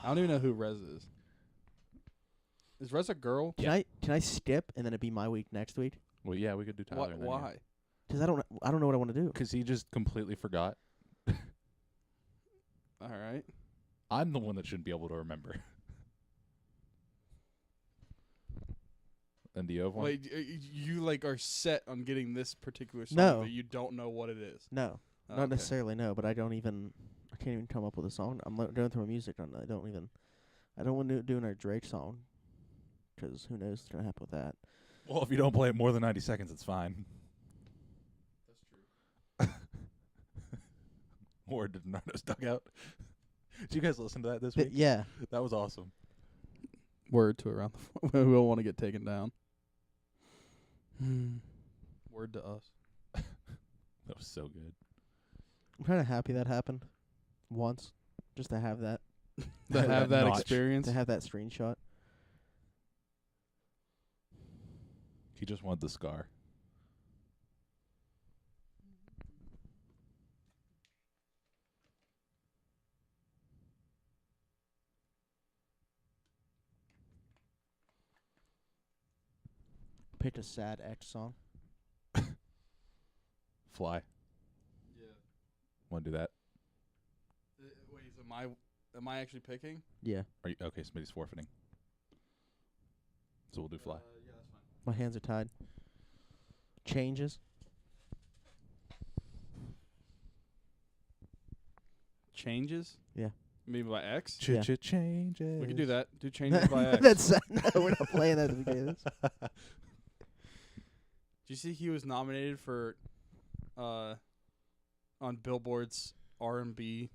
I don't even know who Rez is. Is Rez a girl? Can I skip and then it be my week next week? Well, yeah, we could do Tyler. Why? Because I don't know what I want to do. Because he just completely forgot. All right. I'm the one that shouldn't be able to remember. And do you have one? Wait, you like are set on getting this particular song No. that you don't know what it is. No, Oh, not okay. necessarily. No, but I can't even come up with a song. I'm going through my music on. I don't want to do another Drake song. Because who knows what's gonna happen with that. Well, if you don't play it more than 90 seconds, it's fine. That's true. Or did Nardo's Dugout? Did you guys listen to that this week? Yeah. That was awesome. Word to around the we don't want to get taken down. Word to us. That was so good. I'm kind of happy that happened once, just to have that, To have that notch. experience. to have that screenshot. He just wanted the scar. Picked a sad X song. Fly. Yeah. Want to do that? Wait, am I actually picking? Yeah. Are you okay? Smitty's forfeiting. So we'll do Fly. Yeah, that's fine. My hands are tied. Changes. Changes? Yeah. Maybe by X? Yeah. Changes. We could do that. Do changes by X. That's no, we're not playing that at the beginning of this. Do you see he was nominated for on Billboard's R&B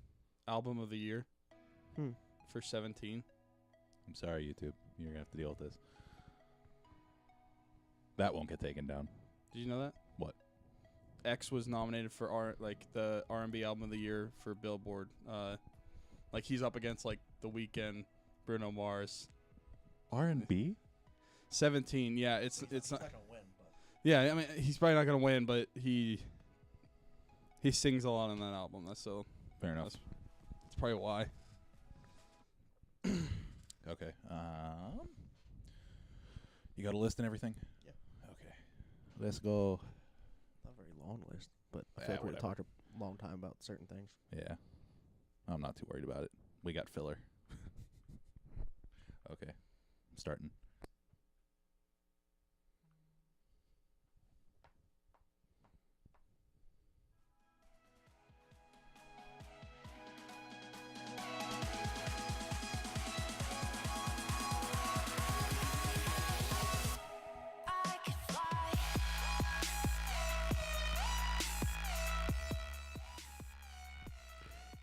album of the year for 17? I'm sorry, YouTube. You're going to have to deal with this. That won't get taken down. Did you know that? What? X was nominated for the R&B album of the year for Billboard. Like he's up against like The Weeknd, Bruno Mars. R&B? 17, yeah, it's not gonna win, but yeah, I mean he's probably not gonna win, but he sings a lot on that album. That's so Fair enough. that's probably why. Okay. You got a list and everything? Yep. Okay. Let's go. Not a very long list, but I Yeah, feel like we're gonna whatever. talk a long time about certain things. Yeah. I'm not too worried about it. We got filler. Okay. I'm starting.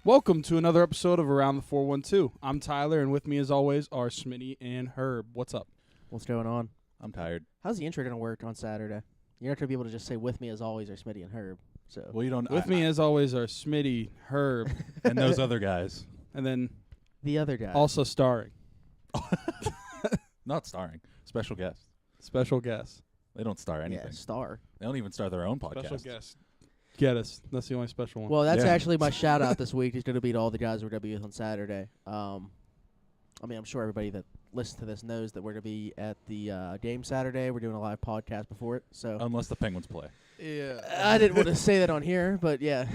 Welcome to another episode of Around the 412. I'm Tyler, and with me as always are Smitty and Herb. What's up? What's going on? I'm tired. How's the intro gonna work on Saturday? You're not gonna be able to just say "with me as always" or Smitty and Herb. So Well, you don't. With me as always are Smitty, Herb, and those other guys. and then the other guy. also starring Not starring. Special guest. special guest. They don't star yeah, anything. star. They don't even start their own podcast. Special guest. Get us. That's the only special one. Well, that's Yeah. actually my shout out this week. Is going to be to all the guys we're going to be with on Saturday. I mean, I'm sure everybody that listens to this knows that we're going to be at the game Saturday. We're doing a live podcast before it. So Unless the Penguins play. Yeah. I didn't want to say that on here, but yeah.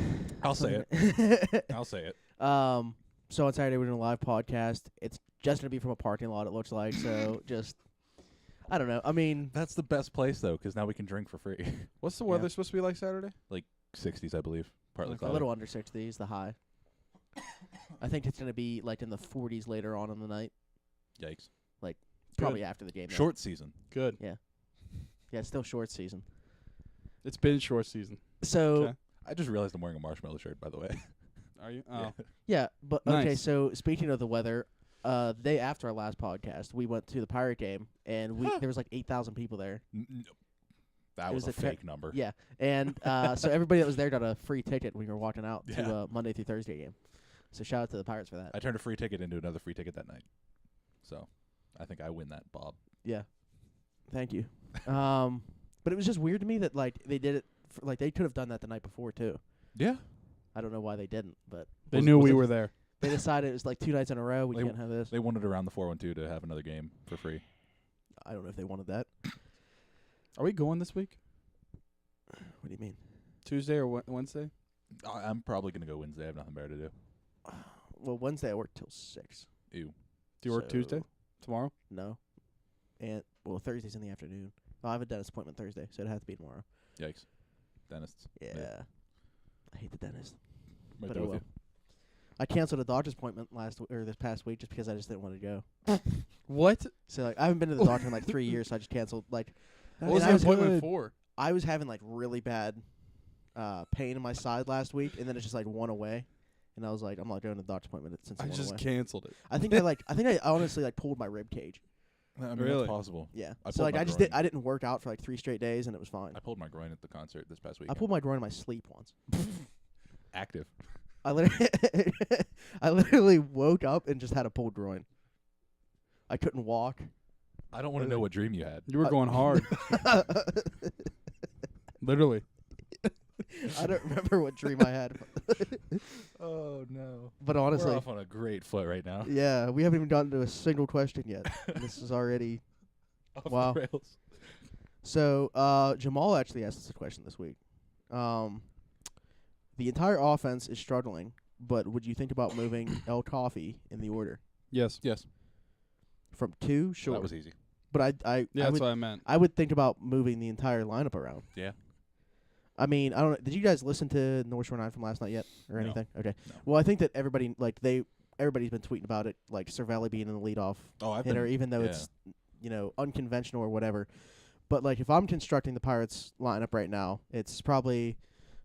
I'll say it. I'll say it. So on Saturday we're doing a live podcast. It's just going to be from a parking lot, it looks like. So just, I don't know. I mean, That's the best place, though, because now we can drink for free. What's the weather supposed to be like Saturday? 60s, I believe. Partly a cloudy. little under 60s, the high. I think it's going to be like in the 40s later on in the night. Yikes. Probably after the game. though. Short season. Good. Yeah, it's still short season. It's been short season. So Okay. I just realized I'm wearing a marshmallow shirt, by the way. Are you? Oh. yeah, but okay. Nice. So speaking of the weather, the day after our last podcast, we went to the Pirate game, and there was like 8,000 people there. That It was was a a fake number. Yeah, and so everybody that was there got a free ticket when we were walking out Yeah. to Monday through Thursday game. So shout out to the Pirates for that. I turned a free ticket into another free ticket that night. So I think I win that, Bob. Yeah, thank you. But it was just weird to me that like they did it. Like they could have done that the night before too. Yeah. I don't know why they didn't, but They Was- knew was we it- were there. They decided it was like 2 nights in a row. We They- can't have this. They wanted around the 412 to have another game for free. I don't know if they wanted that. Are we going this week? What do you mean? Tuesday or Wednesday? I'm probably gonna go Wednesday. I have nothing better to do. Well, Wednesday I work till 6. Ew. Do you work Tuesday? So, Tomorrow? No. And Thursday's in the afternoon. Well, I have a dentist appointment Thursday, so it'd have to be tomorrow. Yikes. Dentists. Yeah. I hate the dentist. Right But there oh with well. I canceled a doctor's appointment this past week just because I just didn't want to go. What? So like I haven't been to the doctor in like 3 years, so I just canceled. Like, What and was I the was appointment for? I was having like really bad pain in my side last week, and then it just like went away. And I was like, I'm not going to the doctor's appointment since it I went just away. canceled it. I think I honestly like pulled my rib cage. you. I mean, Really? that's possible. Yeah. I So pulled like my I just groin. I didn't work out for like 3 straight days, and it was fine. I pulled my groin at the concert this past week. I pulled my groin in my sleep once. Active. I literally woke up and just had a pulled groin. I couldn't walk. I don't want to know what dream you had. You were going hard. Literally. I don't remember what dream I had. Oh no. But We're honestly, off on a great foot right now. yeah, we haven't even gotten to a single question yet. And this is already Off Wow. the rails. so. Jamal actually asked us a question this week. The entire offense is struggling, but would you think about moving El Coffee in the order Yes. Yes. from 2? Sure, That was easy. but Yeah, I that's would what I meant. I would think about moving the entire lineup around. Yeah. I mean, I don't know. Did you guys listen to North Shore 9 from last night yet or No. anything? Okay. No. Well, I think that everybody's been tweeting about it, like Cervelli being in the leadoff Oh, I've hitter, been. even though yeah. it's unconventional or whatever. But like if I'm constructing the Pirates lineup right now, it's probably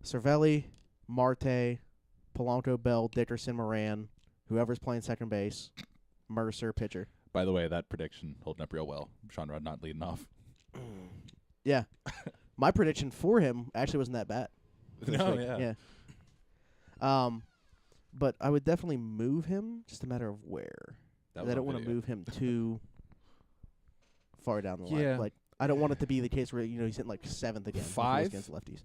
Cervelli, Marte, Polanco, Bell, Dickerson, Moran, whoever's playing second base, Mercer, pitcher. By the way, that prediction holding up real well. Sean Rudd not leading off. Yeah. My prediction for him actually wasn't that bad. for this No, week. yeah. But I would definitely move him, just a matter of where. That 'Cause was I don't on want to video. move him too far down the line. Yeah. Like I don't want it to be the case where he's hitting like 7th again. like he was 5? against lefties.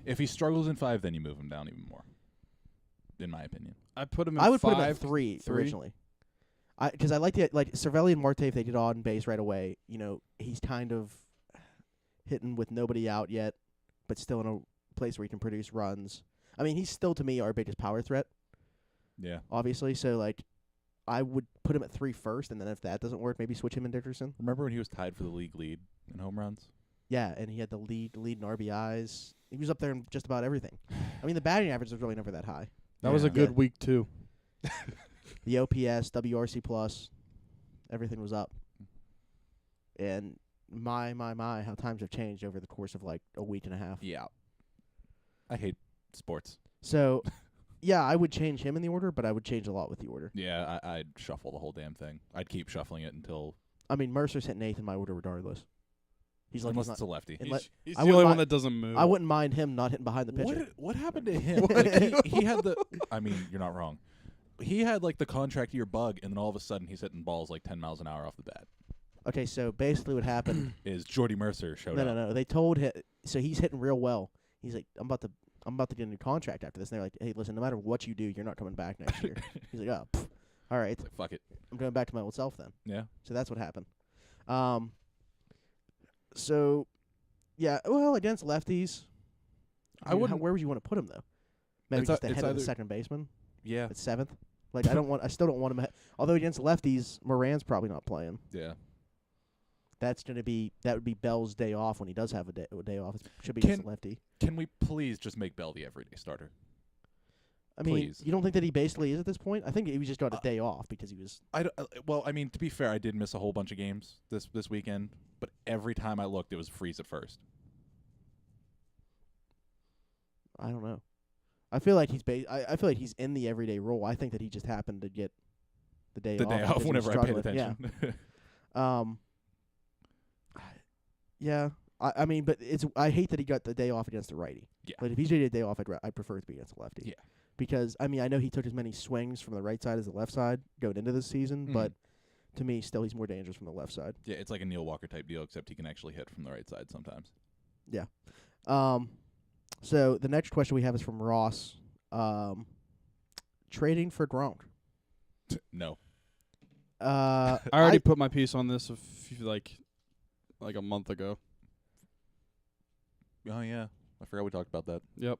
If he struggles in 5, then you move him down even more. In my opinion. I put him in I would 5. put him at 3 3? originally. Because I like the Cervelli and Marte, if they did on base right away, he's kind of hitting with nobody out yet, but still in a place where he can produce runs. I mean, he's still to me our biggest power threat, Yeah. obviously. So like, I would put him at 3 first, and then if that doesn't work, maybe switch him in Dickerson. Remember when he was tied for the league lead in home runs? Yeah, and he had the lead in RBIs. He was up there in just about everything. I mean, the batting average was really never that high. That was a Yeah. good week, too. The OPS, WRC plus, everything was up. And my, how times have changed over the course of like a week and a half. Yeah. I hate sports. So, yeah, I would change him in the order, but I would change a lot with the order. Yeah, I'd shuffle the whole damn thing. I'd keep shuffling it until I mean, Mercer's hitting 8th in my order regardless. He's like, unless it's a lefty. He's I the wouldn't only one mi- that doesn't move. I wouldn't mind him not hitting behind the pitcher. What happened to him? Like, he had the. I mean, you're not wrong. He had like the contract year bug, and then all of a sudden he's hitting balls like 10 miles an hour off the bat. Okay, so basically what happened? Is Jordy Mercer showed up? No. They told him, so he's hitting real well. He's like, I'm about to get a new contract after this. And they're like, hey, listen, no matter what you do, you're not coming back next year. He's like, oh, all right, It's like, fuck it. I'm going back to my old self then. Yeah. So that's what happened. So, yeah, well, against lefties, I wouldn't- where would you want to put him though? Maybe It's just it's ahead of the either- second baseman Yeah. at 7th. Like I still don't want him. Although against lefties, Moran's probably not playing. Yeah. That would be Bell's day off when he does have a day off. It should be Can- against a lefty. Can we please just make Bell the everyday starter? I mean, please. you don't think that he basically is at this point? I think he just got a day off because he was. Well, I mean, to be fair, I did miss a whole bunch of games this weekend, but every time I looked, it was freeze at first. I don't know. I feel like I feel like he's in the everyday role. I think that he just happened to get the day The off. day because off he was whenever I paid struggling. attention. Yeah. Yeah. I mean, but I hate that he got the day off against the righty. Yeah. But if he's getting a day off, I'd prefer it to be against the lefty. Yeah. Because I mean, I know he took as many swings from the right side as the left side going into this season, Mhm. but to me, still he's more dangerous from the left side. Yeah, it's like a Neil Walker type deal, except he can actually hit from the right side sometimes. So the next question we have is from Ross. trading for Gronk. No. I already put my piece on this like a month ago. Oh yeah, I forgot we talked about that. Yep.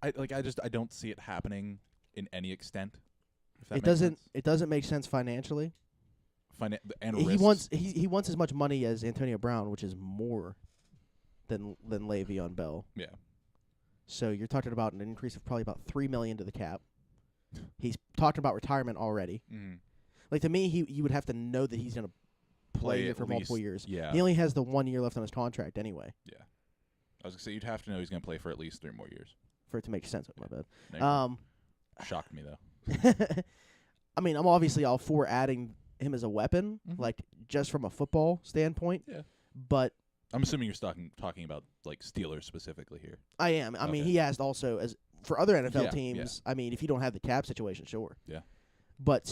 I don't see it happening in any extent. If that It makes doesn't. sense. It doesn't make sense financially. And He risks. wants as much money as Antonio Brown, which is more than Le'Veon Bell. Yeah. So you're talking about an increase of probably about $3 million to the cap. He's talking about retirement already. Mm-hmm. Like, to me, you would have to know that he's going to play here at for multiple least- years. Yeah. He only has the 1 year left on his contract anyway, Yeah. I was gonna say you'd have to know he's gonna play for at least 3 more years. for it to make sense. My bad. No, shocked me though. I mean, I'm obviously all for adding him as a weapon, Mhm. like just from a football standpoint. Yeah. But I'm assuming you're talking about like Steelers specifically here. I am. I mean, Okay. he has also as for other NFL Yeah, teams. I mean, if you don't have the cap situation, sure. Yeah. But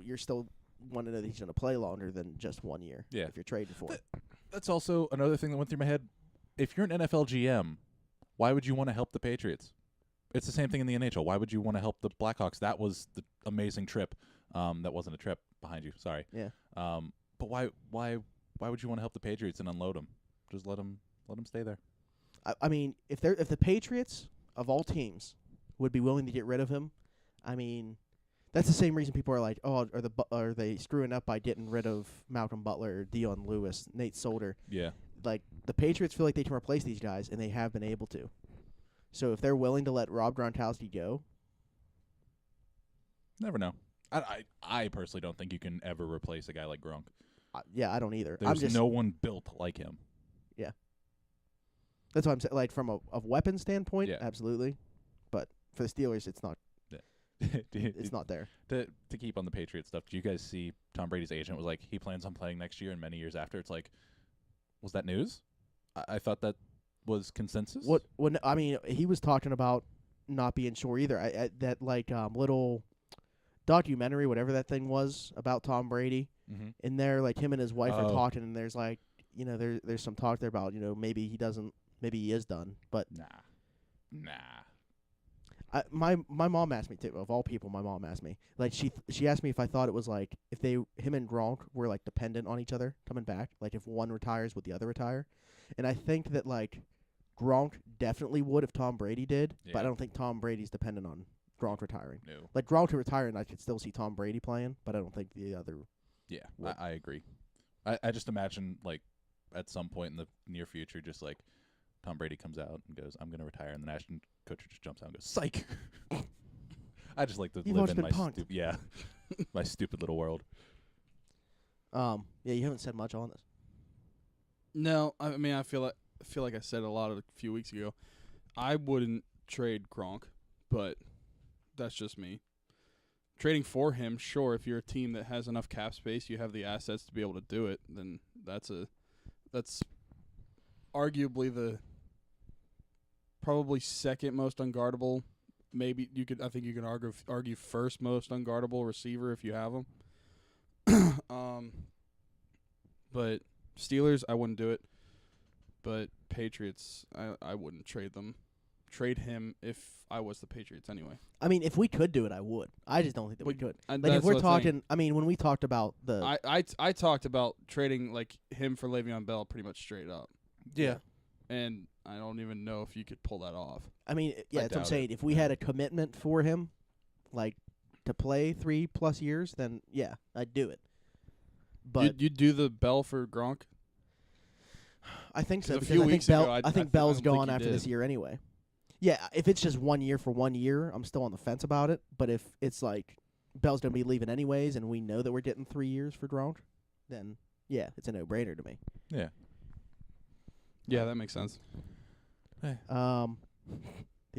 you're still want to know that he's going to play longer than just 1 year. Yeah. If you're trading for him. That's also another thing that went through my head. If you're an NFL GM, why would you want to help the Patriots? It's the same thing in the NHL. Why would you want to help the Blackhawks? That was the amazing trip. That wasn't a trip behind you. Sorry. Yeah. But why would you want to help the Patriots and unload them? Just let them stay there. I mean, if the Patriots of all teams would be willing to get rid of him, I mean, that's the same reason people are like, oh, are they screwing up by getting rid of Malcolm Butler, Dion Lewis, Nate Solder? Yeah. Like, the Patriots feel like they can replace these guys, and they have been able to. So if they're willing to let Rob Gronkowski go, Never know. I personally don't think you can ever replace a guy like Gronk. I don't either. There's no one built like him. That's what I'm saying. Like, from a weapon standpoint, Yeah. absolutely. But for the Steelers, it's not. It's It's not there. To keep on the Patriot stuff, do you guys see Tom Brady's agent was like, he plans on playing next year and many years after? It's like, was that news? I thought that was consensus. I mean, he was talking about not being sure either. That little documentary, whatever that thing was about Tom Brady, Mm-hmm. in there, like him and his wife are Oh. talking, and there's like, there's some talk there about, maybe he is done. But Nah. my mom asked me too. Of all people, my mom asked me. Like, she asked me if I thought it was like if him and Gronk were like dependent on each other coming back. Like, if one retires, would the other retire? And I think that like Gronk definitely would if Tom Brady did, but I Yeah. don't think Tom Brady's dependent on Gronk retiring. No. Like, Gronk could retire, and I could still see Tom Brady playing, but I don't think the other. Yeah, Would. I agree. I just imagine, like, at some point in the near future, just like Tom Brady comes out and goes, "I'm going to retire," and the Ashton Kutcher just jumps out and goes, "Psych." I just like to You've live always in been my punked. my stupid little world. Yeah, you haven't said much on this. No, I mean, I feel like I said a few weeks ago. I wouldn't trade Gronk, but that's just me. Trading for him, sure. If you're a team that has enough cap space, you have the assets to be able to do it. Then that's arguably the probably second most unguardable. Maybe I think you can argue first most unguardable receiver if you have him. But Steelers, I wouldn't do it. But Patriots, I wouldn't trade them. Trade him if I was the Patriots anyway. I mean, if we could do it, I would. I just don't think that we could. And Like, if that's we're the talking, thing. I mean, when we talked about the, I talked about trading like him for Le'Veon Bell pretty much straight up. Yeah. And I don't even know if you could pull that off. I mean, yeah, that's what I'm doubt saying. it. If we had a commitment for him, like to play 3+ years, then yeah, I'd do it. But you'd do the Bell for Gronk? I think so 'cause a because few I think weeks ago, Bell. I I think I Bell's don't think gone you after this did. year anyway. Yeah, if it's just 1 year for 1 year, I'm still on the fence about it. But if it's like Bell's gonna be leaving anyways, and we know that we're getting 3 years for Gronk, then yeah, it's a no-brainer to me. Yeah. Yeah, that makes sense. The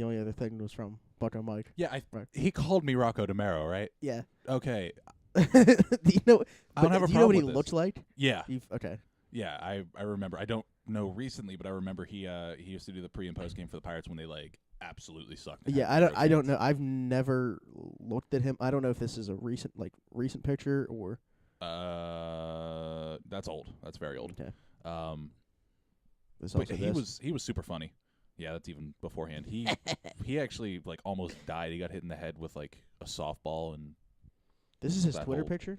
only other thing was from Bucko Mike. Yeah, Right. he called me Rocco DeMero, right? Yeah. Okay. Do you know? I don't have a do you know what problem he with this. looks like? Yeah. Okay. Yeah, I remember. I don't know recently, but I remember he used to do the pre and post game for the Pirates when they like absolutely sucked. and Yeah, had I don't zero know. I've never looked at him. I don't know if this is a recent picture or. That's old. That's very old. Okay. Um, This but also he this. was super funny. Yeah, that's even beforehand. He actually like almost died. He got hit in the head with like a softball, and This is his that Twitter whole- picture?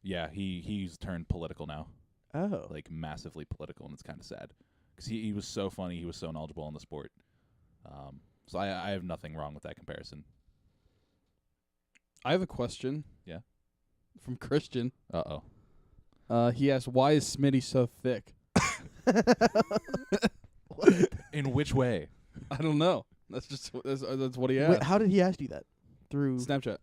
yeah, he's turned political now, Oh. like massively political, and it's kind of sad because he was so funny. He was so knowledgeable in the sport. So I have nothing wrong with that comparison. I have a question. Yeah. From Christian. Uh-oh. He asked, "Why is Smitty so thick?" In which way? I don't know. That's just that's what he Wait, asked. how did he ask you that? Through Snapchat.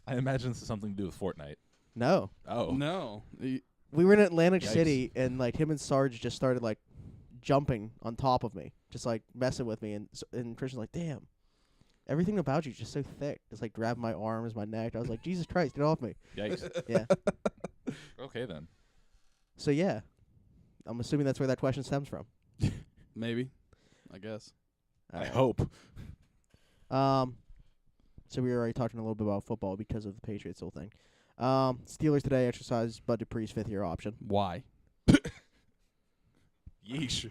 I imagine this is something to do with Fortnite. No. Oh. No. We were in Atlantic Yikes. City, and like him and Sarge just started like jumping on top of me, just like messing with me, and Christian's like, "Damn, everything about you is just so thick." Just like grabbing my arms, my neck. I was like, "Jesus Christ, get off me!" Yikes. Yeah. Okay then. So yeah, I'm assuming that's where that question stems from. Maybe. I guess. I hope. So we were already talking a little bit about football because of the Patriots whole thing. Steelers today exercised Bud Dupree's 5th-year option. Why? Yeesh.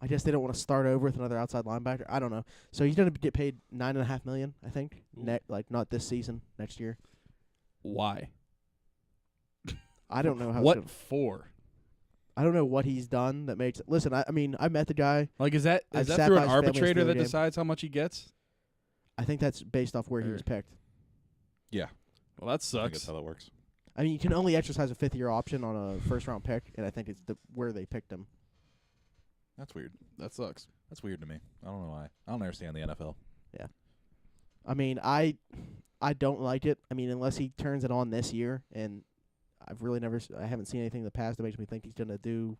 I guess they don't want to start over with another outside linebacker. I don't know. So he's gonna get paid $9.5 million, I think. Ooh. Like not this season, next year. Why? I don't know how. What for? I don't know what he's done that makes. Listen, I mean, I met the guy. Like, is that I've that sat through by an his family arbitrator Steeler that game. decides how much he gets? I think that's based off where he Or- was picked. Yeah. Well, that I think that's sucks. how that works. I mean, you can only exercise a 5th-year option on a first-round pick, and I think it's where they picked him. That's weird. That sucks. That's weird to me. I don't know why. I don't understand the NFL. I mean, I don't like it. I mean, unless he turns it on this year, and I've really never, I haven't seen anything in the past that makes me think he's gonna do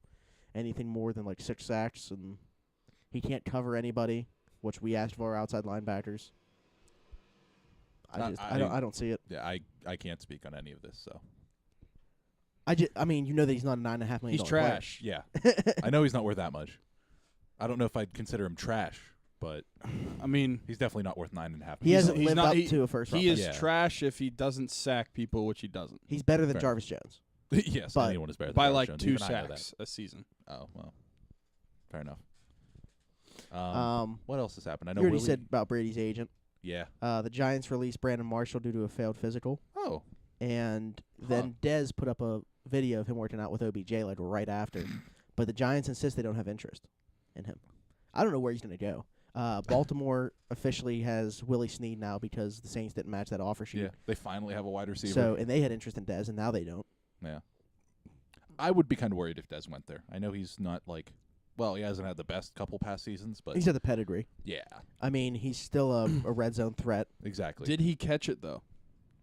anything more than like 6 sacks, and he can't cover anybody, which we asked for our outside linebackers. I don't see it. Yeah, I can't speak on any of this, so. I mean, you know that he's not a $9.5 million. He's trash. Yeah. I know he's not worth that much. I don't know if I'd consider him trash, but I mean, he's definitely not worth $9.5 million. He hasn't he's lived not- up he- to a first-round he pick. is Yeah. trash if he doesn't sack people, which he doesn't. He's better than Fair. Jarvis Jones. Yes, But- anyone is better than By Jarvis like Jones. 2 Even I know that. sacks a season. Oh, well. Fair enough. What else has happened? I know You already Willie- said about Brady's agent. Yeah. The Giants released Brandon Marshall due to a failed physical, Oh. and then Dez put up a video of him working out with OBJ like right after. But the Giants insist they don't have interest in him. I don't know where he's going to go. Baltimore officially has Willie Snead now because the Saints didn't match that offer sheet. Yeah. They finally have a wide receiver. So, and they had interest in Dez, and now they don't. Yeah. I would be kind of worried if Dez went there. I know he's not like, well, he hasn't had the best couple past seasons, but He's had the pedigree. yeah, I mean, he's still a red zone threat. exactly. Did he catch it though?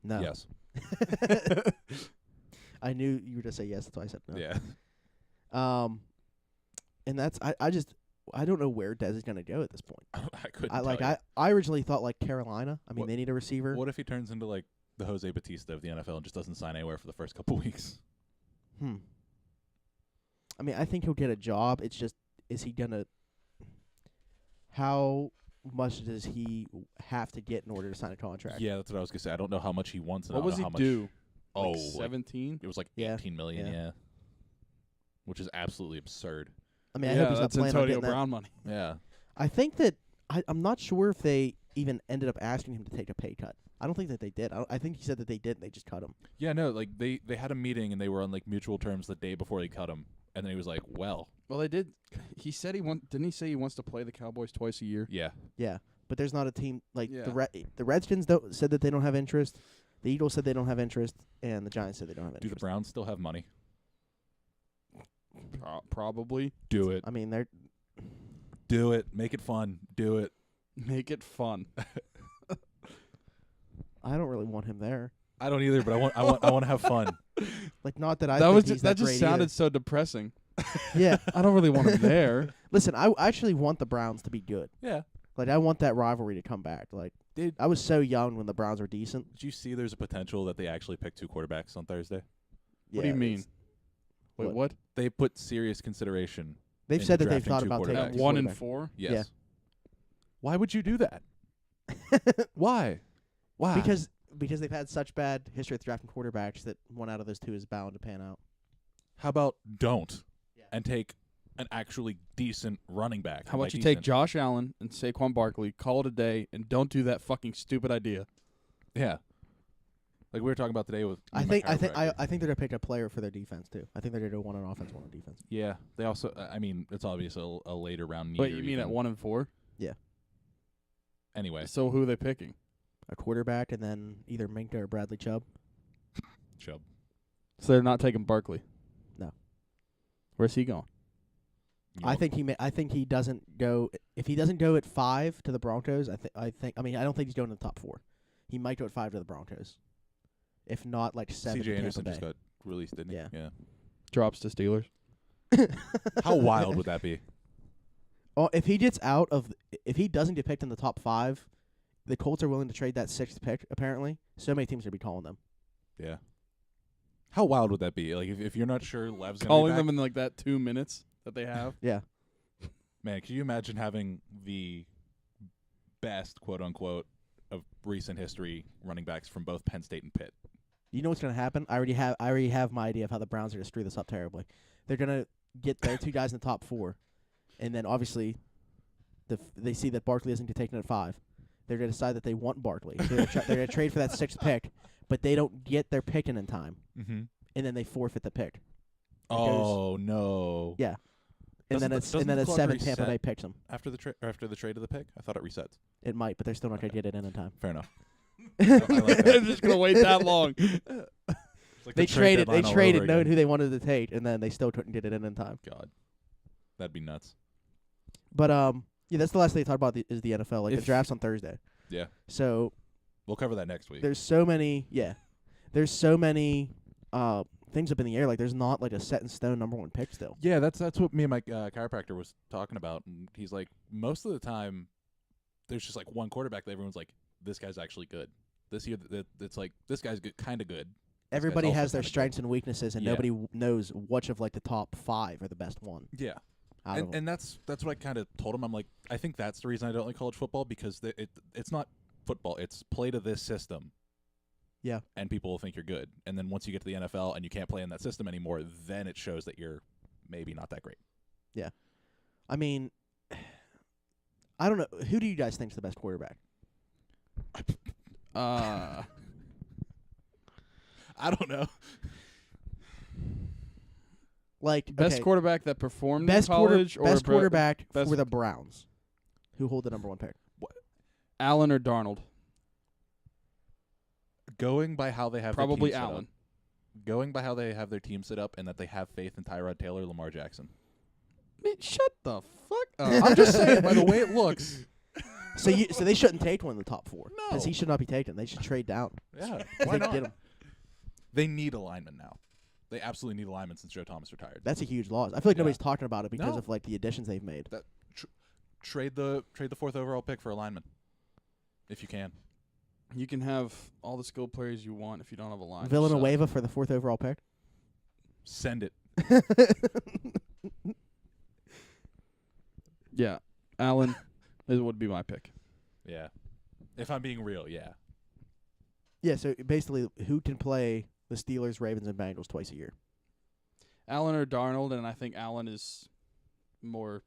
No. Yes. I knew you were going to say yes. That's why I said no. Yeah. And that's I don't know where Dez is going to go at this point. I couldn't. I originally thought like Carolina. I mean, What- they need a receiver. What if he turns into like the Jose Batista of the NFL and just doesn't sign anywhere for the first couple weeks? I mean, I think he'll get a job. It's just, is he gonna? How much does he have to get in order to sign a contract? Yeah, that's what I was gonna say. I don't know how much he wants. And What I don't was know he how much, due? Oh, Like like, 17? it was like Yeah. 18 million. Yeah. Yeah. Which is absolutely absurd. I mean, I Yeah, hope he's not that's planning on Antonio getting that. Brown money. Yeah. I think that I'm not sure if they even ended up asking him to take a pay cut. I don't think that they did. I think he said that they did, and they just cut him. Yeah, no, like they had a meeting and they were on like mutual terms the day before they cut him, and then he was like, "Well, Well, they did. He said didn't he say he wants to play the Cowboys twice a year? yeah, Yeah, but there's not a team like Yeah. the Redskins said that they don't have interest. The Eagles said they don't have interest, and the Giants said they don't have do the interest. Browns still have money? Probably. Do it, I mean, they're do it, make it fun, do it." Make it fun. I don't really want him there. I don't either, but I want to have fun. Like, not that I that think was he's just, that just great sounded either. so depressing. Yeah. I don't really want him there. Listen, I actually want the Browns to be good. Yeah. Like, I want that rivalry to come back. Like, Did I was so young when the Browns were decent. Did you see there's a potential that they actually pick 2 quarterbacks on Thursday? What do you Yeah, mean? it's- Wait, what? what? They put serious consideration. They've into said that they've drafting thought 2 about taking quarterbacks. two 1 and quarterbacks. 4? Yes. Yeah. Why would you do that? Why? Why? Because they've had such bad history with drafting quarterbacks that one out of those 2 is bound to pan out. How about don't Yeah. and take an actually decent running back. How And about by you take decent- Josh Allen and Saquon Barkley, call it a day, and don't do that fucking stupid idea. Yeah. Like we were talking about today with I me and think my I think chiropractor. I think they're gonna pick a player for their defense too. I think they're gonna do one on offense, one on defense. Yeah, they also. I mean, it's obviously a later round need. Wait, or you mean at even- 1 and 4? Anyway, So who are they picking? A quarterback and then either Minka or Bradley Chubb. Chubb. So they're not taking Barkley. No. Where's he going? You I know, think I think he doesn't go. If he doesn't go at 5 to the Broncos, I mean, I don't think he's going to the top 4. He might go at 5 to the Broncos. If not, like 7 to C.J. Tampa Anderson Bay. just got released, didn't he? Yeah. Drops to Steelers. How wild would that be? Oh, if he gets out of, if he doesn't get picked in the top 5, the Colts are willing to trade that 6th pick. Apparently, so many teams are be calling them. Yeah. How wild would that be? Like if you're not sure Lev's gonna Calling be back, them in like that 2 minutes that they have. Yeah, man, can you imagine having the best quote unquote of recent history running backs from both Penn State and Pitt? you know what's gonna happen? I already have my idea of how the Browns are gonna screw this up terribly. They're gonna get their 2 guys in the top 4, and then obviously, they see that Barkley isn't taken at 5. They're gonna decide that they want Barkley. They're gonna trade for that 6th pick, but they don't get their pick in time, Mm-hmm. and then they forfeit the pick. Oh no! Yeah. And Doesn't then the- it's doesn't then the it's clock 7 Tampa reset? Bay picks them. After the trade of the pick, I thought it resets. It might, but they're still not gonna get it in time. Fair enough. I like that. They're just gonna wait that long. It's like They the trade traded deadline all knowing over who again. they wanted to take, and then they still couldn't get it in time. God, that'd be nuts. But yeah, that's the last thing to talk about is the NFL. Like the If- draft's on Thursday, Yeah, so we'll cover that next week. there's so many things up in the air. Like there's not like a set in stone number 1 pick still. Yeah, that's what me and my chiropractor was talking about, and he's like, most of the time, there's just like one quarterback that everyone's like, this guy's actually good. This year, it's like this guy's good, kind of good. Everybody also has their kinda good. strengths and weaknesses, and Yeah. nobody knows which of like the top 5 are the best one. Yeah, Out of them. and that's what I kind of told him. I'm like, I think that's the reason I don't like college football, because it's not football. It's play to this system. Yeah. And people will think you're good. And then once you get to the NFL and you can't play in that system anymore, then it shows that you're maybe not that great. I mean, I don't know. Who do you guys think's the best quarterback? Uh, I don't know. Like best okay, quarterback that performed best in college, or best quarterback best- for the Browns, who hold the number 1 pick. Allen or Darnold? Going by how they have Probably their team set Allen. up, going by how they have their team set up and that they have faith in Tyrod Taylor, Lamar Jackson. Man, shut the fuck up. I'm just saying, by the way it looks. So they shouldn't take one in the top 4 No. because he should not be taken. They should trade down. Yeah, If why they not? get him. They need a lineman now. They absolutely need a lineman since Joe Thomas retired. That's a huge loss. I feel like Yeah. nobody's talking about it because No. of like the additions they've made. Trade the 4th overall pick for a lineman, if you can. You can have all the skilled players you want if you don't have a line. You Villanueva for the 4th overall pick. Send it. suck. Yeah, Allen would be my pick. Yeah. If I'm being real, yeah. Yeah, so basically, who can play the Steelers, Ravens, and Bengals twice a year? Allen or Darnold, and I think Allen is more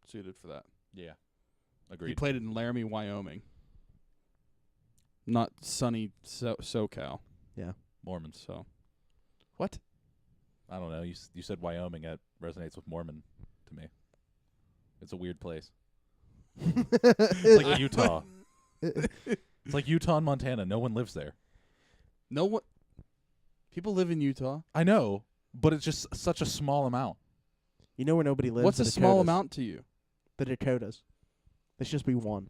suited for that. Yeah. He Agreed. played in Laramie, Wyoming, not sunny SoCal. Mormons. So, what? I don't know. You said Wyoming. That resonates with Mormon to me. It's a weird place. It's like Utah. It's like Utah and Montana. No one lives there. No one. People live in Utah. I know, but it's just such a small amount. You know where nobody lives? What's The a small Dakotas. amount to you? The Dakotas. There should just be one.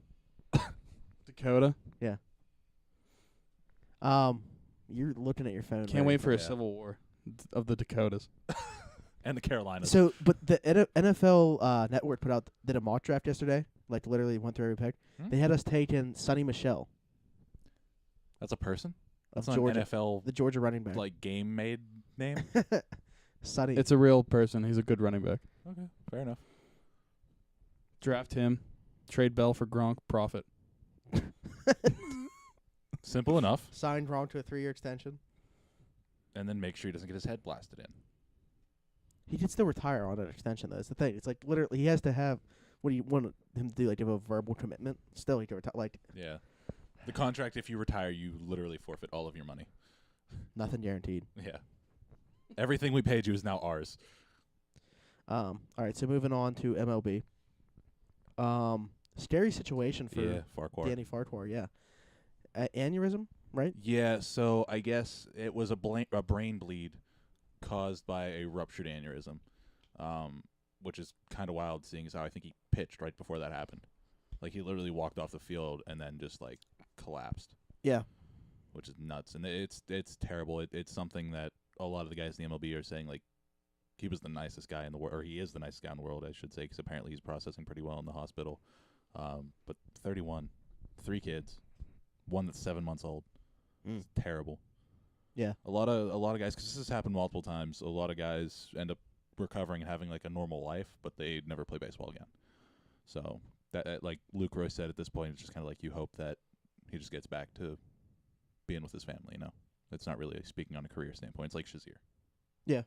Dakota. You're looking at your phone. Can't right? wait for a Yeah. civil war of the Dakotas. And the Carolinas. So, but the NFL Network did a mock draft yesterday. Like literally went through every pick. Hmm? They had us take in Sonny Michel That's a person? of That's not Georgia, an NFL the Georgia running back. like game made name? Sonny. It's a real person. He's a good running back. Okay, fair enough. Draft him. Trade Bell for Gronk. Profit. Simple enough. signed wrong to a 3-year extension. And then make sure he doesn't get his head blasted in. He could still retire on an extension, though. That's the thing. It's like literally he has to have. What do you want him to do? Like give a verbal commitment? Still, he could retire. Like Yeah. The contract, if you retire, you literally forfeit all of your money. nothing guaranteed. Yeah. Everything we paid you is now ours. All right, so moving on to MLB. Scary situation for Yeah, Farquhar. Danny Farquhar. Yeah, aneurysm, right? Yeah, so I guess it was a brain bleed caused by a ruptured aneurysm, which is kind of wild, seeing as how I think he pitched right before that happened. Like, he literally walked off the field and then just, like, collapsed. Yeah. Which is nuts. And it's terrible. It's something that a lot of the guys in the MLB are saying, like, he was the nicest guy in the world, or he is the nicest guy in the world, I should say, because apparently he's processing pretty well in the hospital. But 31, 3 kids, one that's 7 months old. It's terrible. Yeah. A lot of guys, because this has happened multiple times, a lot of guys end up recovering and having, like, a normal life, but they never play baseball again. So, that like Luke Roy said at this point, it's just kind of like you hope that he just gets back to being with his family, you know? It's not really speaking on a career standpoint. It's like Shazier. Yeah.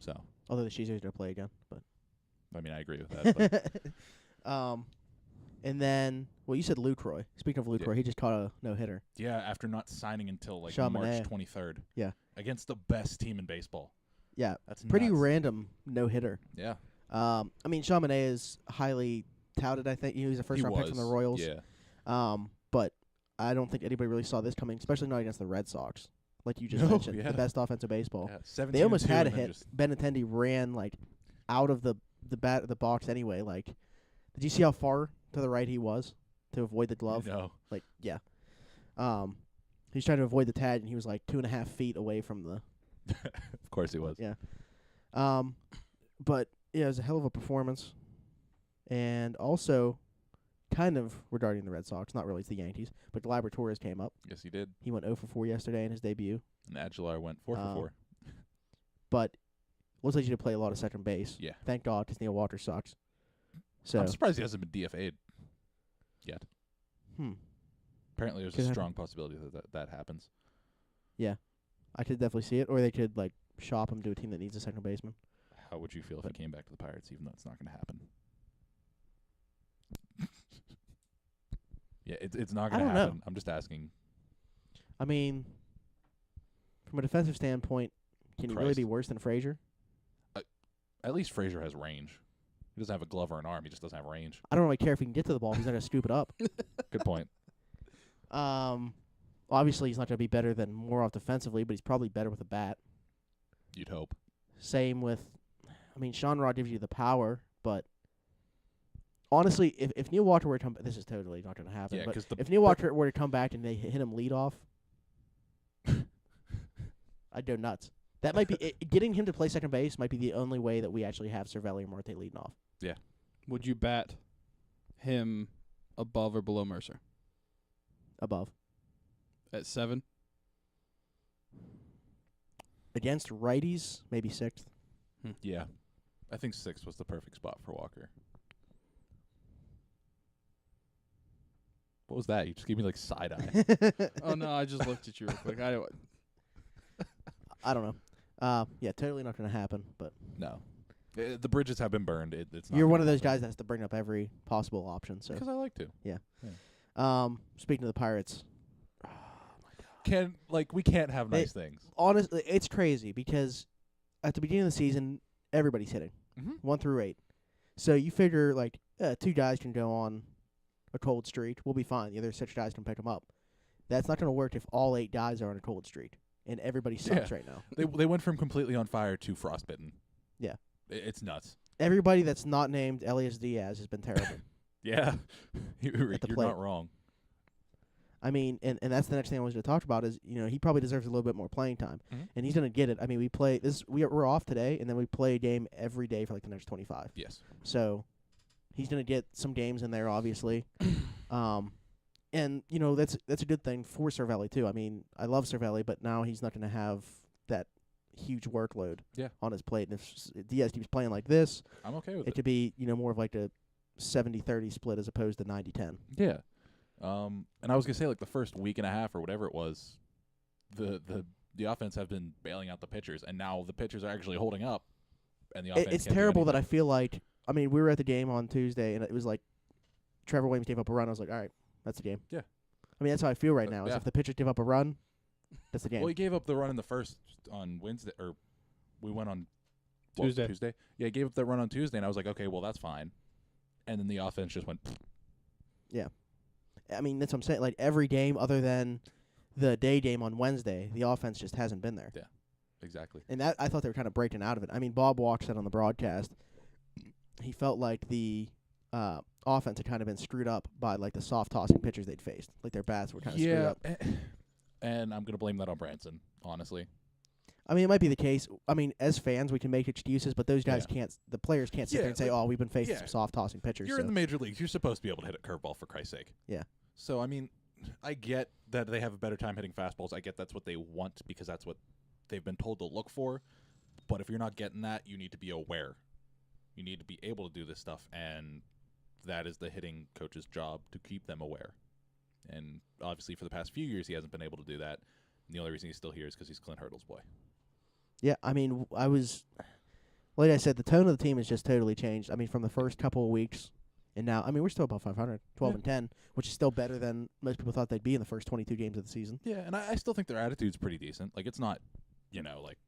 So, Although the Shizer's gonna play again, but. I mean, I agree with that. But And then, well, you said Lucroy. Speaking of Lucroy, Yeah. he just caught a no-hitter. yeah, after not signing until, like, Chaminade. March 23rd. Yeah. Against the best team in baseball. Yeah, That's pretty nuts. random no-hitter. Yeah. I mean, Chaminade is highly touted, I think. He was a first-round pick from the Royals. Yeah. But I don't think anybody really saw this coming, especially not against the Red Sox, like you just No, mentioned, yeah. the best offensive baseball. Yeah, 17 They almost and 2 had a and then hit. just- Benintendi ran like out of the box anyway. Like, did you see how far to the right he was to avoid the glove? No. Like, yeah. He's trying to avoid the tag, and he was like 2.5 feet away from the. Of course he was. Yeah. But yeah, it was a hell of a performance, and also, kind of regarding the Red Sox, not really, it's the Yankees, but Gleyber Torres came up. Yes, he did. He went 0 for 4 yesterday in his debut, And Aguilar went 4 for 4. but looks like he did play a lot of second base. Yeah. Thank God, because Neil Walker sucks. So, I'm surprised he hasn't been DFA'd yet. Apparently there's Could a happen. strong possibility that happens. I could definitely see it, or they could like shop him to a team that needs a second baseman. How would you feel if But- he came back to the Pirates, even though it's not going to happen? Yeah, it's not I going to don't know. happen. I'm just asking. I mean, from a defensive standpoint, can he really Christ. be worse than Frazier? At least Frazier has range. He doesn't have a glove or an arm. He just doesn't have range. I don't really care if he can get to the ball. He's not going to scoop it up. Good point. Obviously, he's not going to be better than Moroff defensively, but he's probably better with a bat. You'd hope. Same with, I mean, Sean Rod gives you the power, but honestly, if Neil Walker were to come, this is totally not going to happen. Yeah, but 'cause the if Neil Walker were to come back and they hit him lead off, I'd go nuts. That might be getting him to play second base might be the only way that we actually have Cervelli or Marte leading off. Would you bat him above or below Mercer Above. at 7? Against righties, maybe 6th. Yeah. I think 6 was the perfect spot for Walker. What was that? You just gave me, like, side-eye. Oh no, I just looked at you real quick. I don't know. Yeah, totally not going to happen, but No. The bridges have been burned. It's not you're one gonna of those happen. guys that has to bring up every possible option. So, Because I like to. speaking of the Pirates, We can't have They- nice things. honestly, it's crazy because at the beginning of the season, everybody's hitting Mm-hmm. 1 through 8. So you figure like 2 guys can go on a cold streak, we'll be fine. The other 6 guys can pick them up. That's not going to work if all 8 guys are on a cold streak, and everybody sucks Yeah. right now. They went from completely on fire to frostbitten. Yeah. It's nuts. Everybody that's not named Elias Diaz has been terrible. Yeah. You're At the you're plate. not wrong. I mean, and that's the next thing I wanted to talk about is, he probably deserves a little bit more playing time, Mhm. and he's going to get it. I mean, we're off today, and then we play a game every day for like the next 25. Yes. So he's going to get some games in there, obviously. And that's a good thing for Cervelli too. I mean, I love Cervelli, but now he's not going to have that huge workload on his plate. And if Diaz keeps playing like this, I'm okay with it could be more of like a 70-30 split as opposed to 90-10. Yeah. And I was gonna say, like, the first week and a half or whatever it was, the offense have been bailing out the pitchers, and now the pitchers are actually holding up, and the offense It's can't do terrible that I anything. feel like. I mean, we were at the game on Tuesday, and it was like Trevor Williams gave up a run. I was like, all right, that's the game. Yeah. I mean, that's how I feel right now. Is Yeah. if the pitchers give up a run, that's the game. Well, he gave up the run in the first on Wednesday, or we went on Tuesday. Tuesday. Yeah, he gave up that run on Tuesday, and I was like, okay, well, that's fine. And then the offense just went. I mean, that's what I'm saying. Like every game other than the day game on Wednesday, the offense just hasn't been there. Exactly. And that I thought they were kind of breaking out of it. I mean, Bob Walker said on the broadcast, he felt like the offense had kind of been screwed up by like the soft tossing pitchers they'd faced. Like their bats were kind of screwed Yeah, up. and I'm gonna blame that on Branson, honestly. I mean, it might be the case. I mean, as fans, we can make excuses, but those guys Yeah. can't. The players can't sit Yeah, there and say, like- "Oh, we've been facing yeah. some soft tossing pitchers." You're so. in the major leagues. You're supposed to be able to hit a curveball, for Christ's sake. Yeah. So I mean, I get that they have a better time hitting fastballs. I get that's what they want because that's what they've been told to look for. But if you're not getting that, you need to be aware. You need to be able to do this stuff, and that is the hitting coach's job to keep them aware. And obviously, for the past few years, he hasn't been able to do that. And the only reason he's still here is because he's Clint Hurdle's boy. Yeah, I mean, I was, like I said, the tone of the team has just totally changed. I mean, from the first couple of weeks, and now, I mean, we're still above 500, 12 Yeah. and 10, which is still better than most people thought they'd be in the first 22 games of the season. Yeah, and I still think their attitude's pretty decent. Like, it's not, like,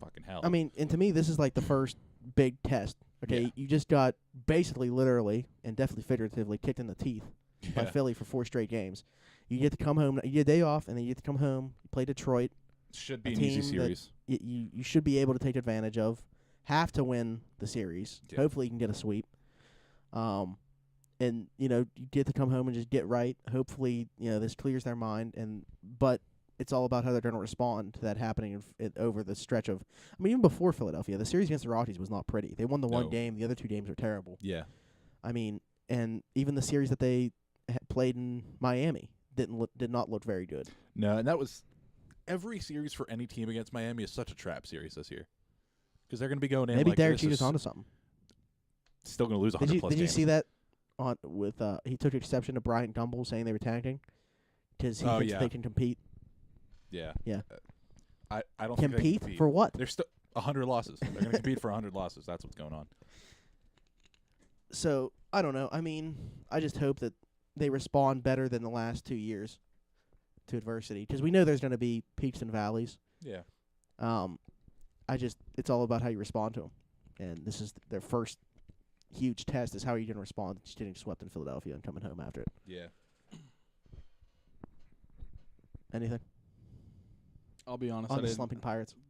fucking hell. I mean, and to me, this is like the first big test. Okay, Yeah. you just got basically, literally, and definitely figuratively kicked in the teeth by yeah. Philly for 4 straight games. You get to come home, you get a day off, and then you get to come home, play Detroit. Should be a an easy team that- series. You should be able to take advantage of. Have to win the series. Yeah. Hopefully, you can get a sweep. And you get to come home and just get right. Hopefully, this clears their mind. But it's all about how they're going to respond to that happening over the stretch of. I mean, even before Philadelphia, the series against the Rockies was not pretty. They won the one No. game. The other 2 games were terrible. Yeah. I mean, and even the series that they played in Miami did not look very good. No, and that was every series for any team against Miami is such a trap series this year because they're going to be going in. Maybe like, Derek this Jeter's is onto something. still going to lose 100 Did you plus did you games. see that with he took exception to Bryant Gumbel saying they were tanking because he Oh, thinks yeah. they can compete. Yeah. Yeah. I don't think they can Compete compete. for what? They're still 100 losses. They're going to compete for 100 losses. That's what's going on. So I don't know. I mean, I just hope that they respond better than the last 2 years to adversity because we know there's going to be peaks and valleys. Yeah. It's all about how you respond to them, and this is their first huge test. Is how are you going to respond to getting swept in Philadelphia and coming home after it? Yeah. Anything I'll be honest. on I the didn't- slumping Pirates? I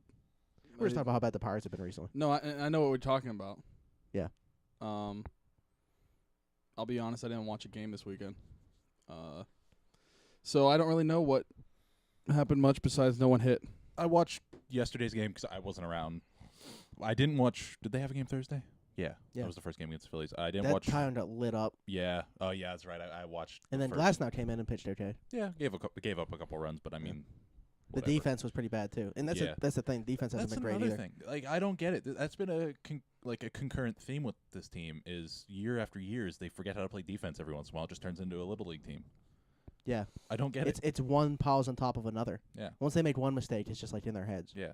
We're just didn't- talking about how bad the Pirates have been recently. No, I know what we're talking about. Yeah. I'll be honest. I didn't watch a game this weekend. So I don't really know what happened much besides no one hit. I watched yesterday's game because I wasn't around. I didn't watch. Did they have a game Thursday? Yeah. Yeah. That was the first game against the Phillies. I didn't That watch. time got lit up, Yeah. Oh, yeah, that's right. I watched. and the then first- Glasnow came in and pitched okay. Yeah, gave up a couple runs, but I mean, The whatever. defense was pretty bad too, and Yeah. that's the thing. Defense hasn't That's been great another either. thing. Like, I don't get it. That's been a concurrent theme with this team. Is year after years they forget how to play defense every once in a while. It just turns into a little league team. Yeah, I don't get it. it's one piles on top of another. Yeah. Once they make one mistake, it's just like in their heads. Yeah,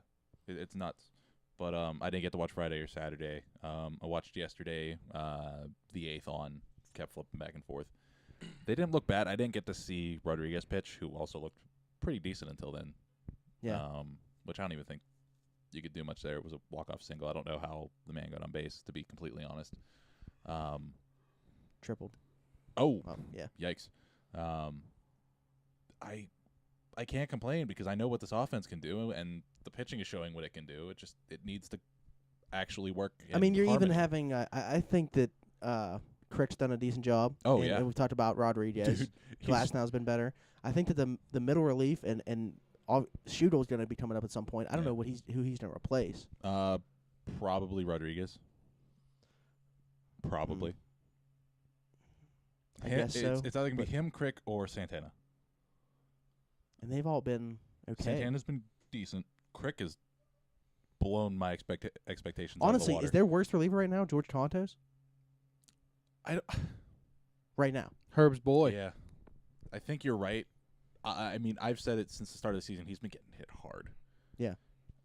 it's nuts. But I didn't get to watch Friday or Saturday. I watched yesterday. The 8th on kept flipping back and forth. They didn't look bad. I didn't get to see Rodriguez pitch, who also looked pretty decent until then. Yeah. Which I don't even think you could do much there. It was a walk-off single. I don't know how the man got on base, to be completely honest. Tripled. Oh, Yeah. yikes. I can't complain because I know what this offense can do, and the pitching is showing what it can do. It needs to actually work. I mean, you're even harmony. having. I think that Crick's done a decent job. Oh, and, yeah. And we've talked about Rodriguez. Dude, he's- Glasnow's been better. I think that the middle relief and Shudel's going to be coming up at some point. I don't Yeah. know who he's going to replace. Probably Rodriguez. Probably. I guess so. It's either gonna be but- him, Crick, or Santana. And they've all been okay. Santana's been decent. Crick has blown my expectations. Honestly, out of the is their worst reliever right now George Contos? water. Right now. Herb's boy. Yeah, I think you're right. I mean, I've said it since the start of the season. He's been getting hit hard. Yeah.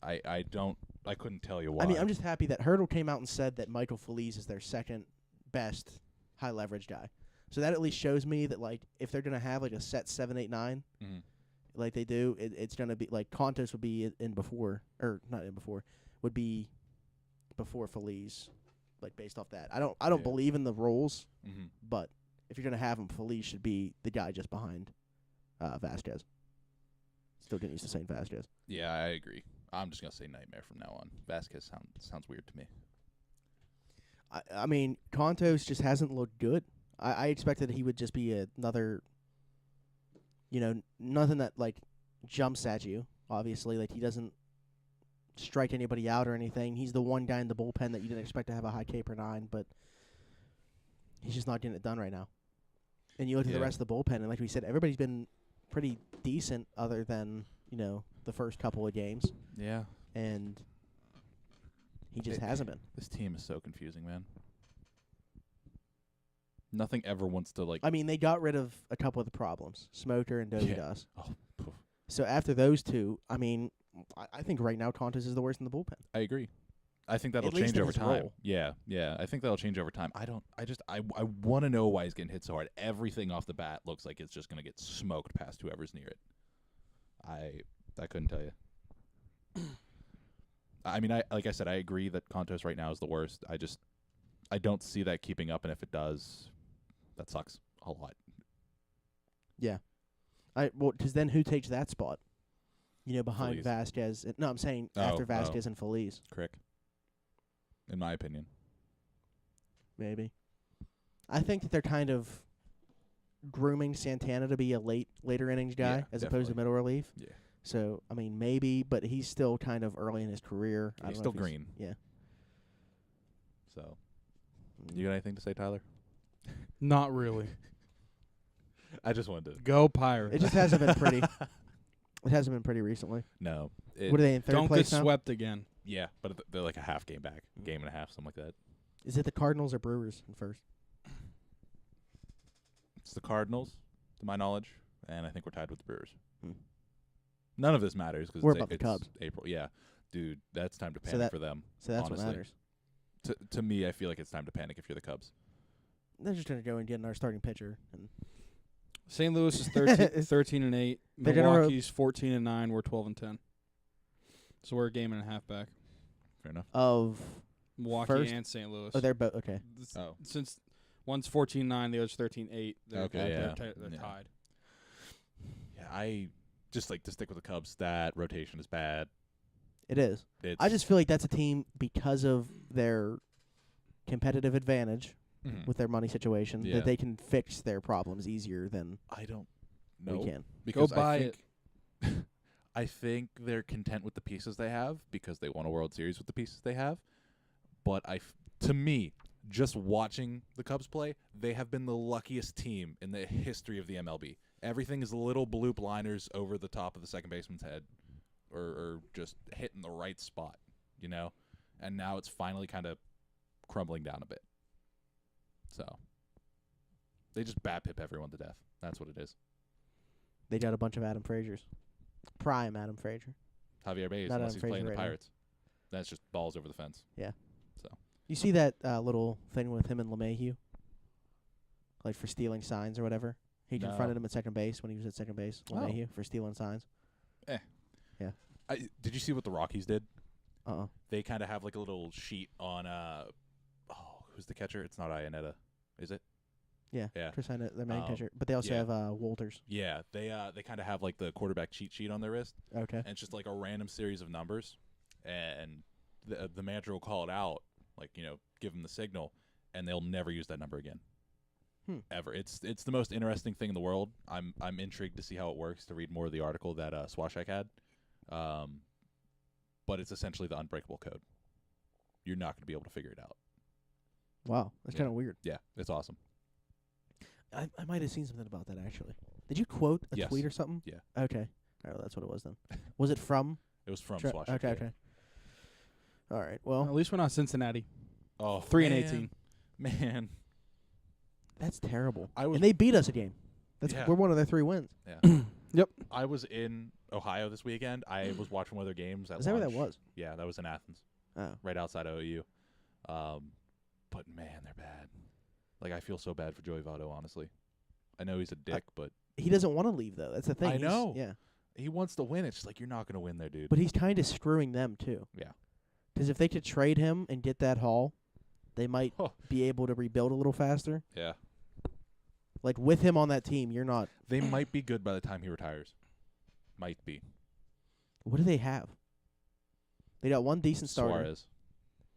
I don't couldn't tell you why. I mean, I'm just happy that Hurdle came out and said that Michael Feliz is their second best high leverage guy. So that at least shows me that, like, if they're gonna have like a set 7, 8, 9, like they do, it's gonna be like Contos would be in before, or not in before, would be before Feliz, like based off that. I don't Yeah. believe in the rules, Mm-hmm. but if you're gonna have him, Feliz should be the guy just behind Vasquez. Still getting used to saying Vasquez. Yeah, I agree. I'm just gonna say Nightmare from now on. Vasquez sounds weird to me. I mean, Contos just hasn't looked good. I expected he would just be another, nothing that, like, jumps at you, obviously. Like, he doesn't strike anybody out or anything. He's the one guy in the bullpen that you didn't expect to have a high K per 9, but he's just not getting it done right now. And you look at the Yeah. rest of the bullpen, and like we said, everybody's been pretty decent other than, the first couple of games. Yeah. And he just hasn't been. This team is so confusing, man. Nothing ever wants to, like... I mean, they got rid of a couple of the problems, Smoker and Dovey Doss. Oh, poof. So after those two, I mean, I think right now Contos is the worst in the bullpen. I agree. I think that'll At least change in over his time. role. Yeah. I think that'll change over time. I want to know why he's getting hit so hard. Everything off the bat looks like it's just going to get smoked past whoever's near it. I couldn't tell you. I mean, like I said, I agree that Contos right now is the worst. I don't see that keeping up, and if it does, that sucks a lot. Yeah. Because then who takes that spot? Behind Feliz. Vasquez. No, I'm saying after Vasquez and Feliz, Crick. In my opinion. maybe. I think that they're kind of grooming Santana to be a later innings guy Yeah, as opposed to definitely. middle relief. Yeah. So, I mean, maybe, but he's still kind of early in his career. I He's don't know still if green. Yeah. So, you got anything to say, Tyler? Not really. I just wanted to. Go Pirates. It just hasn't been pretty. It hasn't been pretty recently. No. What are they in third Don't place get now? swept again. Yeah, but they're like a half game back. Game and a half, something like that. Is it the Cardinals or Brewers in first? It's the Cardinals, to my knowledge, and I think we're tied with the Brewers. Hmm. None of this matters because We're it's, above the it's Cubs. April. Yeah, dude, that's time to So panic that- for them. So that's Honestly. what matters. To me, I feel like it's time to panic if you're the Cubs. They're just going to go and get our starting pitcher. And St. Louis is 13 and 8. They're gonna Milwaukee's 14 and 9. We're 12 and 10. So we're a game and a half back. Fair enough. of Milwaukee First? and St. Louis. they're both okay. Oh. Since one's 14-9, the other's 13-8. They're, Okay, they're, yeah. they're Yeah. tied. Yeah, I just like to stick with the Cubs. That rotation is bad. It is. It's I just feel like that's a team because of their competitive advantage Mhm. with their money situation Yeah. that they can fix their problems easier than I don't know we can. because buy I think I think they're content with the pieces they have because they won a World Series with the pieces they have. But to me, just watching the Cubs play, they have been the luckiest team in the history of the MLB. Everything is little bloop liners over the top of the second baseman's head, or just hitting the right spot, And now it's finally kind of crumbling down a bit. So they just BABIP everyone to death. That's what it is. They got a bunch of Adam Frazier's. Prime Adam Frazier. Javier Baez, Not unless Adam he's Frazier playing the right now. Pirates. That's just balls over the fence. You see that little thing with him and LeMahieu? Like for stealing signs or whatever? He No. confronted him at second base when he was at second base, Oh. LeMahieu, for stealing signs. Did you see what the Rockies did? Uh-uh. They kind of have like a little sheet on who's the catcher? It's not Iannetta, is it? Yeah. Yeah. Chris Hynett, their main Um, catcher. But they also yeah. have Walters. Yeah, they kind of have like the quarterback cheat sheet on their wrist, Okay. and it's just like a random series of numbers, and the manager will call it out, like give them the signal, and they'll never use that number again. Ever. It's the most interesting thing in the world. I'm intrigued to see how it works, to read more of the article that Swashek had. But it's essentially the unbreakable code. You're not going to be able to figure it out. Wow. That's Yeah. kind of weird. Yeah, it's awesome. I might have seen something about that, actually. Did you quote a Yes. tweet or something? Yeah. Okay. Oh, that's what it was then. Was it from? It was from Tra- Swashek. Okay, yeah. okay. All right. At Well, least we're not Cincinnati. Oh, 3 and man. 18. Man, that's terrible. I was And they beat us a game. Yeah. We're one of their 3 wins. Yep. I was in Ohio this weekend. I was watching one of their games at Is that where lunch. that was? Yeah, that was in Athens, Oh. right outside OU. But man, they're bad. Like, I feel so bad for Joey Votto, honestly. I know he's a dick, but He doesn't want to leave, though. That's the thing. I know. Yeah. he wants to win. It's just like, you're not going to win there, dude. But he's kind of screwing them, too. Yeah. Because if they could trade him and get that haul, they might Huh. be able to rebuild a little faster. Yeah. Like, with him on that team, you're not. They might be good by the time he retires. Might be. What do they have? They got one decent starter. Suarez.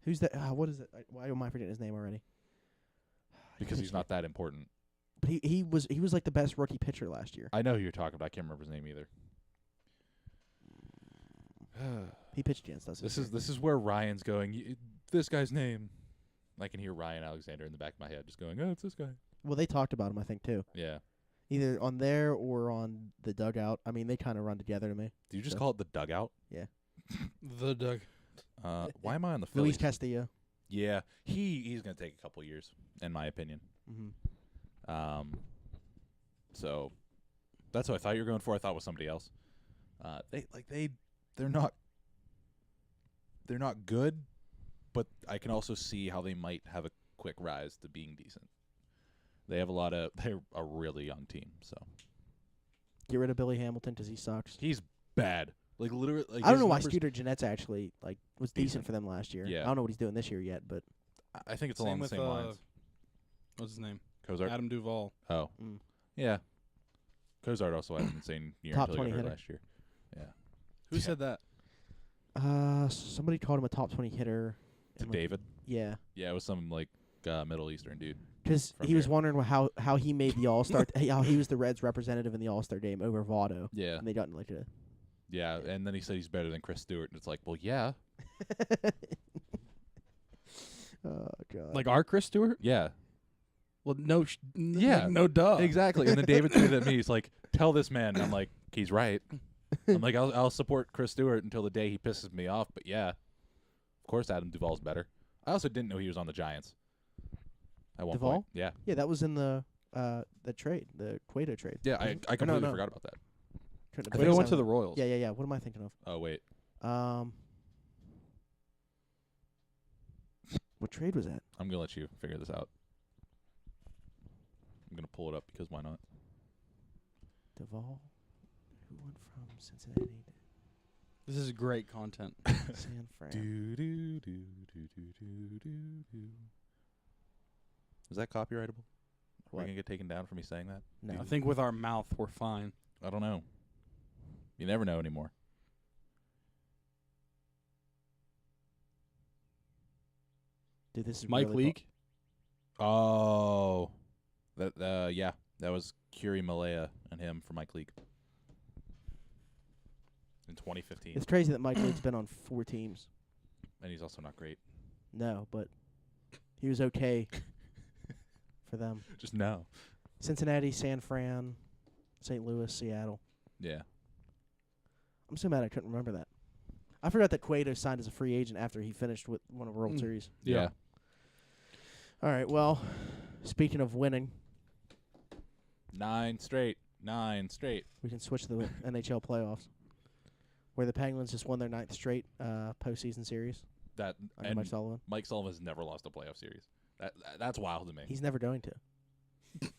Who's that? What is it? Why am I forgetting his name already? Because he's not that important. But he was like the best rookie pitcher last year. I know who you're talking about. I can't remember his name either. He pitched against us. This is where Ryan's going. This guy's name. I can hear Ryan Alexander in the back of my head just going, "Oh, it's this guy." Well, they talked about him, I think, too. Yeah. Either on there or on the dugout. I mean, they kind of run together to me. Do you just So- call it the dugout? The Doug. Why am I on the Luis Phillies? Castillo. Yeah, he's gonna take a couple years, in my opinion. Mm-hmm. So that's what I thought you were going for. I thought it was somebody else. They're not good, but I can also see how they might have a quick rise to being decent. They're a really young team, so Get rid of Billy Hamilton because he sucks. he's bad. Like, literally, like, I don't his know why numbers- Scooter Jeanette's actually was decent Decent. for them last year. Yeah. I don't know what he's doing this year yet, but I think it's Same along the with, same lines. What's his name? Cozart. Adam Duvall. Oh, Mm. yeah. Cozart also had an insane year Top until he 20 got hurt hitter. last year. Yeah. Who Yeah. said that? somebody called him a top 20 hitter. To in, like- David. Yeah, Yeah, it was some like Middle Eastern dude. because From he was there. wondering how he made the All Star, how he was the Reds' representative in the All Star game over Votto, Yeah. and they got like a. Yeah, and then he said he's better than Chris Stewart, and it's like, well, yeah, Oh god. Like our Chris Stewart? yeah, Well, no. Yeah. No duh. exactly. And then David tweeted at me, he's like, tell this man. And I'm like, he's right. I'm like, I'll support Chris Stewart until the day he pisses me off, but yeah, of course Adam Duvall's better. I also didn't know he was on the Giants. At one Duvall? point. Yeah. Yeah, that was in the trade, the Cueto trade. Yeah, wasn't it? I Or completely no. forgot about that. Couldn't I have think been I went to seven. the Royals. Yeah. What am I thinking of? Oh, wait. What trade was that? I'm going to let you figure this out. I'm going to pull it up because why not? Duvall, who went from Cincinnati This is great content. to San Fran. Do, do, do, do, do, do, do, do. Is that copyrightable? Are we What? going to get taken down for me saying that? No. I think with our mouth, we're fine. I don't know. You never know anymore. Dude, this is Mike really Leake. Oh. Yeah. That was Curie Malaya and him for Mike Leake. In 2015. It's crazy that Mike Leake's been on 4 teams. And he's also not great. No, but he was okay for them. Just no. Cincinnati, San Fran, St. Louis, Seattle. Yeah. I'm so mad I couldn't remember that. I forgot that Cueto signed as a free agent after he finished with one of World Mm. Series. Yeah. All right, well, speaking of winning, 9 straight. 9 straight. we can switch to the NHL playoffs, where the Penguins just won their 9th straight postseason series That under and Mike Sullivan. Mike Sullivan has never lost a playoff series. That's wild to me. He's never going to.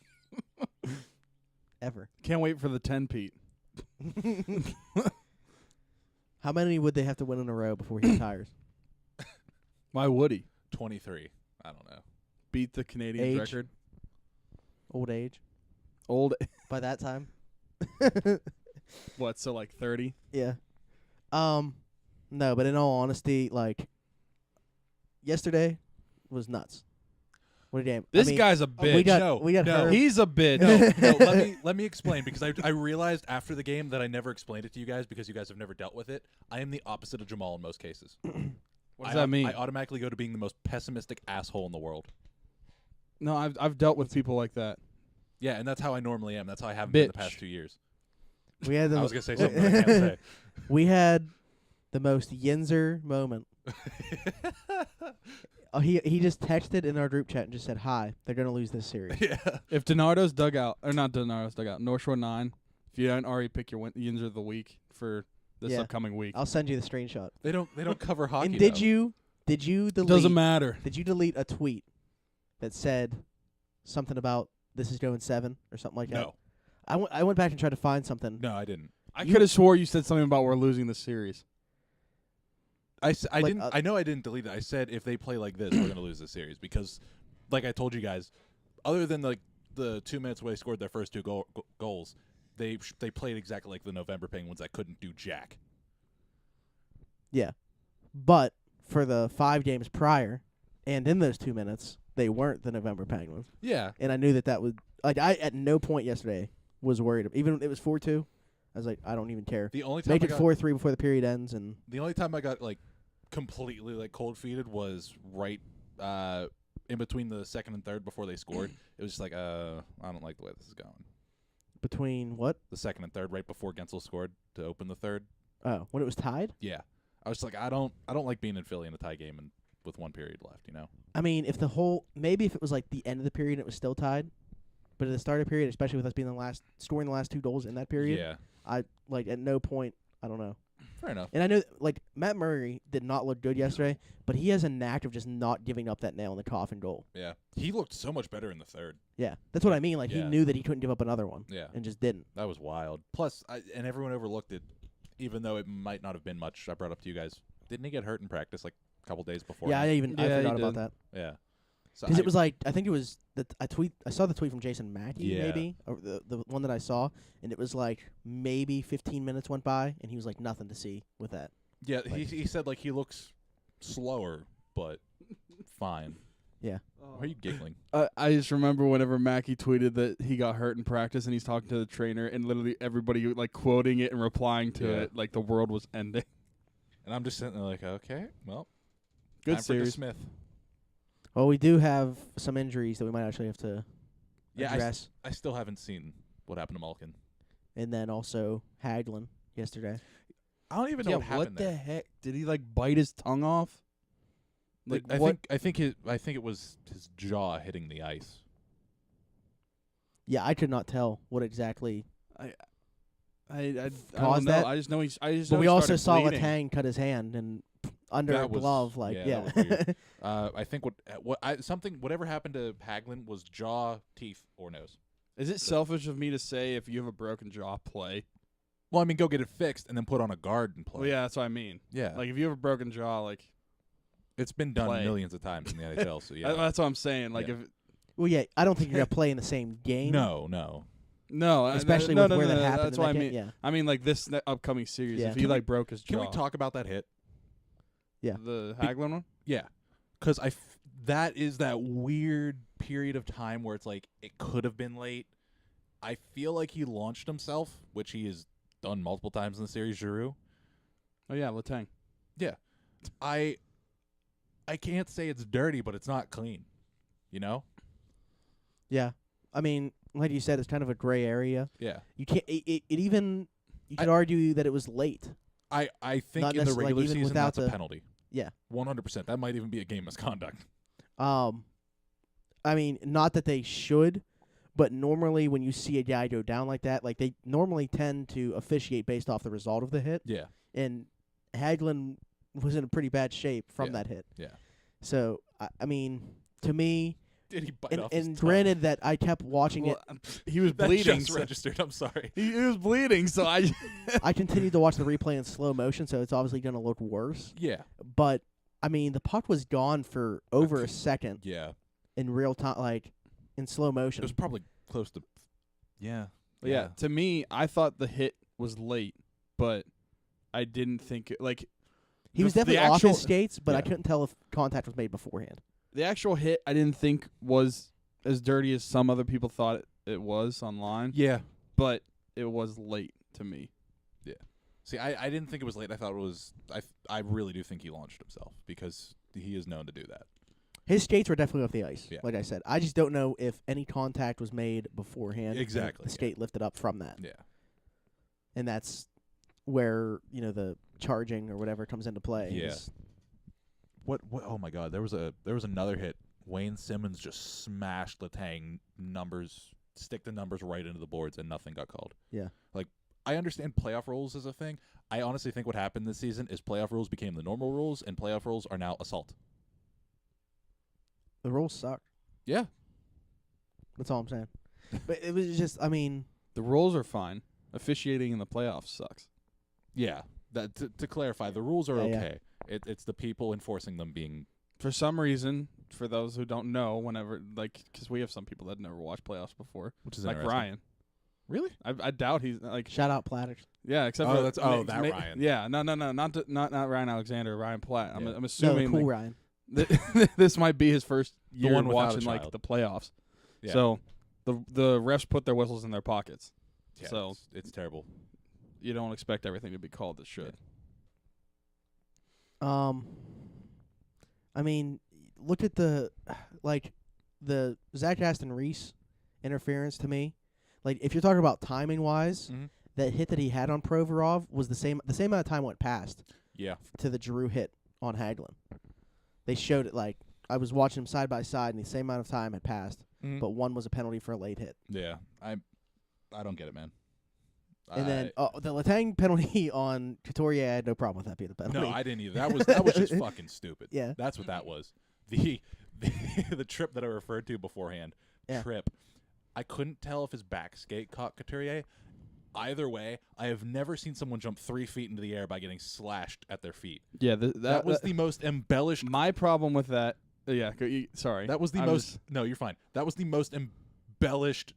Ever. Can't wait for the 10-peat. How many would they have to win in a row before he retires? Why would he 23. I don't know. beat the Canadians Age. record? Old age. Old. By that time. What? So like 30? Yeah. No, but in all honesty, like yesterday was nuts. What a game. This I mean, guy's a bitch. we got no. Herb. He's a bitch. No, let me explain because I realized after the game that I never explained it to you guys because you guys have never dealt with it. I am the opposite of Jamal in most cases. What does that mean? I automatically go to being the most pessimistic asshole in the world. No, I've dealt with people like that. Yeah, and that's how I normally am. That's how I have been the Bitch. past 2 years. we had I the was gonna say something but I can't say. we had the most Yinzer moment. He just texted in our group chat and just said, "Hi, they're gonna lose this series." Yeah. If Donardo's dugout, or not Donardo's dugout, North Shore 9 If you don't already pick your injured of the week for this Yeah. upcoming week, I'll send you the screenshot. They don't cover hockey. And did though. you it delete? doesn't matter. Did you delete a tweet that said something about this is going 7 or something like that? No, I went back and tried to find something. no, I didn't. I could have swore you said something about we're losing the series. I Like, didn't. I know I didn't delete it. I said if they play like this, we're gonna lose the series because, like I told you guys, other than like the 2 minutes where they scored their first 2 goals, they played exactly like the November Penguins that couldn't do jack. Yeah. But for the 5 games prior, and in those 2 minutes, they weren't the November Penguins. Yeah, And I knew that would I at no point yesterday was worried. Even when it was 4-2, I was like, I don't even care. the only time Make I it got, 4-3 before the period ends, and the only time I got like completely like cold feeted was right in between the second and third before they scored. It was just like I don't like the way this is going. between what? The second and third, right before Gensel scored to open the third. Oh, when it was tied. Yeah, I was like, I don't like being in Philly in a tie game and with 1 period left. You know. I mean, if maybe if it was like the end of the period, and it was still tied. But at the start of the period, especially with us being scoring the last 2 goals in that period, Yeah, I like at no point. I don't know. fair enough. And I know, like, Matt Murray did not look good yesterday, but he has a knack of just not giving up that nail in the coffin goal. Yeah, he looked so much better in the third. Yeah, that's what I mean. Like, he Yeah. knew that he couldn't give up another one, Yeah, and just didn't. that was wild. Plus, and everyone overlooked it, even though it might not have been much. I brought up to you guys. Didn't he get hurt in practice like a couple days before? Yeah, I Yeah, forgot he about did. that. Yeah. So Because it was like, I think it was I saw the tweet from Jason Mackey, Yeah. maybe, or the one that I saw, and it was like maybe 15 minutes went by, and he was like nothing to see with that. yeah. He said like he looks slower, but fine. Yeah. Why are you giggling? I just remember whenever Mackie tweeted that he got hurt in practice and he's talking to the trainer and literally everybody like quoting it and replying to Yeah. it like the world was ending. And I'm just sitting there like, okay, well, Good time for series. Smith. Well, we do have some injuries that we might actually have to Yeah, address, I still haven't seen what happened to Malkin. and then also Hagelin yesterday. I don't even know Yeah, what happened the there. heck? Did he like bite his tongue off? Like I what? think it was his jaw hitting the ice. Yeah, I could not tell what exactly. I don't caused know. that? I just know he's. I just. But know we he also started saw bleeding. Letang cut his hand and under a That was- glove, like yeah, yeah. that was weird. I think whatever happened to Hagelin was jaw, teeth, or nose. Is it selfish of me to say if you have a broken jaw, play? Well, I mean, go get it fixed and then put on a guard and play. Well, yeah, that's what I mean. yeah. Like if you have a broken jaw, like It's been done play. millions of times in the NHL. So yeah. that's what I'm saying. Like Yeah. if Well, yeah, I don't think you're gonna play in the same game. no. no, especially no, with no, where no, that no, happened. That's in what I that mean. game. Yeah, I mean, like this upcoming series. Yeah. If he Can we- like broke his jaw, Can we talk about that hit? Yeah. the Hagelin one. Yeah, because that is that weird period of time where it's like it could have been late. I feel like he launched himself, which he has done multiple times in the series. Giroux. Oh yeah, Letang. I can't say it's dirty, but it's not clean. You know? yeah. I mean, like you said, it's kind of a gray area. Yeah. You can't. It even. You could argue that it was late. I think Not in the necessarily, regular even season without that's a the- penalty. Yeah. 100%. That might even be a game misconduct. I mean, not that they should, but normally when you see a guy go down like that, like they normally tend to officiate based off the result of the hit. Yeah. And Hagelin was in a pretty bad shape from Yeah. that hit. Yeah. So I mean, to me, Did he bite and, off his and tongue? granted that I kept watching Well, it, he was That bleeding. just So registered. I'm sorry. he was bleeding, so I. I continued to watch the replay in slow motion, so it's obviously going to look worse. Yeah. But I mean, the puck was gone for over a second Yeah. in real time, like in slow It motion. was probably close to. Yeah. But yeah, to me, I thought the hit was late, but I didn't think it, like He was the definitely off actual- his skates, but I Yeah. couldn't tell if contact was made beforehand. the actual hit. I didn't think was as dirty as some other people thought it was online, Yeah. but it was late to me. See, I didn't think it was late. I thought it was. I really do think he launched himself because he is known to do that. His skates were definitely off the ice, Yeah. like I said. I just don't know if any contact was made beforehand. and Exactly, The yeah. skate lifted up from that. Yeah. And that's where, the charging or whatever comes into play. Yeah. is- What? Oh my God! There was another hit. Wayne Simmons just smashed Letang numbers stick the numbers right into the boards, and nothing got called. Yeah. Like, I understand playoff rules is a thing. I honestly think what happened this season is playoff rules became the normal rules, and playoff rules are now assault. The rules suck. Yeah. That's all I'm saying. But it was just, I mean, The rules are fine. Officiating in the playoffs sucks. Yeah. That to clarify, the rules are Yeah, yeah. okay. It's the people enforcing them being. For some reason, for those who don't know, whenever because we have some people that never watched playoffs before, Which is like interesting. Ryan. Really? I doubt he's like shout out Platters. yeah. Except Oh, for that Ryan. Yeah, no, not Ryan Alexander, Ryan Platt. Yeah. I'm No, assuming cool like, Ryan. this might be his first year one without a watching like child. the playoffs. Yeah. So the refs put their whistles in their pockets. Yeah, So it's terrible. you don't expect everything to be called that should. I mean, look at the Zach Aston Reese interference to me. Like, if you're talking about timing wise, Mm-hmm. that hit that he had on Provorov was the same amount of time went past Yeah. to the Giroux hit on Hagelin. They showed it like I was watching them side by side, and the same amount of time had passed, but one was a penalty for a late hit. Yeah. I don't get it, man. And then the Letang penalty on Couturier, I had no problem with that being the penalty. No, I didn't either. That was just fucking stupid. Yeah. That's what that was. The trip that I referred to beforehand. Yeah. Trip. I couldn't tell if his back skate caught Couturier. Either way, I have never seen someone jump 3 feet into the air by getting slashed at their feet. Yeah, That was the most embellished. my problem with that. Sorry. That was the I'm most. just- No, you're fine. That was the most embellished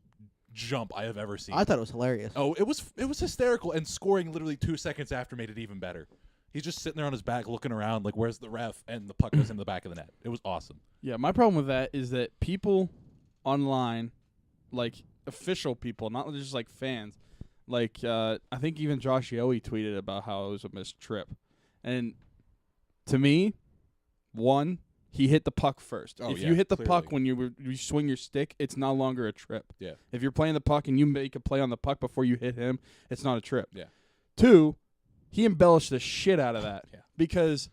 jump I have ever seen. I thought it was hilarious. Oh, it was hysterical, and scoring literally 2 seconds after made it even better. He's just sitting there on his back looking around like, where's the ref? And the puck goes in the back of the net. It was awesome. Yeah, my problem with that is that people online, like official people, not just like fans, like I think even Josh Yohe tweeted about how it was a missed trip. And to me, one, he hit the puck first. Oh, if yeah, you hit the clearly. puck when you swing your stick, it's no longer a trip. Yeah. If you're playing the puck and you make a play on the puck before you hit him, it's not a trip. Yeah. Two, he embellished the shit out of that Yeah. because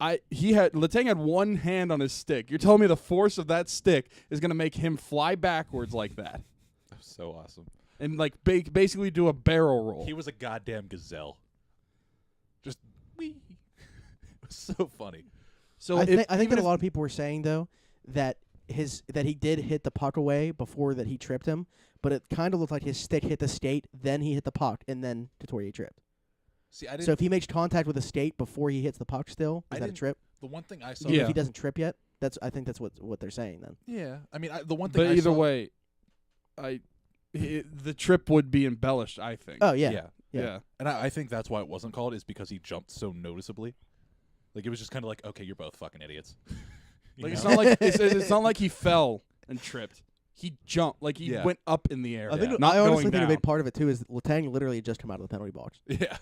Letang had one hand on his stick. You're telling me the force of that stick is going to make him fly backwards like that That was so awesome. and like basically do a barrel roll. He was a goddamn gazelle. Just wee. It was so funny. So I think even that a if- lot of people were saying though that he did hit the puck away before that he tripped him, but it kind of looked like his stick hit the skate, then he hit the puck, and then Couturier tripped. See, I didn't. So if he makes contact with the skate before he hits the puck, still I is that a didn't- trip? the one thing I saw. Even Yeah. if he doesn't trip yet, I think that's what they're saying then. Yeah. I mean, the one thing. but I either saw, way, the trip would be embellished, I think. Oh yeah, Yeah. yeah. And I think that's why it wasn't called is because he jumped so noticeably. Like it was just kind of like, okay, you're both fucking idiots. You Like it's know? not like it's not like he fell and tripped. He jumped, like he Yeah. went up in the air. I think not I honestly going think a down. big part of it too is Letang literally had just come out of the penalty box. Yeah.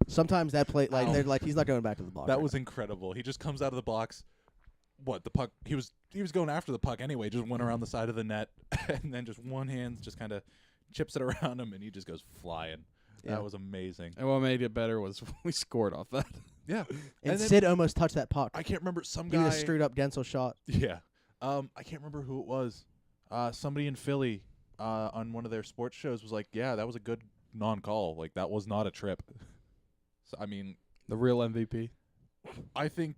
Sometimes that play Ow. they're like he's not going back to the box. That right was now. incredible. He just comes out of the box. What the puck? He was going after the puck anyway. Just went around the side of the net, and then just one hand just kind of chips it around him, and he just goes flying. Yeah. That was amazing. And what made it better was we scored off that. Yeah. and then Sid almost touched that puck. I can't remember some Give guy. me the straight up Gensel shot. Yeah. I can't remember who it was. Somebody in Philly on one of their sports shows was like, "Yeah, that was a good non-call. Like that was not a trip." So I mean, The real MVP. I think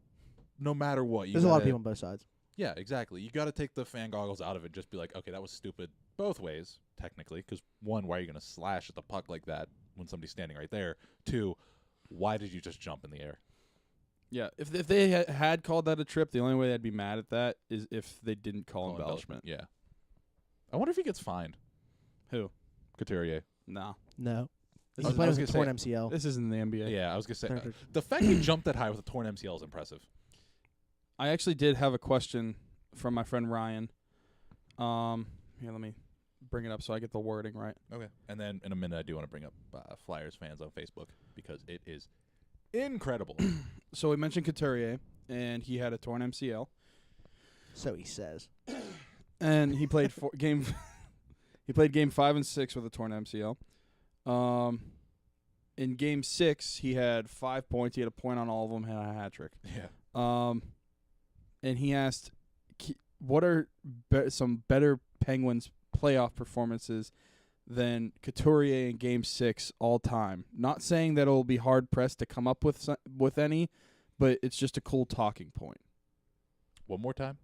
no matter what, There's a lot of people on both sides. Yeah, exactly. You got to take the fan goggles out of it. Just be like, okay, that was stupid both ways, technically. Because one, why are you going to slash at the puck like that when somebody's standing right there? Two, why did you just jump in the air? Yeah, if they had called that a trip, the only way they'd be mad at that is if they didn't call embellishment. Yeah. I wonder if he gets fined. Who? Couturier. No, No, This he's is- playing I was with a gonna torn say- MCL. this isn't the NBA. Yeah, I was going to say, Turn- the fact he jumped that high with a torn MCL is impressive. I actually did have a question from my friend Ryan. Here, let me bring it up so I get the wording right. Okay. And then in a minute, I do want to bring up Flyers fans on Facebook because it is incredible. So we mentioned Couturier, and he had a torn MCL, So he says. and he played game. He played game 5 and 6 with a torn MCL. In game 6, he had 5 points. He had a point on all of them. Had a hat trick. Yeah. And he asked, "What are some better Penguins playoff performances than Couturier in Game 6 all time. Not saying that it'll be hard pressed to come up with any, but it's just a cool talking point. One more time.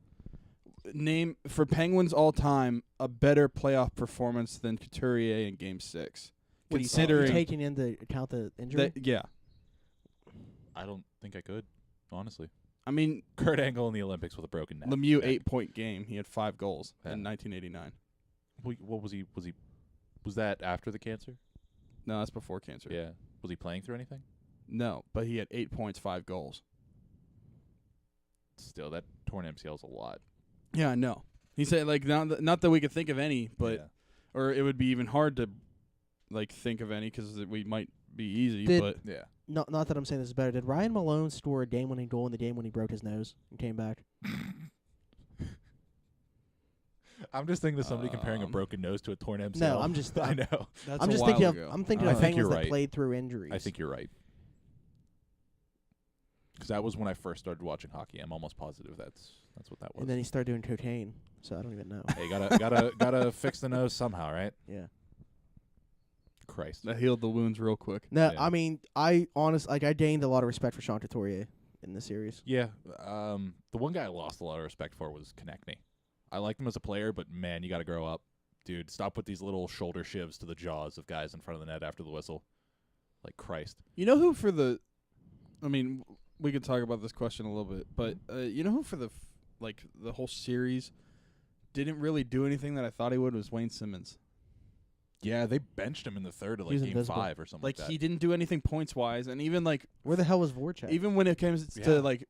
Name for Penguins all time a better playoff performance than Couturier in Game 6. What are you Considering taking into account the injury? yeah, I don't think I could, honestly. I mean Kurt Angle in the Olympics with a broken neck. Lemieux 8-point game. He had 5 goals Yeah. in 1989. What was he? Was that after the cancer? No, that's before cancer. Yeah. Was he playing through anything? No, but he had 8 points, 5 goals. Still, that torn MCL is a lot. Yeah, I know. He said like not that we could think of any, but Yeah. or it would be even hard to like think of any because we might be easy. Did- But Yeah. Not that I'm saying this is better. Did Ryan Malone score a game-winning goal in the game when he broke his nose and came back? I'm just thinking of somebody comparing a Um, broken nose to a torn MCL. No, I'm just I know. that's I'm a just while thinking ago. of I'm thinking I of think Penguins you're that right. played through injuries. I think you're right. Because that was when I first started watching hockey. I'm almost positive that's what that was. And then he started doing cocaine, so I don't even know. Hey, gotta fix the nose somehow, right? Yeah. Christ. That healed the wounds real quick. No, Yeah. I mean, I gained a lot of respect for Sean Couturier in this series. Yeah. The one guy I lost a lot of respect for was Konechny. I liked him as a player, but man, you got to grow up, dude. Stop with these little shoulder shivs to the jaws of guys in front of the net after the whistle. Like Christ. You know who for the? I mean, we could talk about this question a little bit, but you know who for the the whole series didn't really do anything that I thought he would was Wayne Simmons. Yeah, they benched him in the third of He was Game invisible. 5 or something like that. He didn't do anything points wise, and even Where the hell was Voracek? even when it comes Yeah. to like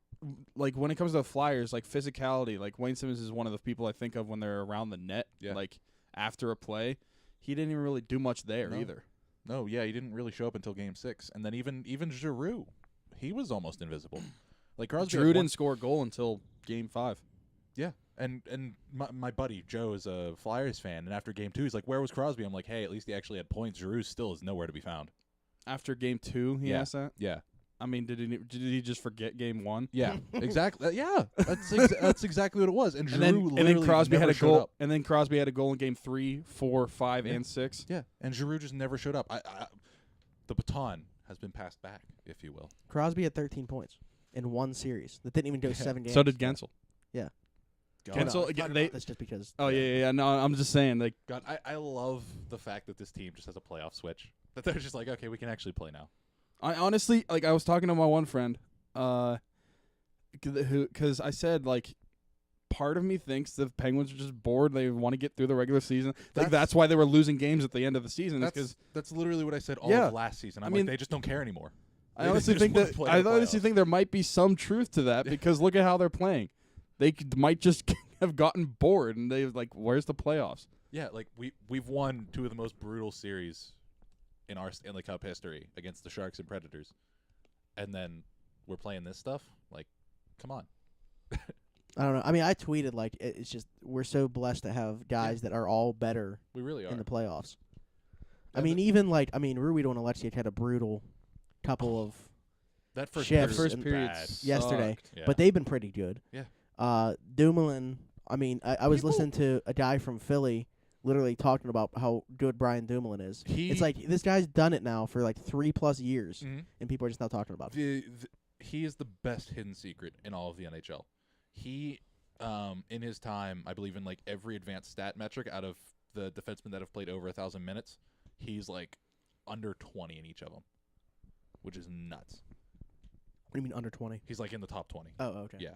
when it comes to the Flyers, like physicality, like Wayne Simmons is one of the people I think of when they're around the net, Yeah. like after a play. He didn't even really do much there No. either. No, yeah, he didn't really show up until Game 6. And then even Giroux, he was almost invisible. Like Crosby Drew had one- didn't score a goal until Game 5. Yeah, and my buddy Joe is a Flyers fan, and after Game 2, he's like, "Where was Crosby?" I'm like, "Hey, at least he actually had points. Giroux still is nowhere to be found." After Game 2, he Yeah. asked that. Yeah, I mean, did he just forget Game 1? yeah, exactly. Yeah, that's exactly what it was. And Giroux And then literally Crosby had never a showed goal. up. And then Crosby had a goal in Game 3, 4, 5, Yeah. and 6. Yeah, and Giroux just never showed up. The baton has been passed back, if you will. Crosby had 13 points in one series that didn't even go Yeah. 7 games. So did Gensel. God, Gensel- No, again, no, that's just because. Oh yeah. No, I'm just saying, like, God, I love the fact that this team just has a playoff switch. That they're just like, okay, we can actually play now. I honestly, like, I was talking to my one friend, because I said, like, part of me thinks the Penguins are just bored. They want to get through the regular season. That's why they were losing games at the end of the season. Because That's literally what I said all Yeah. of last season. I I'm mean, like, they just don't care anymore. I They honestly just think wanna that play I in the honestly playoffs. think there might be some truth to that because look at how they're playing. They might just have gotten bored and they're like, "Where's the playoffs?" Yeah, like we've won 2 of the most brutal series in our Stanley Cup history against the Sharks and Predators, and then we're playing this stuff. Like, come on. I don't know. I mean, I tweeted like it's just we're so blessed to have guys that are all better We really are. in the playoffs. I And mean, even like Ruido and Alexiak had a brutal couple of, that first shifts period, and period bad. yesterday. sucked. Yeah. but they've been pretty good. Yeah. Dumoulin. I mean, I was People- listening to a guy from Philly literally talking about how good Brian Dumoulin is. It's like this guy's done it now for like 3+ years, Mhm. and people are just not talking about it. He is the best hidden secret in all of the NHL. He, in his time, I believe in like every advanced stat metric out of the defensemen that have played over 1,000 minutes, he's like under 20 in each of them, which is nuts. What do you mean under 20? He's like in the top 20. Oh, okay. Yeah.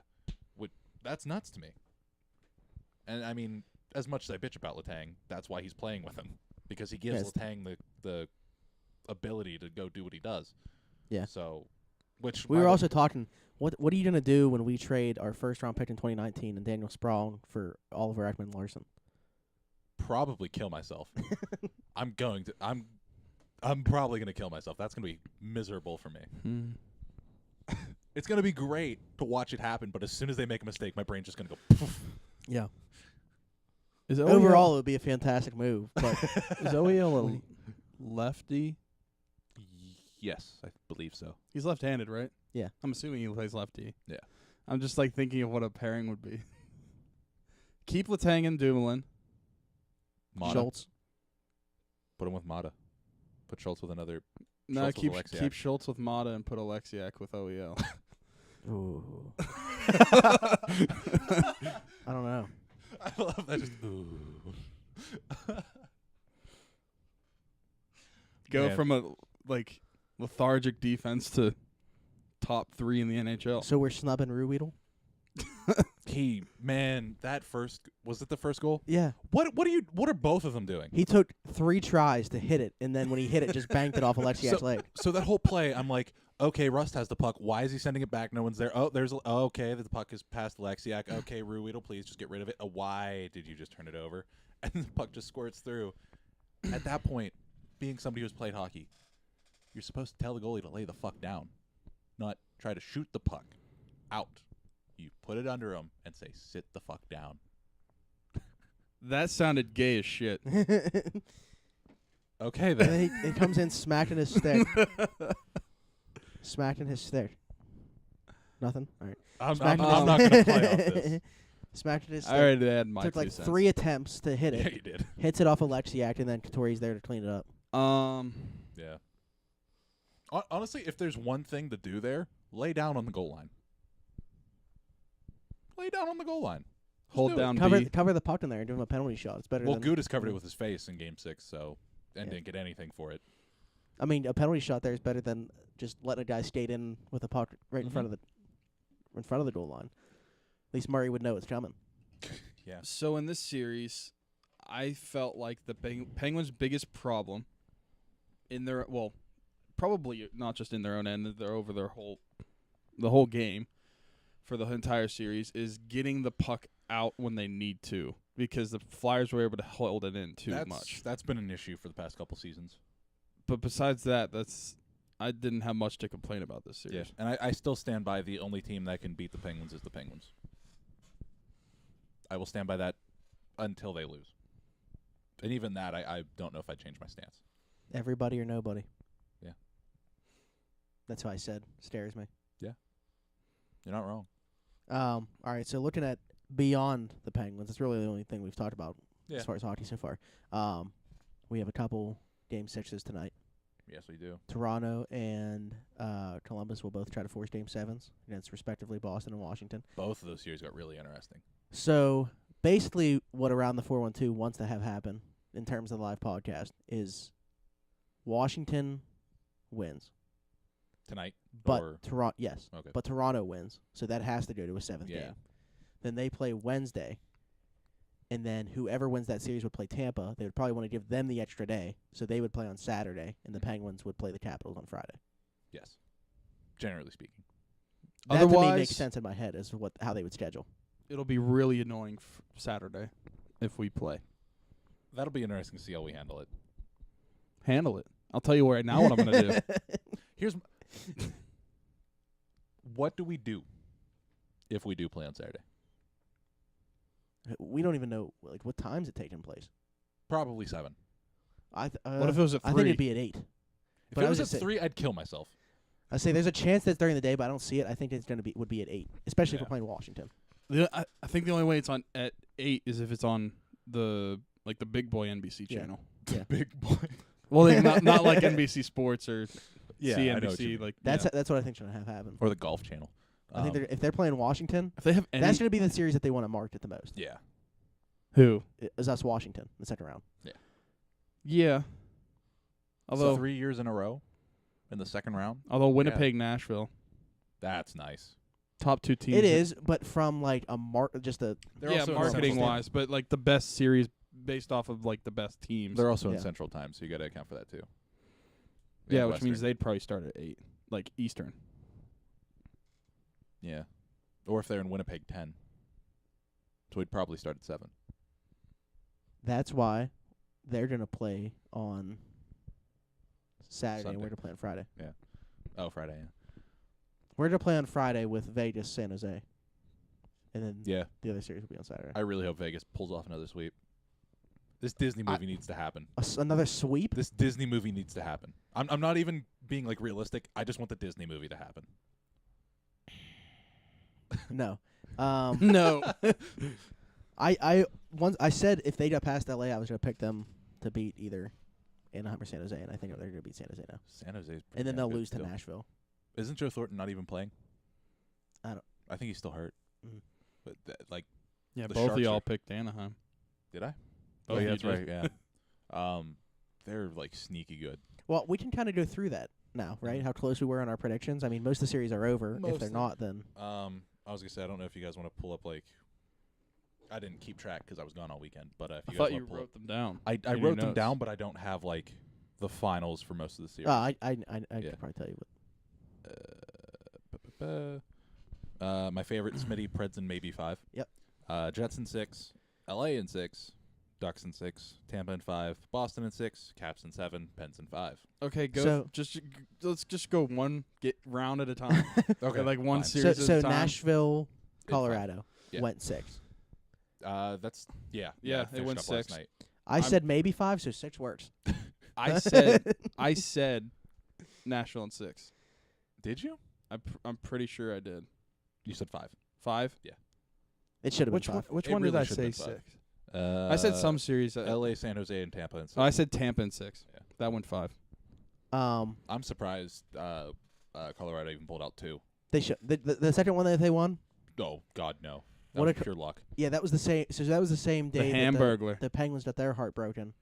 That's nuts to me. And I mean, as much as I bitch about Letang, that's why he's playing with him, because he gives Yes. Letang the ability to go do what he does. Yeah. So, which We were also talking. What are you gonna do when we trade our first-round pick in 2019 and Daniel Sprong for Oliver Ekman-Larsson? probably kill myself. I'm probably gonna kill myself. That's gonna be miserable for me. Hmm. It's gonna be great to watch it happen, but as soon as they make a mistake, my brain's just gonna go. Poof. Yeah. Is Overall, it would be a fantastic move. But is OEL a lefty? Yes, I believe so. He's left-handed, right? Yeah. I'm assuming he plays lefty. Yeah. I'm just like thinking of what a pairing would be. Keep Letang and Dumoulin. Mata. Schultz. Put him with Mata. Put Schultz with another. No, Schultz keep with Alexiak. keep Schultz with Mata and put Alexiak with OEL. Ooh. I don't know. I love that. Just ooh. Go Man. from a lethargic defense to top 3 in the NHL. So we're snubbing Ruhwedel? That first, was it the first goal? Yeah. What are both of them doing? He took 3 tries to hit it, and then when he hit it, just banked it off Alexiak's leg. So that whole play, I'm like, okay, Rust has the puck. Why is he sending it back? No one's there. Okay, the puck is past Alexiak. Okay, Ruhwedel, please just get rid of it. Why did you just turn it over? And the puck just squirts through. At that point, being somebody who's played hockey, you're supposed to tell the goalie to lay the fuck down, not try to shoot the puck out. You put it under him and say, sit the fuck down. That sounded gay as shit. Okay, And then. then he comes in smacked in his stick. Smacked in his stick. Nothing? All right. I'm Smacked in not his- going to play off this. Smacked in his I stick. already had my Took 2 like cents. 3 attempts to hit Yeah, it. you did. Hits it off Alexiak, and then Couture's there to clean it up. Yeah. Honestly, if there's one thing to do there, lay down on the goal line. Lay down on the goal line. Just Hold do it. down B. Cover the puck in there and give him a penalty shot. It's better Well, than... Gudis covered it with his face in Game 6, so and Yeah. didn't get anything for it. I mean, a penalty shot there is better than just letting a guy skate in with a puck right in front of the goal line. At least Murray would know it's coming. Yeah. So in this series, I felt like the Penguins' biggest problem in their probably not just in their own end, they're over the whole game for the entire series is getting the puck out when they need to, because the Flyers were able to hold it in too much. That's been an issue for the past couple seasons. But besides that, I didn't have much to complain about this series. Yeah. And I still stand by the only team that can beat the Penguins is the Penguins. I will stand by that until they lose. And even that, I don't know if I'd change my stance. Everybody or nobody. Yeah. That's what I said. Scares me. You're not wrong. All right, so looking at beyond the Penguins, that's really the only thing we've talked about Yeah. as far as hockey so far. We have a couple Game 6s tonight. Yes, we do. Toronto and Columbus will both try to force Game 7s against respectively Boston and Washington. Both of those series got really interesting. So basically what Around the 412 wants to have happen in terms of the live podcast is Washington wins. Tonight? But or Toronto, yes. Okay. But Toronto wins, so that has to go to a 7th Yeah. game. Then they play Wednesday, and then whoever wins that series would play Tampa. They would probably want to give them the extra day, so they would play on Saturday, and the Penguins would play the Capitals on Friday. Yes. Generally speaking. That to me Otherwise- makes sense in my head as to how they would schedule. It'll be really annoying Saturday if we play. That'll be interesting to see how we handle it. Handle it. I'll tell you right now what I'm going to do. Here's what do we do if we do play on Saturday? We don't even know what times it taking place. Probably 7. What if it was at I think 3? it'd be at 8. If But it I was was at just 3, I'd kill myself. I say there's a chance that's during the day, but I don't see it. I think it's would be at 8, especially if Yeah. we're playing Washington. I think the only way it's on at 8 is if it's on the big boy NBC Yeah. channel. Yeah. Big boy. Well, not like NBC Sports or Yeah, I know what you CNBC. mean. Like That's yeah. that's what I think should have happened. Or the golf channel. I think if they're playing Washington, if they have any that's going to be the series that they want to market the most. yeah. who Is us Washington, the second round. yeah. Although 3 years in a row in the second round. Although Winnipeg, Nashville, That's nice. top 2 teams. It is, but from like a just a They're yeah, also in marketing Central wise, but like the best series based off of like the best teams. They're also in Yeah. Central Time, so you got to account for that too. yeah, And which means Western. they'd probably start at 8, like Eastern. Yeah. Or if they're in Winnipeg 10. So we'd probably start at 7. that's why they're going to play on Saturday and Sunday. we're going to play on Friday. Oh, Friday, yeah. We're going to play on Friday with Vegas, San Jose. And then Yeah. the other series will be on Saturday. I really hope Vegas pulls off another sweep. This Disney movie needs to happen. Another sweep? This Disney movie needs to happen. I'm not even being like realistic. I just want the Disney movie to happen. No. No. I once I said if they got past LA, I was gonna pick them to beat either Anaheim or San Jose, and I think they're gonna beat San Jose now. San Jose's pretty And then damn they'll good lose to still. Nashville. Isn't Joe Thornton not even playing? I don't- I think he's still hurt. Mm. But like, Yeah, The both of Sharks y'all are- picked Anaheim. did I? Both Oh, yeah, you that's did. right. Yeah. They're like sneaky good. Well, we can kind of go through that now, right? Mhm. How close we were on our predictions. I mean, most of the series are over. If they're Mostly. not, then I was gonna say I don't know if you guys want to pull up like. I didn't keep track because I was gone all weekend. But if I you thought guys you wanna pull wrote them down. up, I in your wrote them notes. down, but I don't have like the finals for most of the series. I Yeah. could probably tell you. My favorite Smitty, Preds in maybe 5. Yep. Jets in 6, LA in 6, Ducks in 6, Tampa in 5, Boston in 6, Caps in 7, Pens in 5. Okay, go. So- Let's just go one round at a time. Okay, like one fine. series So at so a time. Nashville, It's Colorado Yeah. went 6. That's Yeah, I it finished went up last 6. night. I I'm- said maybe 5, so 6 works. I said Nashville in 6. Did you? I'm pretty sure I did. You said 5. 5. It should have Which been one? 5. Which It one did really I should've say been 5. 6? I I said some series. LA, San Jose, and Tampa in 6. I said Tampa in 6. Yeah. That went 5. I'm surprised Colorado even pulled out 2. They should the second one that they won. Oh God, no. That What was a pure luck. Yeah, that was the same. So that was the same The day. that Hamburglar. The Penguins got their heart broken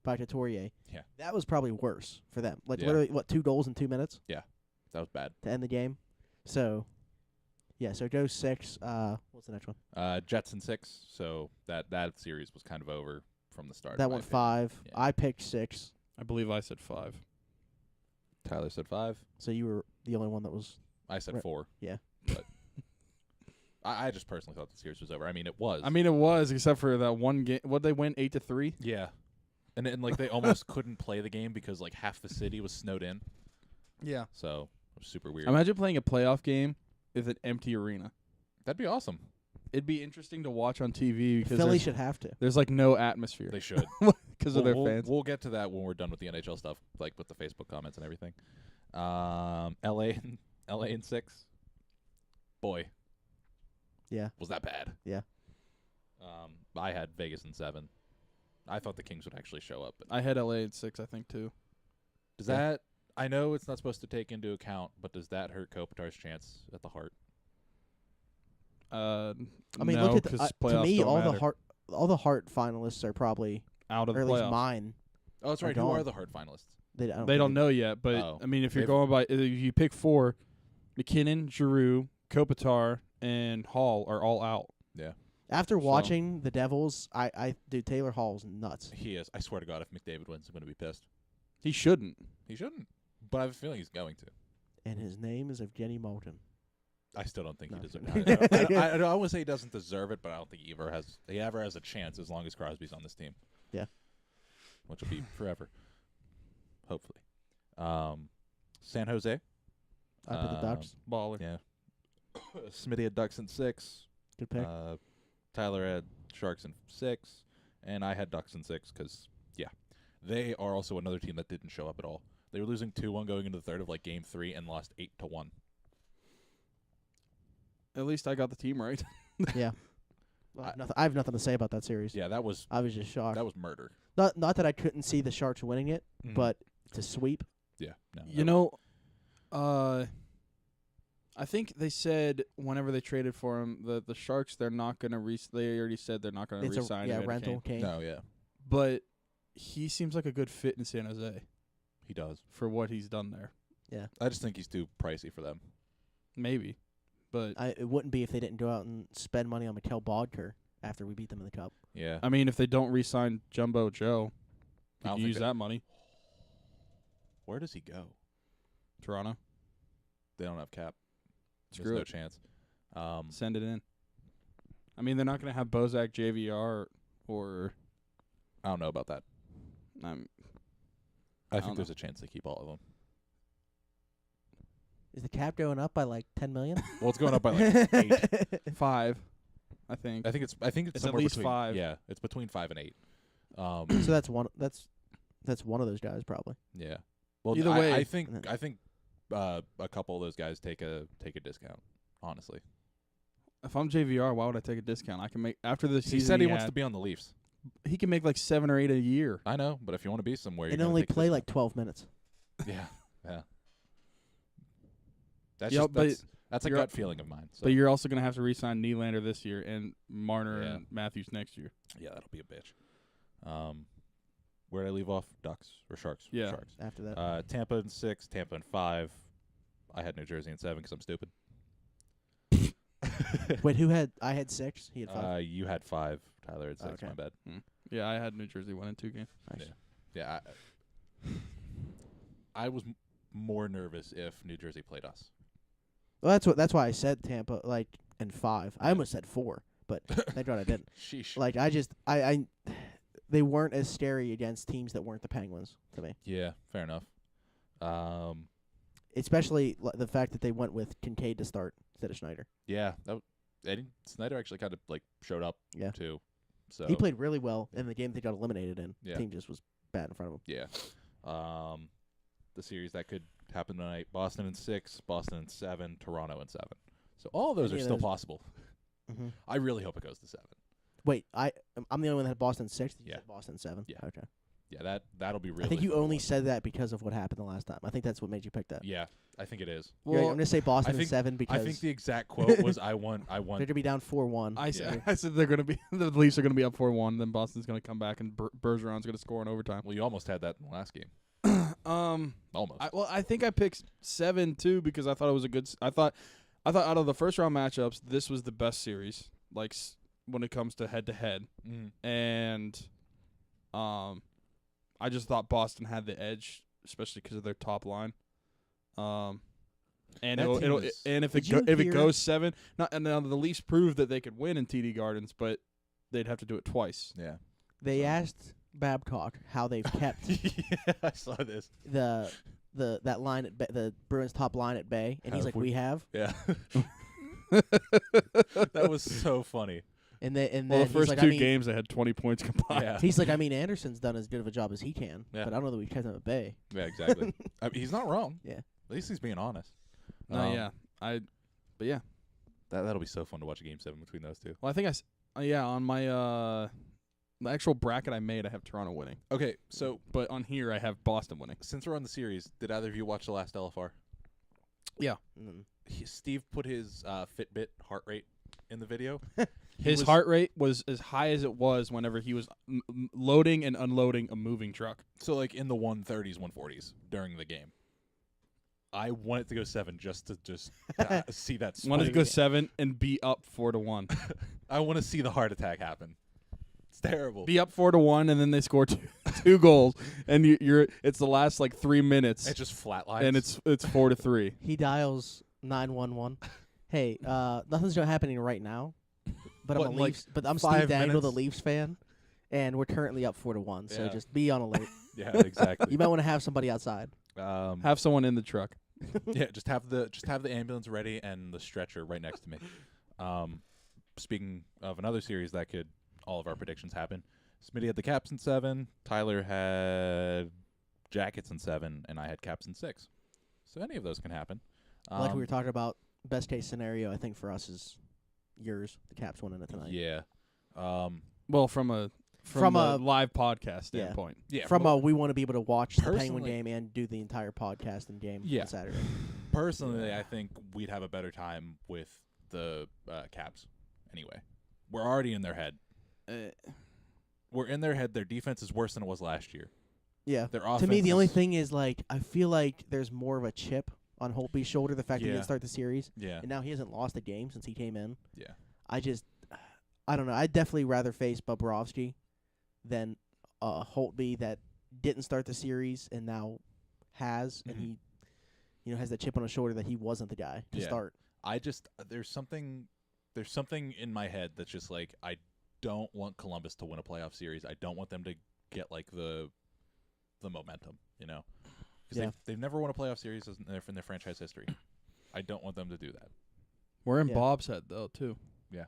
by Couturier. Yeah. That was probably worse for them. Like Yeah. literally, what 2 goals in 2 minutes That was bad. to end the game. So, yeah. So it goes 6. What's the next one? Jets in 6. So that series was kind of over from the start. That in my went opinion. 5. Yeah. I picked 6. I believe I said 5. Tyler said 5. So you were the only one that was. I said Right. 4. Yeah. But I just personally thought the series was over. I mean, it was. I mean, it was, except for that one game. What they win 8-3. yeah. And like they almost couldn't play the game because like half the city was snowed in. Yeah. So it was super weird. Imagine playing a playoff game with an empty arena. That'd be awesome. It'd be interesting to watch on TV because Philly there's, should have to. there's like no atmosphere They should. because of their fans. We'll get to that when we're done with the NHL stuff, like with the Facebook comments and everything. LA in 6. Boy, Yeah. was that bad? Yeah. I had Vegas in 7. I thought the Kings would actually show up. But I had LA at 6, I think, too. does Yeah. that? I know it's not supposed to take into account, but does that hurt Kopitar's chance at the Heart? I mean, no, look at the, 'cause to playoffs me, don't all matter. the Hart finalists are probably, out of or the at least playoffs. mine. Oh, that's Are right. Who are gone. the Heart finalists? They don't. They don't think- know yet, but Oh. I mean, if you're They've- going by, if you pick 4, McKinnon, Giroux, Kopitar, and Hall are all out. Yeah, After So- watching the Devils, dude, Taylor Hall's nuts. he is. I swear to God, if McDavid wins, I'm going to be pissed. He shouldn't. He shouldn't, but I have a feeling he's going to. And his name is Evgeny Malkin. I still don't think No, he deserves I'm it. kidding. I don't want to say he doesn't deserve it, but I don't think he ever has a chance as long as Crosby's on this team. Yeah. Which will be forever. Hopefully. San Jose. I put the Ducks. Baller. Yeah. Smitty had Ducks in 6. Good pick. Tyler had Sharks in 6. And I had Ducks in 6 because, yeah. They are also another team that didn't show up at all. They were losing 2-1 going into the third of like game 3 and lost 8-1. At least I got the team right. Yeah. I have nothing to say about that series. Yeah, that was I was just shocked. murder. Not that I couldn't see the Sharks winning it, but to sweep. yeah, no. You know, I think they said whenever they traded for him, the Sharks, they're not going to they already said they're not going to It's a re-sign him. rental Kane. No, yeah. But he seems like a good fit in San Jose He does. for what he's done there. I just think he's too pricey for them. Maybe. But It wouldn't be if they didn't go out and spend money on Mikhail Bodker after we beat them in the cup. Yeah. I mean, if they don't re-sign Jumbo Joe, I they don't can think use that money. Where does he go? Toronto, They don't have cap. Screw There's no it. chance. Send it in. I mean, they're not going to have Bozak, JVR, or I don't know about that. I I don't think there's know. a chance they keep all of them. Is the cap going up by like 10 million? Well, it's going up by like 8. 5, I think. I think it's It's at somewhere least between 5. Yeah, it's between 5 and 8. So that's one. That's one of those guys probably. Yeah. Well, Either way- I think a couple of those guys take a discount. Honestly. if I'm JVR, why would I take a discount? I can make after the season. He said he wants to be on the Leafs. He can make like 7 or 8 a year. I know, but if you want to be somewhere, And you're only take a play discount. like 12 minutes. Yeah. That's Yeah, just but that's a you're- gut feeling of mine. So. But you're also going to have to re-sign Nylander this year and Marner Yeah. and Matthews next year. Yeah, that'll be a bitch. Where did I leave off? Ducks or Sharks? Yeah. Sharks. After that. Tampa in 6, Tampa in 5. I had New Jersey in 7 because I'm stupid. Wait, who had? I had 6. He had 5. You had 5. Tyler had 6. Okay. My bad. Yeah, I had New Jersey winning 2 games. Nice. Yeah. I was more nervous if New Jersey played us. Well, that's why I said Tampa like in 5. I almost said 4, but thank God I didn't. Sheesh. Like I they weren't as scary against teams that weren't the Penguins to me. Yeah, fair enough. Especially the fact that they went with Kincaid to start instead of Schneider. Yeah, Eddie Snyder actually kind of like showed up Yeah. too. So He played really well in the game they got eliminated in. Yeah. The team just was bad in front of him. yeah. The series that could happen tonight: Boston in 6, Boston in 7, Toronto in 7. So all of those Any are of still those- possible. Mm-hmm. I really hope it goes to 7. Wait, I'm the only one that had Boston 6. You Yeah. said Boston 7. Yeah. Okay. Yeah, that'll be really. I think you fun to only watch. said that because of what happened the last time. I think that's what made you pick that. Yeah, I think it is. You're right, I'm gonna say Boston in think- 7 because I think the exact quote was, "I want." they're gonna be down 4-1. I said, Yeah. I said they're going to be the Leafs are going to be up 4-1. Then Boston's going to come back and Bergeron's going to score in overtime. Well, you almost had that in the last game. Almost. I think I picked 7 too because I thought it was a good. I thought out of the first round matchups, this was the best series. Like when it comes to head to head, and I just thought Boston had the edge, especially because of their top line. And That it'll team is- and if Did it you if it hear- goes 7, and now the Leafs proved that they could win in TD Gardens, but they'd have to do it twice. Yeah. They asked Babcock how they've kept Yeah, I saw this. that line at the Bruins top line at bay, and he's Have like, we- "We have." Yeah. That was so funny. And then Well, the he's first like, 2 I mean, games they had 20 points combined. Yeah. he's like, I mean, Anderson's done as good of a job as he can, Yeah. but I don't know that we've kept him at bay. Yeah, exactly. I mean, he's not wrong. Yeah. At least he's being honest. No, yeah, but yeah. That'll be so fun to watch a game 7 between those two. Well, I think on my the actual bracket I made, I have Toronto winning, Okay, so but on here I have Boston winning. since we're on the series, did either of you watch the last LFR? Mm. Steve put his Fitbit heart rate in the video. His heart rate was as high as it was whenever he was loading and unloading a moving truck. So like in the 130s, 140s during the game. I want it to go 7 just to see that. Wanted to spike. go 7 and be up 4-1. I want to see the heart attack happen. It's terrible. Be up 4-1, and then they score two goals, and you're it's the last like 3 minutes, It just flatlines. and it's 4-3. He dials 911. Hey, nothing's happening right now, but What, I'm a like Leafs. But I'm 5 Steve Dangle, the minutes? Leafs fan, and we're currently up 4-1. So Yeah. just be on alert. Yeah, exactly. You might want to have somebody outside. Have someone in the truck. Yeah, just have the ambulance ready and the stretcher right next to me. Speaking of another series that could all of our predictions happen. Smitty had the Caps in 7, Tyler had Jackets in 7, and I had Caps in 6. So any of those can happen. Like we were talking about, best case scenario, I think for us is yours. The Caps winning it tonight. Yeah. Well, from a live podcast standpoint. Yeah. From we want to be able to watch the Penguin Personally- game and do the entire podcast and game Yeah. on Saturday. Personally, I think we'd have a better time with the Caps. Anyway, we're already in their head. We're in their head. Their defense is worse than it was last year. Yeah. Their offense To me, the only is- thing is like I feel like there's more of a chip on Holtby's shoulder. The fact that he Yeah. didn't start the series, Yeah. and now he hasn't lost a game since he came in. Yeah. I don't know. I'd definitely rather face Bobrovsky than Holtby that didn't start the series and now has, and Mhm. he, has that chip on his shoulder that he wasn't the guy to Yeah. start. I just there's something in my head that's just like I don't want Columbus to win a playoff series. I don't want them to get like the momentum, because Yeah. they've never won a playoff series in their franchise history. I don't want them to do that. We're in Yeah. Bob's head though too. Yeah.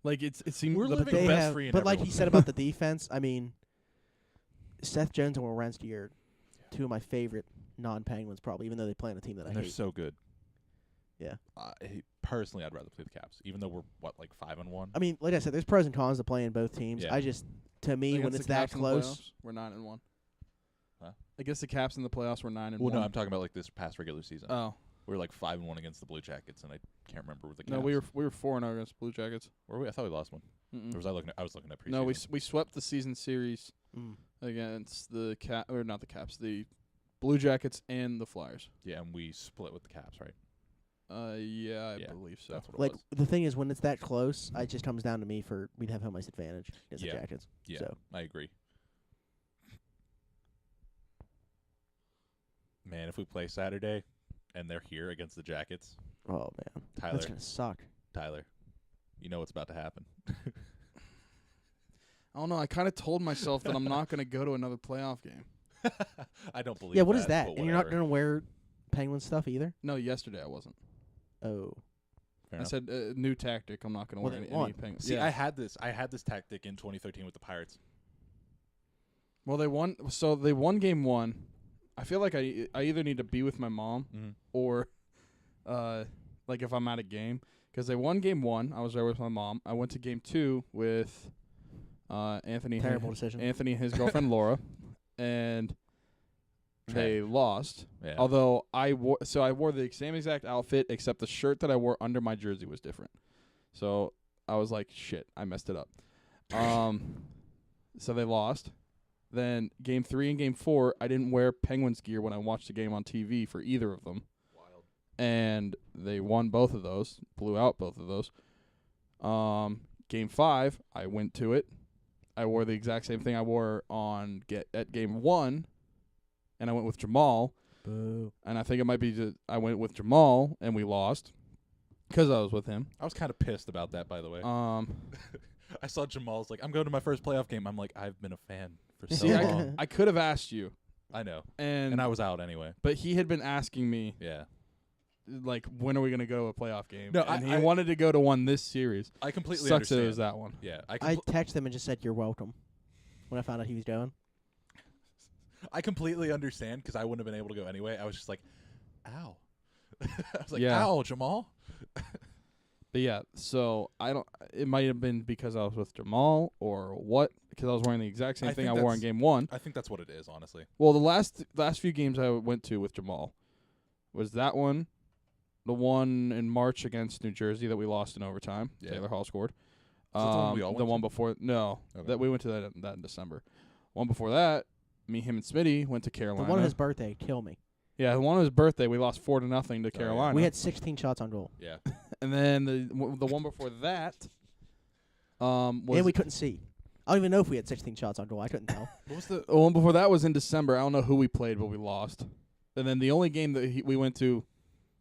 Like it seems We're the living They best have, free in but like he everyone's said about the defense, I mean, Seth Jones and Werenski are two of my favorite non-Penguins, probably, even though they play on a team that I And they're hate. so good. Yeah. personally, I'd rather play the Caps, even though we're like 5-1. I mean, like I said, there's pros and cons to playing both teams. Yeah. I just, to me, when Against it's the that Caps in the close, playoffs, we're 9-1. Huh? Against the Caps in the playoffs, we're 9-1. Well, no, I'm talking about like this past regular season. Oh We were like 5-1 against the Blue Jackets, and I can't remember with the Caps. no, we were 4-0 against Blue Jackets. Were we? I thought we lost one. Mm-mm. Or was I looking? I was looking at preseason. No, we swept the season series mm, against the not the Caps, the Blue Jackets and the Flyers. Yeah, and we split with the Caps, right? Yeah, Yeah, I believe so. That's what it like was. the thing is, when it's that close, it just comes down to me for we'd have home ice advantage against Yeah. the Jackets. Yeah, So I agree. Man, if we play Saturday and they're here against the Jackets, oh man, Tyler, that's gonna suck. you know what's about to happen. I don't know. I kind of told myself that I'm not going to go to another playoff game. I don't believe. Yeah, what is that? but And you're not whatever. gonna wear Penguin stuff either? No, yesterday I wasn't. Oh, Fair I enough. said new tactic. I'm not going to Well, wear then any what? Penguin. See, yeah. I had this tactic in 2013 with the Pirates. Well, they won. So they won game 1. I feel like I either need to be with my mom Mm-hmm. or, like if I'm at a game, because they won game 1. I was there with my mom. I went to game 2 with, Anthony. terrible decision. Anthony and his girlfriend Laura, and they lost. Yeah. Although I wore the same exact outfit except the shirt that I wore under my jersey was different. So I was like, shit, I messed it up. So they lost. Then game 3 and game 4, I didn't wear Penguins gear when I watched the game on TV for either of them. Wild. And they won both of those, blew out both of those. Game 5, I went to it. I wore the exact same thing I wore at game 1, and I went with Jamal. Boo. And I think it might be I went with Jamal, and we lost because I was with him. I was kind of pissed about that, by the way. Um, I saw Jamal's like, I'm going to my first playoff game. I'm like, I've been a fan for so see, long. I could have asked you, I know. and And I was out anyway. but he had been asking me Yeah. like, when are we gonna go to a playoff game? No, and he I- wanted to go to one this series. I completely Sucks that understand. it was that one. Yeah. I texted him and just said you're welcome when I found out he was going. I completely understand because I wouldn't have been able to go anyway. I was just like, ow. I was like, Yeah. ow, Jamal. But yeah, so I don't. It might have been because I was with Jamal or what? Because I was wearing the exact same I thing I think wore in that's- game 1. I think that's what it is, honestly. Well, the last few games I went to with Jamal was that one, the one in March against New Jersey that we lost in overtime. Yeah. Taylor Hall scored. Is that the one we all the went one to? before, no, Okay. that we went to that in December. One before that, him and Smitty went to The Carolina. one on his birthday, kill me. Yeah, the one on his birthday, we lost 4-0 to yeah. Carolina. We had 16 shots on goal, Yeah. and then the one before that, was and we couldn't see. I don't even know if we had 16 shots on goal. I couldn't tell. what was the one before that was in December. I don't know who we played, but we lost. And then the only game that we went to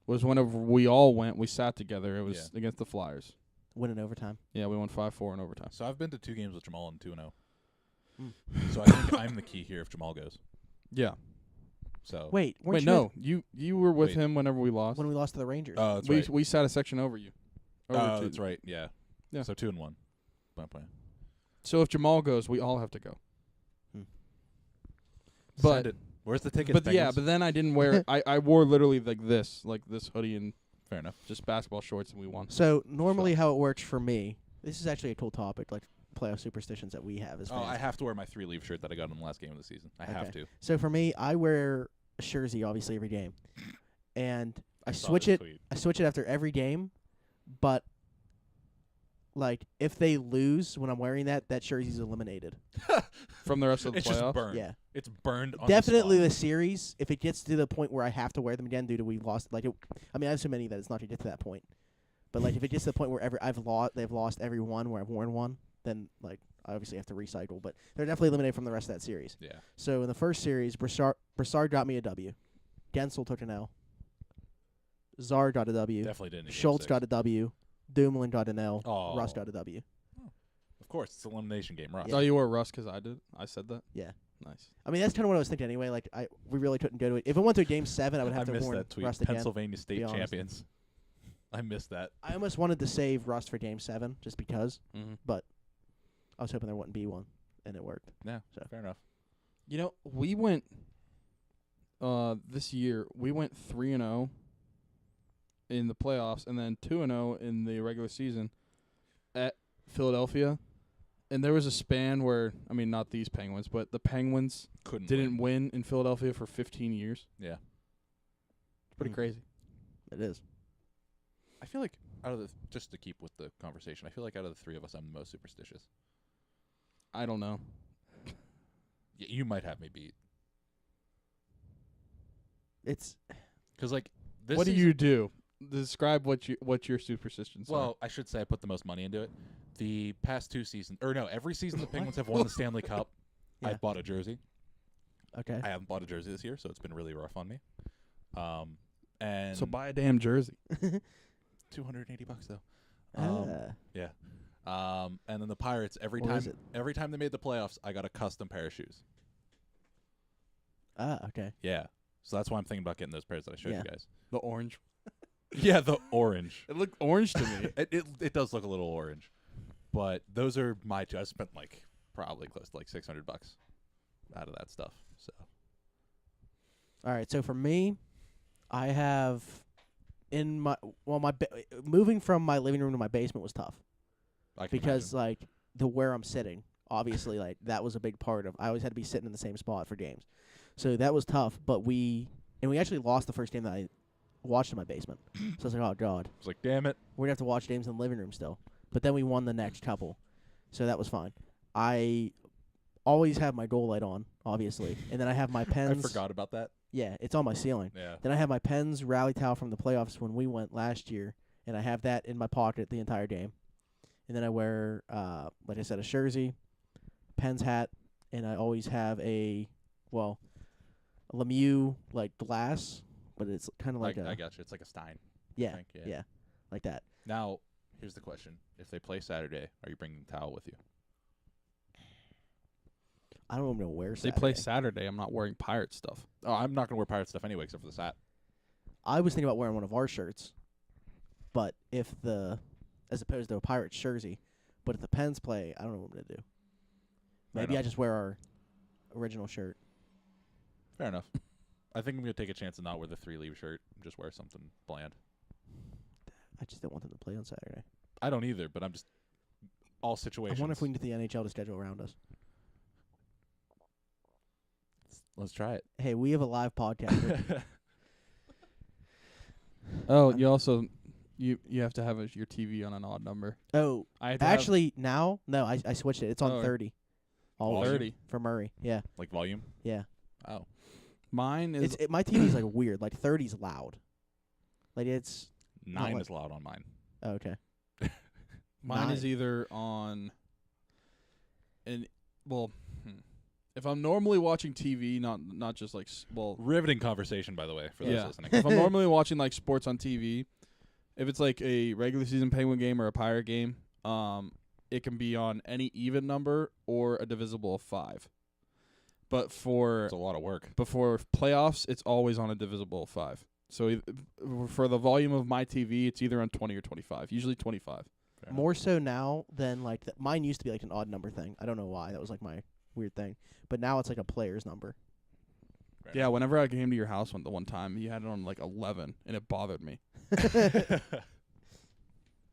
was whenever we all went. We sat together. It was against the Flyers. Win in overtime. Yeah, we won 5-4 in overtime. So I've been to 2 games with Jamal and 2-0. Mm. So I think I'm the key here if Jamal goes. Yeah. So Wait, weren't Wait, you no, you were with Wait. him whenever we lost. when we lost to the Rangers? Oh, that's we right. we sat a section over you. Over That's right. Yeah. Yeah. So 2-1. Blah, blah. So if Jamal goes, we all have to go. Send But it. Where's the ticket? but yeah, but then I didn't wear. I wore literally like this hoodie and fair enough. just basketball shorts, and we won. So normally, how it works for me, this is actually a cool topic, like playoff superstitions that we have as Oh, fans. I have to wear my 3-leaf shirt that I got in the last game of the season. I have Okay. to. So for me, I wear a jersey obviously every game, and I saw switch this it. tweet. I switch it after every game, but like if they lose when I'm wearing that jersey's eliminated. From the rest of the It's playoffs. just burned. Yeah, It's burned on definitely the the spot. series. If it gets to the point where I have to wear them again due to we lost, like I mean I have so many that it's not to get to that point. But like if it gets to the point where they've lost every one where I've worn one, then like I obviously have to recycle. But they're definitely eliminated from the rest of that series. Yeah. So in the first series, Brassard got me a W. Gensel took an L. Czar got a W. Definitely didn't. in Game Schultz 6. got a W. Dumoulin got an L. Oh. Russ got a W. Of course, it's an elimination game, Russ. Oh, you wore Russ because I did. I said that. Yeah. Nice. I mean, that's kind of what I was thinking anyway. Like, we really couldn't go to it. If it went to a Game 7, I would have I to missed warn that tweet. Rust again. Pennsylvania State be honest. champions. I missed that. I almost wanted to save Rust for Game 7 just because. Mm-hmm. I was hoping there wouldn't be one, and it worked. Yeah, So. fair enough. You know, we went this year. We went 3-0 in the playoffs, and then 2-0 in the regular season at Philadelphia. And there was a span where, I mean, not these Penguins, but the Penguins didn't win in Philadelphia for 15 years. Yeah. It's pretty crazy. It is. I feel like out of the just to keep with the conversation, I feel like out of the three of us, I'm the most superstitious. I don't know. You might have me beat. It's Because, like, this What do season- you do? Describe what your superstitions are. Well, I should say I put the most money into it. The past two seasons, or no, every season the Penguins have won the Stanley Cup, Yeah. I've bought a jersey. okay. I haven't bought a jersey this year, so it's been really rough on me. And So buy a damn jersey. $280 though. And then the Pirates, every What is it? time they made the playoffs, I got a custom pair of shoes. Okay. Yeah. So that's why I'm thinking about getting those pairs that I showed Yeah. you guys. The orange. Yeah, the orange. It looked orange to me. It does look a little orange. But those are I spent like probably close to like $600 out of that stuff. So All right. So for me, I have in my moving from my living room to my basement was tough I can because like where I'm sitting, obviously like that was a big part of. I always had to be sitting in the same spot for games, so that was tough. But we actually lost the first game that I watched in my basement. So I was like, oh god, I was like, damn it. we're gonna have to watch games in the living room still. But then we won the next couple, so that was fine. I always have my goal light on, obviously, and then I have my I pens. forgot about that. Yeah, it's on my ceiling. Yeah. Then I have my Pens rally towel from the playoffs when we went last year, and I have that in my pocket the entire game. And then I wear, like I said, a jersey, Pens hat, and I always have a Lemieux like glass, but it's kind of like I got you. It's like a Stein. yeah, think, yeah. yeah, like that. Now, here's the question. If they play Saturday, are you bringing the towel with you? I don't know where If they play Saturday, I'm not wearing Pirate stuff. Oh, I'm not going to wear Pirate stuff anyway, except for the hat. I was thinking about wearing one of our shirts, but as opposed to a Pirates jersey, but if the Pens play, I don't know what I'm gonna do. Maybe I just wear our original shirt. Fair enough. I think I'm going to take a chance and not wear the 3-leave shirt and just wear something bland. I just don't want them to play on Saturday. I don't either, but I'm just all situations. I wonder if we can get the NHL to schedule around us. Let's try it. Hey, we have a live podcast. Oh, you also you have to have your TV on an odd number. Oh, I had to actually, now? No, I switched it. It's on Oh, 30. have volume? 30. For Murray. Yeah, Like volume? yeah. Oh. Mine is My TV's like weird. Like 30's loud. Like it's 9 like- is loud on mine. oh, okay. mine is 9. either on if I'm normally watching TV, not just like Riveting conversation, by the way, for those yeah. listening. If I'm normally watching like sports on TV, if it's like a regular season Penguin game or a Pirate game, it can be on any even number or a divisible of 5. But for It's a lot of work. before playoffs, it's always on a divisible of 5. So for the volume of my TV, it's either on 20 or 25. Usually 25. Fair More so now than like mine used to be like an odd number thing. I don't know why. That was like my weird thing. But now it's like a player's number. Fair Yeah, whenever I came to your house the one time, you had it on like 11, and it bothered me. enough.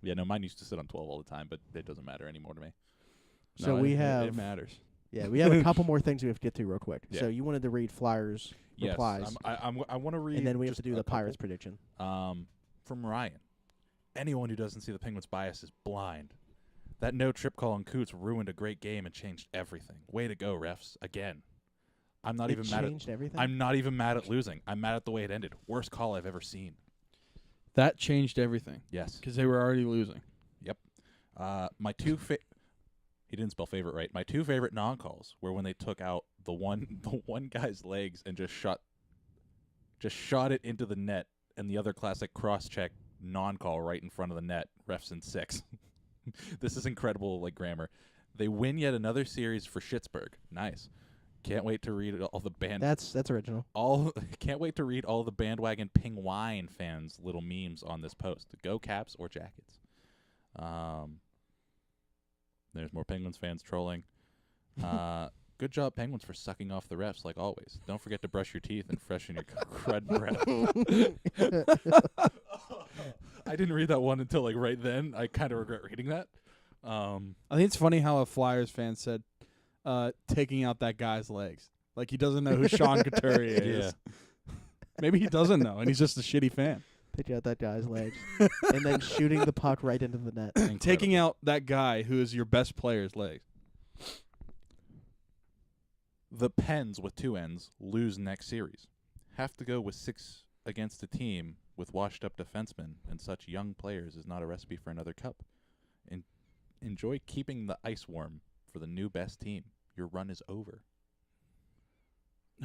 Yeah, no, mine used to sit on 12 all the time, but it doesn't matter anymore to me. So No, we it have matters. Yeah, we have a couple more things we have to get to real quick. Yeah. So you wanted to read Flyers Yes, replies, I want to read. and then we have just to do a the couple. Pirates prediction. From Ryan. Anyone who doesn't see the Penguins' bias is blind. That no trip call on Coots ruined a great game and changed everything. Way to go, refs! Again, I'm not It even mad at. changed everything. I'm not even mad at losing. I'm mad at the way it ended. Worst call I've ever seen. That changed everything Yes. because they were already losing. My two he didn't spell favorite right. My two favorite non-calls were when they took out the one guy's legs and just shot it into the net, and the other classic cross-check non-call right in front of the net. Refs in 6. This is incredible, like grammar. They win yet another series for Schittsburg. Nice. Can't wait to read all the That's original. Can't wait to read all the bandwagon Penguin fans' little memes on this post. Go Caps or Jackets. There's more Penguins fans trolling. Good job, Penguins, for sucking off the refs like always. Don't forget to brush your teeth and freshen your crud breath. I didn't read that one until like right then. I kind of regret reading that. I think it's funny how a Flyers fan said, taking out that guy's legs. Like he doesn't know who Sean Couturier is. Maybe he doesn't know, and he's just a shitty fan. Taking out that guy's legs and then shooting the puck right into the net. Taking out that guy who is your best player's legs. The Pens with 2 N's lose next series. Have to go with 6 against a team with washed-up defensemen and such young players is not a recipe for another cup. Enjoy keeping the ice warm for the new best team. Your run is over.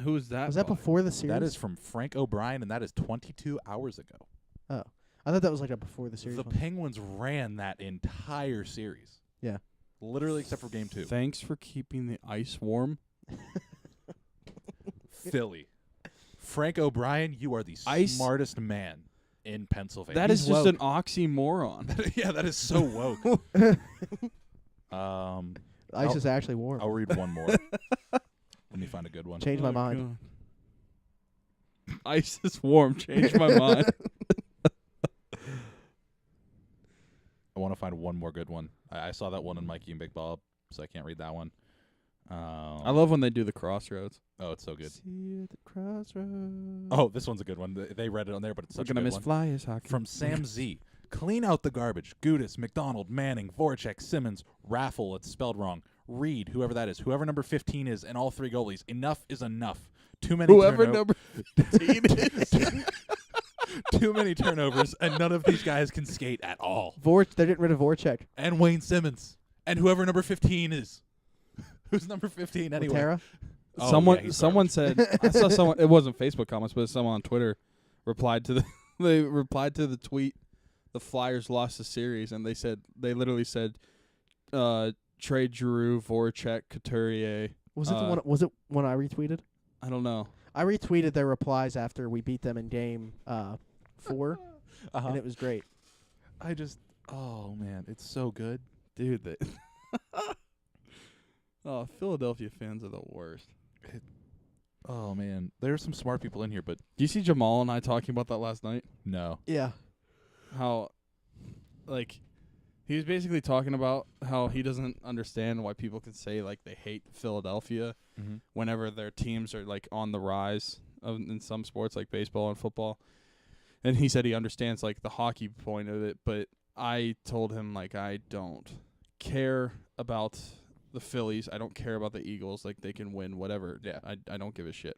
Who is that? Was that by? before the series? That is from Frank O'Brien, and that is 22 hours ago. Oh. I thought that was like a before the series The one. Penguins ran that entire series. Yeah. Literally except for game 2. Thanks for keeping the ice warm. Philly. Frank O'Brien, you are the Ice- smartest man in Pennsylvania. That is He's just woke. an oxymoron. Yeah, that is so woke. Ice is actually warm. I'll read one more. Let me find a good one. Change my Oh, mind. God. Ice is warm. Change my mind. I want to find one more good one. I saw that one in Mikey and Big Bob, so I can't read that one. I love when they do the crossroads. Oh, it's so good. See you at the crossroads. Oh, this one's a good one. They read it on there, but it's We're such a gonna good miss one. Flyers hockey. From Sam Z. Clean out the garbage. Gudis, McDonald, Manning, Voracek, Simmons, Raffle, it's spelled wrong. Reed, whoever that is, whoever number 15 is, and all 3 goalies. Enough is enough. Too many Whoever turnovers. number 15 is. Too many turnovers, and none of these guys can skate at all. They're getting rid of Voracek. And Wayne Simmons. And whoever number 15 is. Who's number 15 anyway? Laterra? Oh, someone yeah, he's someone garbage. said I saw someone. It wasn't Facebook comments, but someone on Twitter replied to the they replied to the tweet. The Flyers lost the series, and they literally said, trade Giroux, Voracek, Couturier. Was it the one? Was it one I retweeted? I don't know. I retweeted their replies after we beat them in game 4, Uh-huh. and it was great. Oh, man, it's so good. Dude, they oh, Philadelphia fans are the worst. Oh, man. There's some smart people in here, but Do you see Jamal and I talking about that last night? no. Yeah. How, like, he was basically talking about how he doesn't understand why people can say, like, they hate Philadelphia Mm-hmm. whenever their teams are, like, on the rise in some sports, like baseball and football. And he said he understands, like, the hockey point of it, but I told him, like, I don't care about the Phillies. I don't care about the Eagles. Like, they can win whatever. Yeah. I don't give a shit.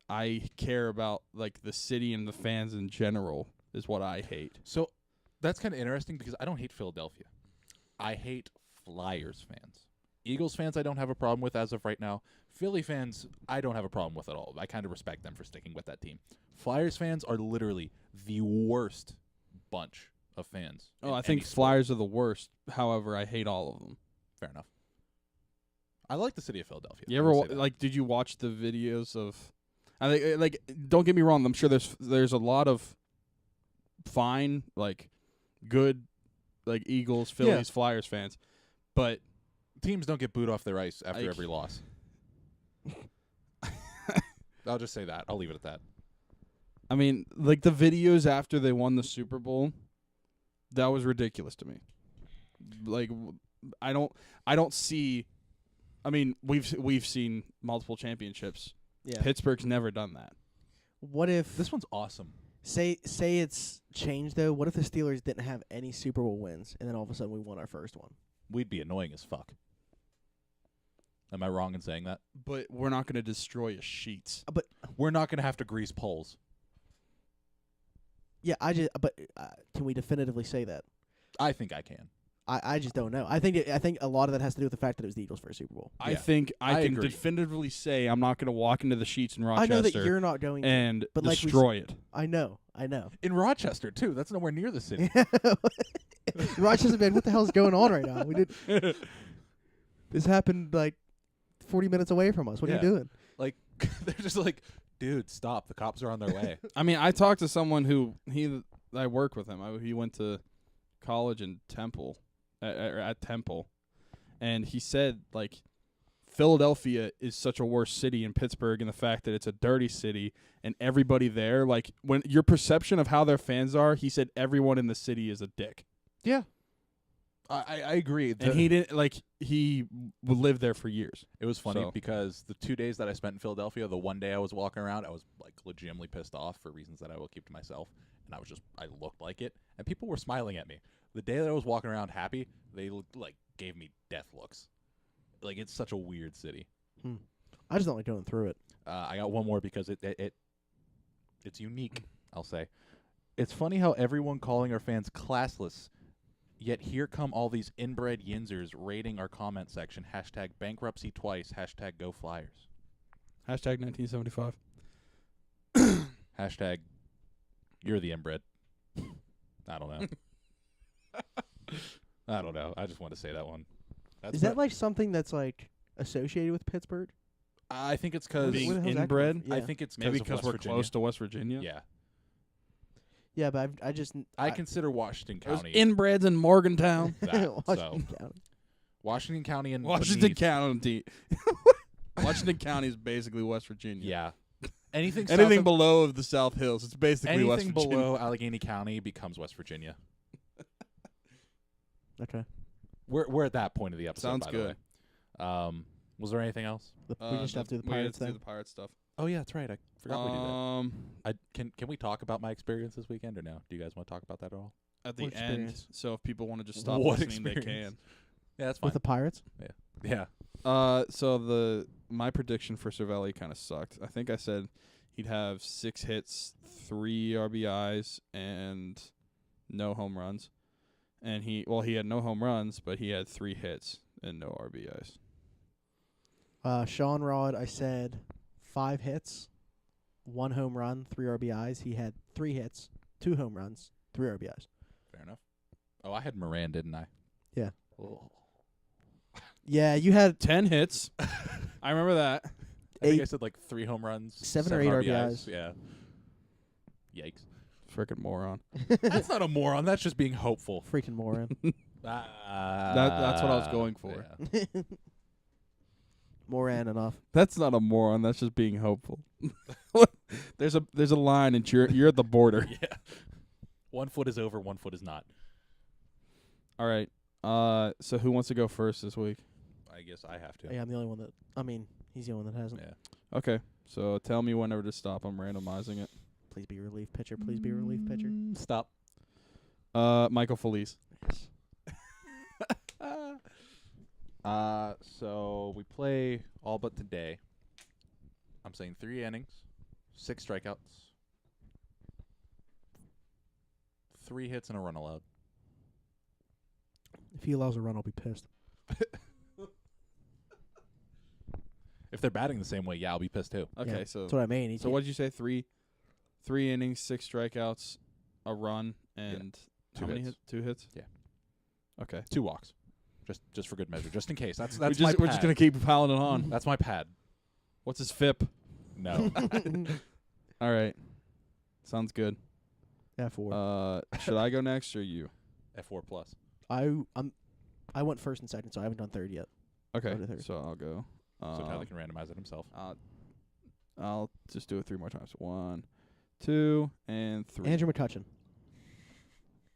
I care about, like, the city and the fans in general is what I hate. So that's kind of interesting because I don't hate Philadelphia. I hate Flyers fans. Eagles fans I don't have a problem with as of right now. Philly fans I don't have a problem with at all. I kind of respect them for sticking with that team. Flyers fans are literally the worst bunch of fans. Oh, in I think any sport. Flyers are the worst. However, I hate all of them. Fair enough. I like the city of Philadelphia. You I ever will say that. like? Did you watch the videos of? I think like. Don't get me wrong. I'm sure there's a lot of fine, like, good, like Eagles, Phillies, Flyers fans, but teams don't get booed off their ice after Like- every loss. I'll just say that. I'll leave it at that. I mean, like the videos after they won the Super Bowl, that was ridiculous to me. Like, I don't see. I mean, we've seen multiple championships. Yeah. Pittsburgh's never done that. What if This one's awesome. say it's changed though? What if the Steelers didn't have any Super Bowl wins, and then all of a sudden we won our first one? We'd be annoying as fuck. Am I wrong in saying that? But we're not going to destroy a Sheets. We're not going to have to grease poles. Yeah, but can we definitively say that? I think I can. I just don't know. I think a lot of that has to do with the fact that it was the Eagles' first Super Bowl. I Yeah. think I can agree. definitively say I'm not going to walk into the Sheets in I Rochester know that you're not going to. and but like we destroy it. I know. In Rochester, too. That's nowhere near the city. Rochester, man, what the hell's going on right now? We did. This happened like 40 minutes away from us. What are Yeah. you doing? Like, they're just like, dude, stop. The cops are on their way. I mean, I talked to someone who I work with him. He went to college in Temple, at Temple, and he said like Philadelphia is such a worse city in Pittsburgh, and the fact that it's a dirty city and everybody there, like when your perception of how their fans are, he said everyone in the city is a dick. Yeah. I agree. And he didn't he lived there for years. It was funny So- because the 2 days that I spent in Philadelphia, the one day I was walking around, I was like legitimately pissed off for reasons that I will keep to myself, and I looked like it, and people were smiling at me. The day that I was walking around happy, they like gave me death looks. Like, it's such a weird city. I just don't like going through it. I got one more because it's unique, I'll say. It's funny how everyone calling our fans classless, yet here come all these inbred yinzers raiding our comment section. Hashtag bankruptcy twice. Hashtag go Flyers. Hashtag 1975. Hashtag you're the inbred. I don't know. I don't know. I just want to say that one. Is that like something that's like associated with Pittsburgh? I think it's because Being Where the hell's that inbred? coming from? I Yeah. think it's Maybe because because we're close to West Virginia. Yeah, Yeah, but I just I consider Washington There's County inbreds in Morgantown. that. So Washington County. Washington County and Washington beneath- County. Washington County is basically West Virginia. Yeah. Anything Anything south of, below of the South Hills, it's basically West anything Virginia. below Allegheny County becomes West Virginia. Okay. We're at that point of the episode. Sounds by good. The way. Was there anything else? We just have to do the we Pirates have to thing. do the Pirates stuff. Oh yeah, that's right. I forgot we did that. Um, Can we talk about my experience this weekend or no? Do you guys want to talk about that at all? at the What end, experience? so if people want to just stop What listening, they experience? can. Yeah, that's fine. With the Pirates? Yeah. So my prediction for Cervelli kind of sucked. I think I said he'd have 6 hits, 3 RBIs, and no home runs. And he had no home runs, but he had 3 hits and no RBIs. Sean Rod, I said 5 hits, 1 home run, 3 RBIs. He had 3 hits, 2 home runs, 3 RBIs. Fair enough. Oh, I had Moran, didn't I? Yeah. Oh. Yeah, you had 10 hits. I remember that. I think I 8. said like 3 home runs, 7 or 8 RBIs. Yeah. Yikes. Frickin' moron. That's not a moron. That's just being hopeful. Freaking moron. That's what I was going for. Yeah. Moran enough. That's not a moron. That's just being hopeful. There's a line, and you're at the border. Yeah. 1 foot is over, 1 foot is not. All right. So who wants to go first this week? I guess I have to. Yeah, I'm the only one that. I mean, he's the only one that hasn't. Yeah. Okay. So tell me whenever to stop. I'm randomizing it. Please be a relief pitcher. Please be a relief pitcher. Stop. Michael Felice. Yes. So we play all but today. I'm saying 3 innings, 6 strikeouts, 3 hits and a run allowed. If he allows a run, I'll be pissed. If they're batting the same way, yeah, I'll be pissed too. Okay. Yeah, So that's what I mean. what did you say? 3 innings, 6 strikeouts, a run, and 2 how many hits. 2 hits? Yeah. Okay. 2 walks, just for good measure, just in case. That's we're my just pad. gonna keep piling it on. That's my pad. What's his FIP? No. All right. Sounds good. F4. Should I go next or you? F4 plus. I went first and second, so I haven't done third yet. Okay. Go to third. So I'll go. So Tyler can randomize it himself. I'll just do it 3 more times. 1, 2, and 3. Andrew McCutcheon.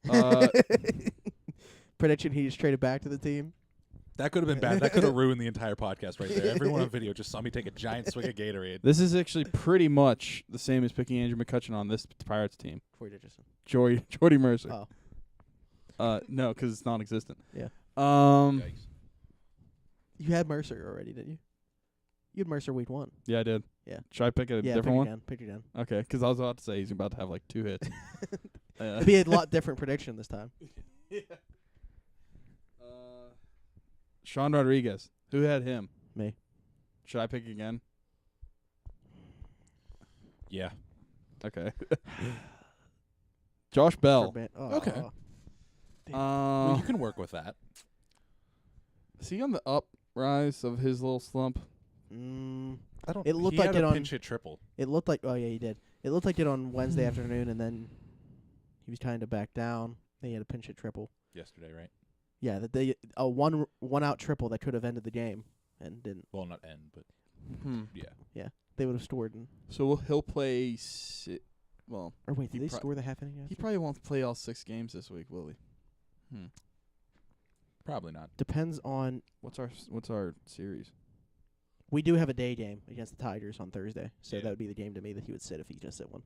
Uh, Prediction: he just traded back to the team. That could have been bad. That could have ruined the entire podcast right there. Everyone on video just saw me take a giant swig of Gatorade. This is actually pretty much the same as picking Andrew McCutcheon on this Pirates team. Troy Dickerson. Jordy Mercer. Oh, No, because it's non-existent. Yeah. Yikes. you had Mercer already, didn't you? You had Mercer week 1. Yeah, I did. Yeah. Should I pick a Yeah, different one? Down. Pick it down. Okay, because I was about to say he's about to have like 2 hits. It'd be a lot different prediction this time. Sean Rodriguez. Who had him? Me. Should I pick again? Yeah. Okay. Josh Bell. Okay. Oh. Well, you can work with that. Is he on the uprise of his little slump? I don't. It looked he like had it a on- pinch hit triple. It looked like. Oh yeah, he did. It looked like it on Wednesday afternoon, and then he was trying to back down. Then he had a pinch hit triple. Yesterday, right? Yeah, that they a one out triple that could have ended the game. and didn't. Well, not end, but yeah. They would have scored. So he'll play. Well, Or wait, He did they pro- score the half inning? he after? probably won't play all 6 games this week, will he? Probably not. Depends on. What's our series? We do have a day game against the Tigers on Thursday, so Yeah. that would be the game to me that he would sit if he's gonna sit one.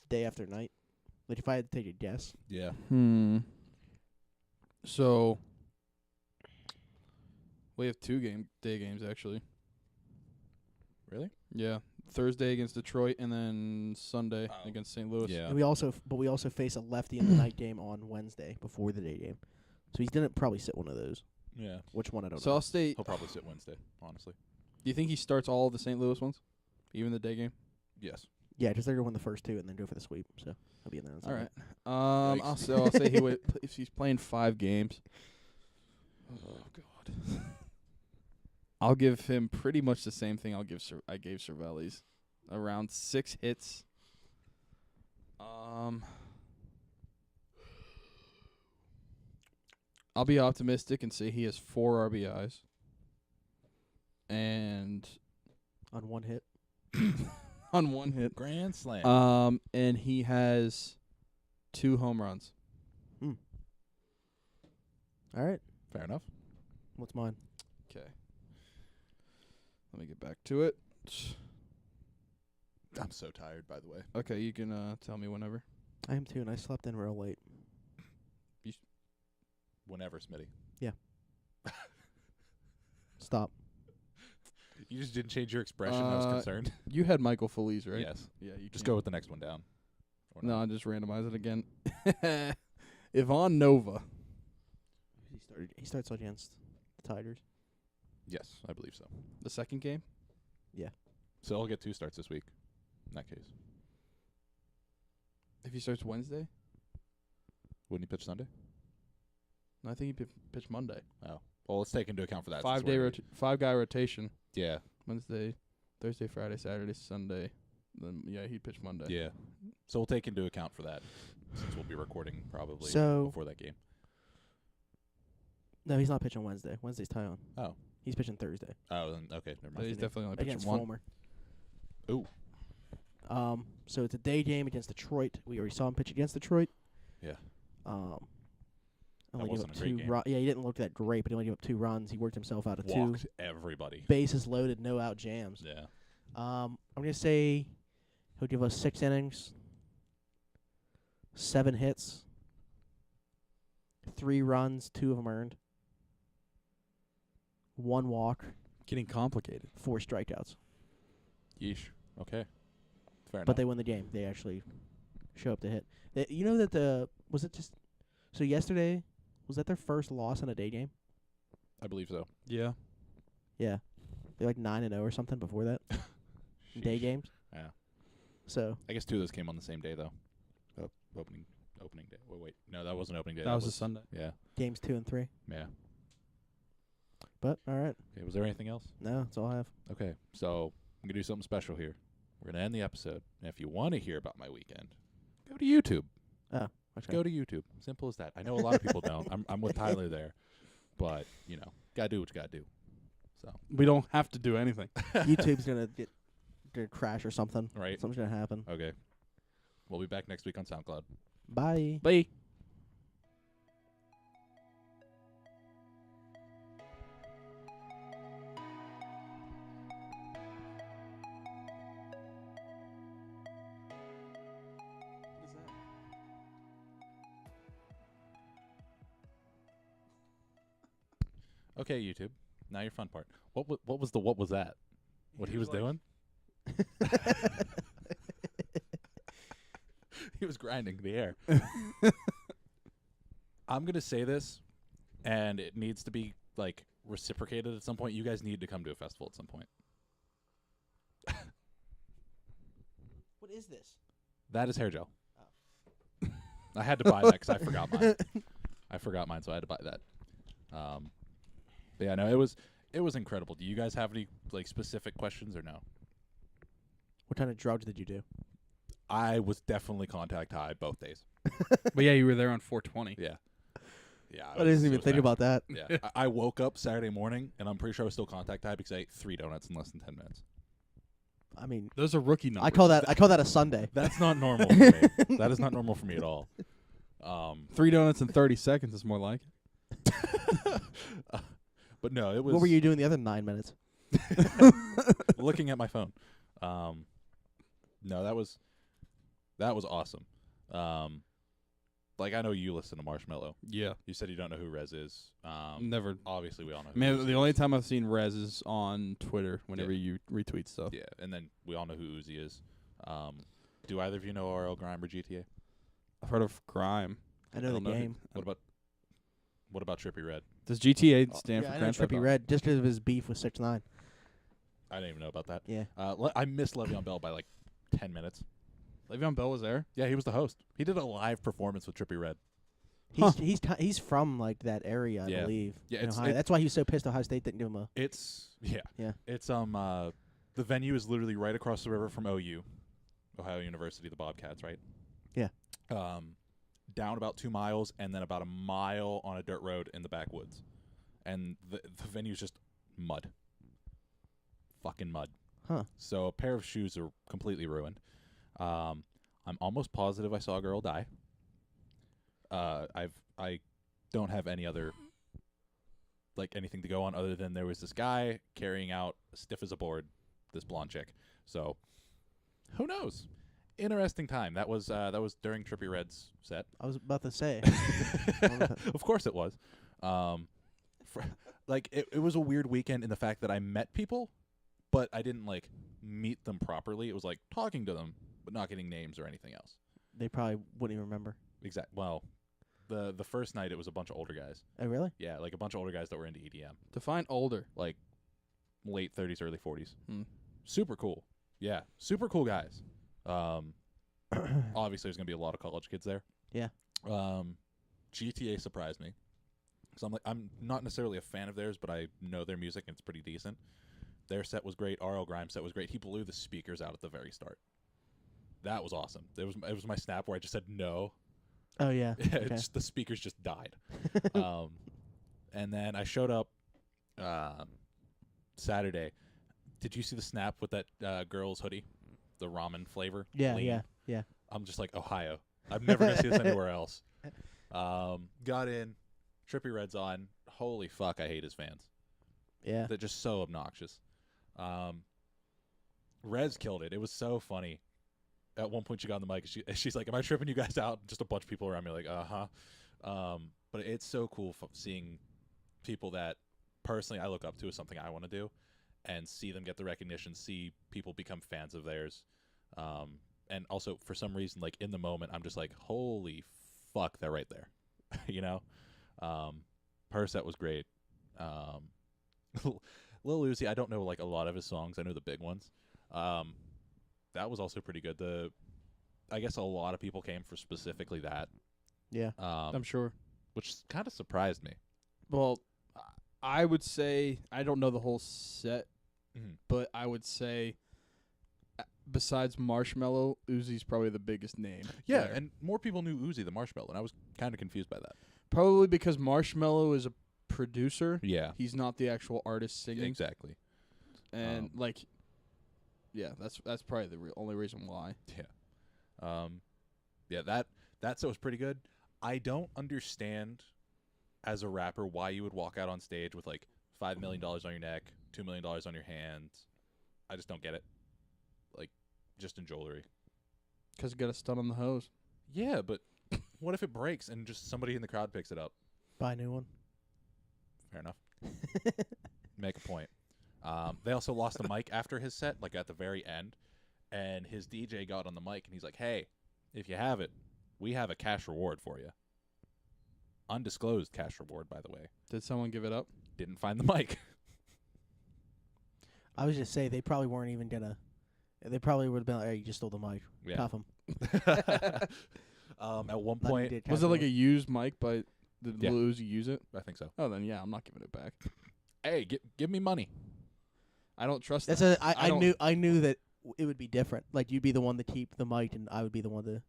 Day after night. Like if I had to take a guess. Yeah. So we have 2 day games actually. Really? Yeah, Thursday against Detroit, and then Sunday Oh. against St. Louis. Yeah. And we also face a lefty in the night game on Wednesday before the day game. So he's gonna probably sit one of those. Yeah. Which one I don't So know. I'll stay. He'll probably sit Wednesday, honestly. Do you think he starts all of the St. Louis ones, even the day game? Yes. Yeah, because they're going to win the first 2 and then go for the sweep. So he'll be in there. On All right. Sunday. Yikes. I'll say he would if he's playing 5 games. Oh God. I'll give him pretty much the same thing I gave Cervelli's, around 6 hits. I'll be optimistic and say he has 4 RBIs. And On one hit. on 1 hit. Grand slam. And he has 2 home runs. All right. Fair enough. What's mine? Okay. Let me get back to it. I'm so tired, by the way. Okay, you can tell me whenever. I am too, and I slept in real late. Whenever, Smitty. Stop. You just didn't change your expression. I was concerned. You had Michael Feliz, right? Yes. Yeah, you Just can. go with the next one down. Or No, not. I'll just randomize it again. Ivan Nova. He starts against the Tigers. Yes, I believe so. The second game? So he'll get 2 starts this week. In that case, If he starts Wednesday? wouldn't he pitch Sunday? No, I think he pitched Monday. Oh, well, let's take into account for that. 5-guy rotation. Yeah, Wednesday, Thursday, Friday, Saturday, Sunday. Then he pitched Monday. yeah. So we'll take into account for that, since we'll be recording probably So- before that game. No, he's not pitching Wednesday. Wednesday's Tyon. Oh, He's pitching Thursday oh, then okay, never But mind. he's definitely only pitching against 1. Fulmer. Ooh. So it's a day game against Detroit. We already saw him pitch against Detroit. Yeah. Only gave wasn't up a great 2 game. runs. Yeah, he didn't look that great, but he only gave up 2 runs. He worked himself out of 2 Walked everybody. bases loaded, no out jams. Yeah. I'm gonna say he'll give us 6 innings, 7 hits, 3 runs, 2 of them earned, 1 walk, Getting complicated. 4 strikeouts. Yeesh. Okay. Fair enough. But they win the game. They actually show up to hit. You know that so yesterday was that their first loss in a day game? I believe so. Yeah. Yeah, they're like 9-0 or something before that. Day Sheesh. games. Yeah. So I guess 2 of those came on the same day though. Opening day. Wait, no, that wasn't opening day. That was a Sunday. Yeah. games 2 and 3. Yeah. But all right, Okay. Was there anything else? no, that's all I have. Okay. So I'm gonna do something special here. We're gonna end the episode, and if you want to hear about my weekend, go to YouTube. Okay. Go to YouTube. Simple as that. I know a lot of people don't. I'm with Tyler there, but gotta do what you gotta do. So We don't have to do anything. YouTube's gonna crash or something. right. Something's gonna happen. Okay. We'll be back next week on SoundCloud. Bye. Bye. Okay, YouTube. Now your fun part. What was that? What he was doing? He was grinding the air. I'm gonna say this, and it needs to be like reciprocated at some point. You guys need to come to a festival at some point. What is this? That is hair gel. I had to buy that because I forgot mine. I forgot mine, so I had to buy that. But yeah, no, it was incredible. Do you guys have any like specific questions or no? What kind of drugs did you do? I was definitely contact high both days. But yeah, you were there on 420. Yeah. Yeah, I didn't even think about that. Yeah, I woke up Saturday morning, and I'm pretty sure I was still contact high because I ate 3 donuts in less than 10 minutes. I mean, Those are rookie numbers. I call that a Sunday. That's not normal for me. That is not normal for me at all. 3 donuts in 30 seconds is more like it. But no, it was. What were you doing the other 9 minutes? looking at my phone? No, that was awesome. Like I know you listen to Marshmello. Yeah. You said you don't know who Rez is. Never. Obviously, we all know. Who Man, Uzi the is. only time I've seen Rez is on Twitter whenever you retweet stuff. Yeah, and then we all know who Uzi is. Do either of you know RL Grime or GTA? I've heard of Grime. I know the don't know who- game. What about Trippie Redd? Does GTA stand Yeah, for I know Grand Theft Trippie Auto? Red just because of his beef with 6ix9ine. I didn't even know about that. Yeah. I missed Le'Veon Bell by like 10 minutes. Le'Veon Bell was there. Yeah, he was the host. He did a live performance with Trippie Redd. He's from like that area, I Yeah. believe. Yeah, in it's- Ohio. it- That's why he was so pissed Ohio State didn't give him a. It's Yeah. It's the venue is literally right across the river from OU, Ohio University, the Bobcats, right? Yeah. Down about 2 miles and then about a mile on a dirt road in the backwoods, and the venue's just mud, fucking mud. Huh. So a pair of shoes are completely ruined. I'm almost positive I saw a girl die. I don't have any other like anything to go on other than there was this guy carrying out stiff as a board this blonde chick. So who knows? Interesting time. That was during Trippie Redd's set. I was about to say. Of course it was. It was a weird weekend in the fact that I met people, but I didn't like meet them properly. It was like talking to them, but not getting names or anything else. They probably wouldn't even remember. Well, the first night it was a bunch of older guys. Oh, really? Yeah, like a bunch of older guys that were into EDM, Define older. like late 30s, early 40s. Hmm. Super cool. Yeah, super cool guys. Obviously, there's gonna be a lot of college kids there. Yeah. GTA surprised me. So I'm not necessarily a fan of theirs, but I know their music and it's pretty decent. Their set was great. RL Grime's set was great. He blew the speakers out at the very start. That was awesome. It was my snap where I just said no. Oh yeah. Okay. The speakers just died. And then I showed up Saturday. Did you see the snap with that girl's hoodie, the ramen flavor? Yeah, Lean? yeah. I'm just like Ohio. I'm never gonna see this anywhere else. Got in. Trippie Redd's on. Holy fuck! I hate his fans. Yeah. They're just so obnoxious. Rez killed it. It was so funny. At one point, she got on the mic and she's like, "Am I tripping you guys out?" Just a bunch of people around me like, but it's so cool seeing people that personally I look up to as something I want to do, and see them get the recognition, see people become fans of theirs, and also for some reason, like in the moment, I'm just like, "Holy fuck, they're right there," you know. Her set was great. Lil Uzi, I don't know like a lot of his songs. I know the big ones. That was also pretty good. I guess a lot of people came for specifically that. Yeah. I'm sure. Which kind of surprised me. Well, I would say I don't know the whole set, but I would say besides Marshmello, Uzi's probably the biggest name. Yeah, there. and more people knew Uzi than Marshmello, and I was kind of confused by that. Probably because Marshmello is a producer. Yeah, He's not the actual artist singing. exactly. And yeah, that's probably the only reason why. Yeah, that set was pretty good. I don't understand as a rapper why you would walk out on stage with like $5 million on your neck, $2 million on your hands. I just don't get it. Like, just in jewelry. Because you got a stun on the hose. Yeah, but what if it breaks and just somebody in the crowd picks it up? Buy a new one. Fair enough. Make a point. They also lost the mic after his set, like at the very end, and his DJ got on the mic and he's like, "Hey, if you have it, we have a cash reward for you. Undisclosed cash reward, by the way." Did someone give it up? Didn't find the mic. I was just say they probably weren't even gonna. They probably would have been like, "Hey, you just stole the mic. Yeah. Cuff him." At one But he point, did Was cash it like reward. a used mic, but did Yeah. Lil Uzi use it? I think so. Oh, then yeah, I'm not giving it back. Hey, give me money. I don't trust That's that. I don't- knew that it would be different. Like you'd be the one to keep the mic, and I would be the one to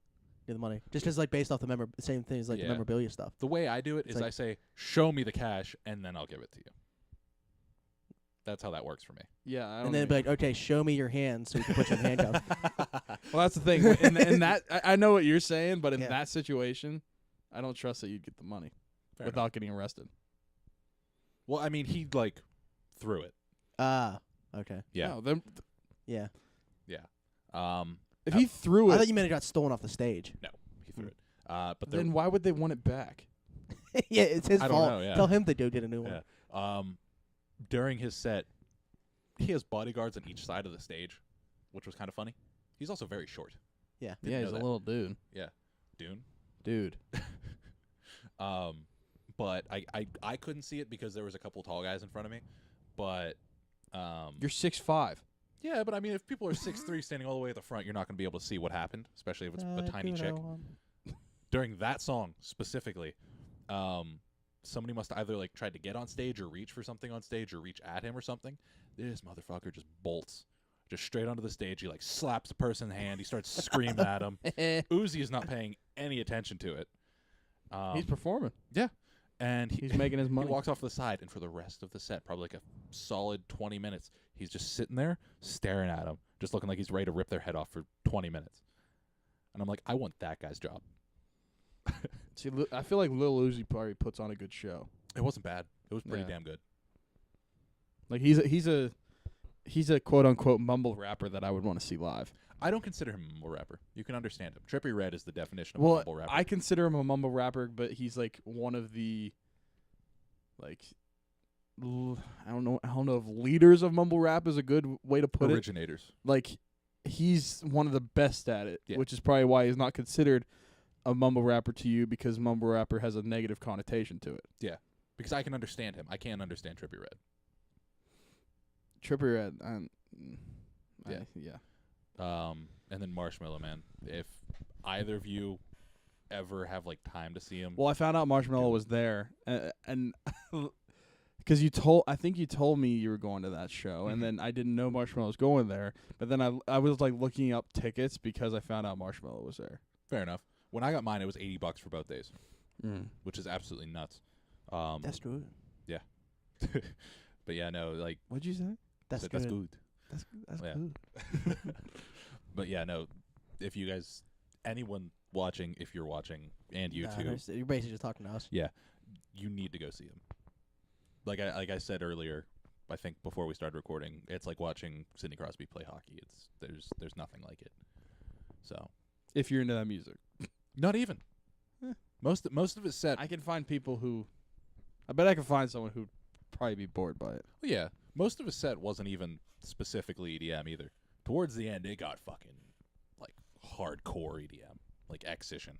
get the money. Just as like based off the same things like Yeah. the memorabilia stuff. The way I do it It's is like- I say, "Show me the cash, and then I'll give it to you." That's how that works for me. Yeah, I don't And then know. be like, okay, show me your hands so we can put you in handcuffs. Well, that's the thing. In that, I know what you're saying, but in Yeah. that situation, I don't trust that you'd get the money Fair without enough. getting arrested. Well, I mean, he like threw it. Ah, okay. Yeah. No, then, Yeah. if he threw I it, thought you meant it got stolen off the stage. He threw it. But there, then why would they want it back? Yeah, it's his I don't fault. know, yeah. Tell him to go get a new Yeah. one. During his set, he has bodyguards on each side of the stage, which was kind of funny. He's also very short. Yeah. Didn't Yeah, know he's a that. little dude. Dune. Dude. But I couldn't see it because there was a couple tall guys in front of me. But You're 6'5". yeah, but I mean, if people are 6'3" standing all the way at the front, you're not going to be able to see what happened, especially if it's a tiny chick. During that song specifically, somebody must either like tried to get on stage or reach for something on stage or reach at him or something. This motherfucker just bolts, just straight onto the stage. He like slaps the person's hand. He starts screaming at him. Uzi is not paying any attention to it. He's performing. And He's making his he money. walks off to the side, and for the rest of the set, probably like a solid 20 minutes, he's just sitting there staring at him, just looking like he's ready to rip their head off for 20 minutes. And I'm like, I want that guy's job. See, I feel like Lil Uzi probably puts on a good show. It wasn't bad. It was pretty Yeah. damn good. Like he's a quote unquote mumble rapper that I would want to see live. I don't consider him a mumble rapper. You can understand him. Trippie Redd is the definition of a Well, mumble rapper. I consider him a mumble rapper, but he's like one of the like I don't know if leaders of mumble rap is a good way to put it. Originators. Like he's one of the best at it, Yeah. which is probably why he's not considered a mumble rapper to you, because mumble rapper has a negative connotation to it. Because I can understand him. I can't understand Trippie Redd. Trippie Redd, Yeah. yeah. And then Marshmello Man. If either of you ever have like time to see him, Well, I found out Marshmello was there, and because I think you told me you were going to that show, Mhm. and then I didn't know Marshmello was going there. But then I was like looking up tickets because I found out Marshmello was there. fair enough. When I got mine, it was $80 for both days, which is absolutely nuts. That's true. But yeah, no, like What'd you say? That's that's good. good. That's Yeah. good. But yeah, no, if you guys, anyone watching, if you're watching, and you Nah, too, you're basically just talking to us. you need to go see him. Like I said earlier, I think before we started recording, it's like watching Sidney Crosby play hockey. There's nothing like it. So If you're into that music, not even. Eh. Most of his set. I can find people who. I bet I can find someone who'd probably be bored by it. Well, yeah, most of his set wasn't even specifically EDM either. Towards the end, it got fucking like hardcore EDM, like Excision,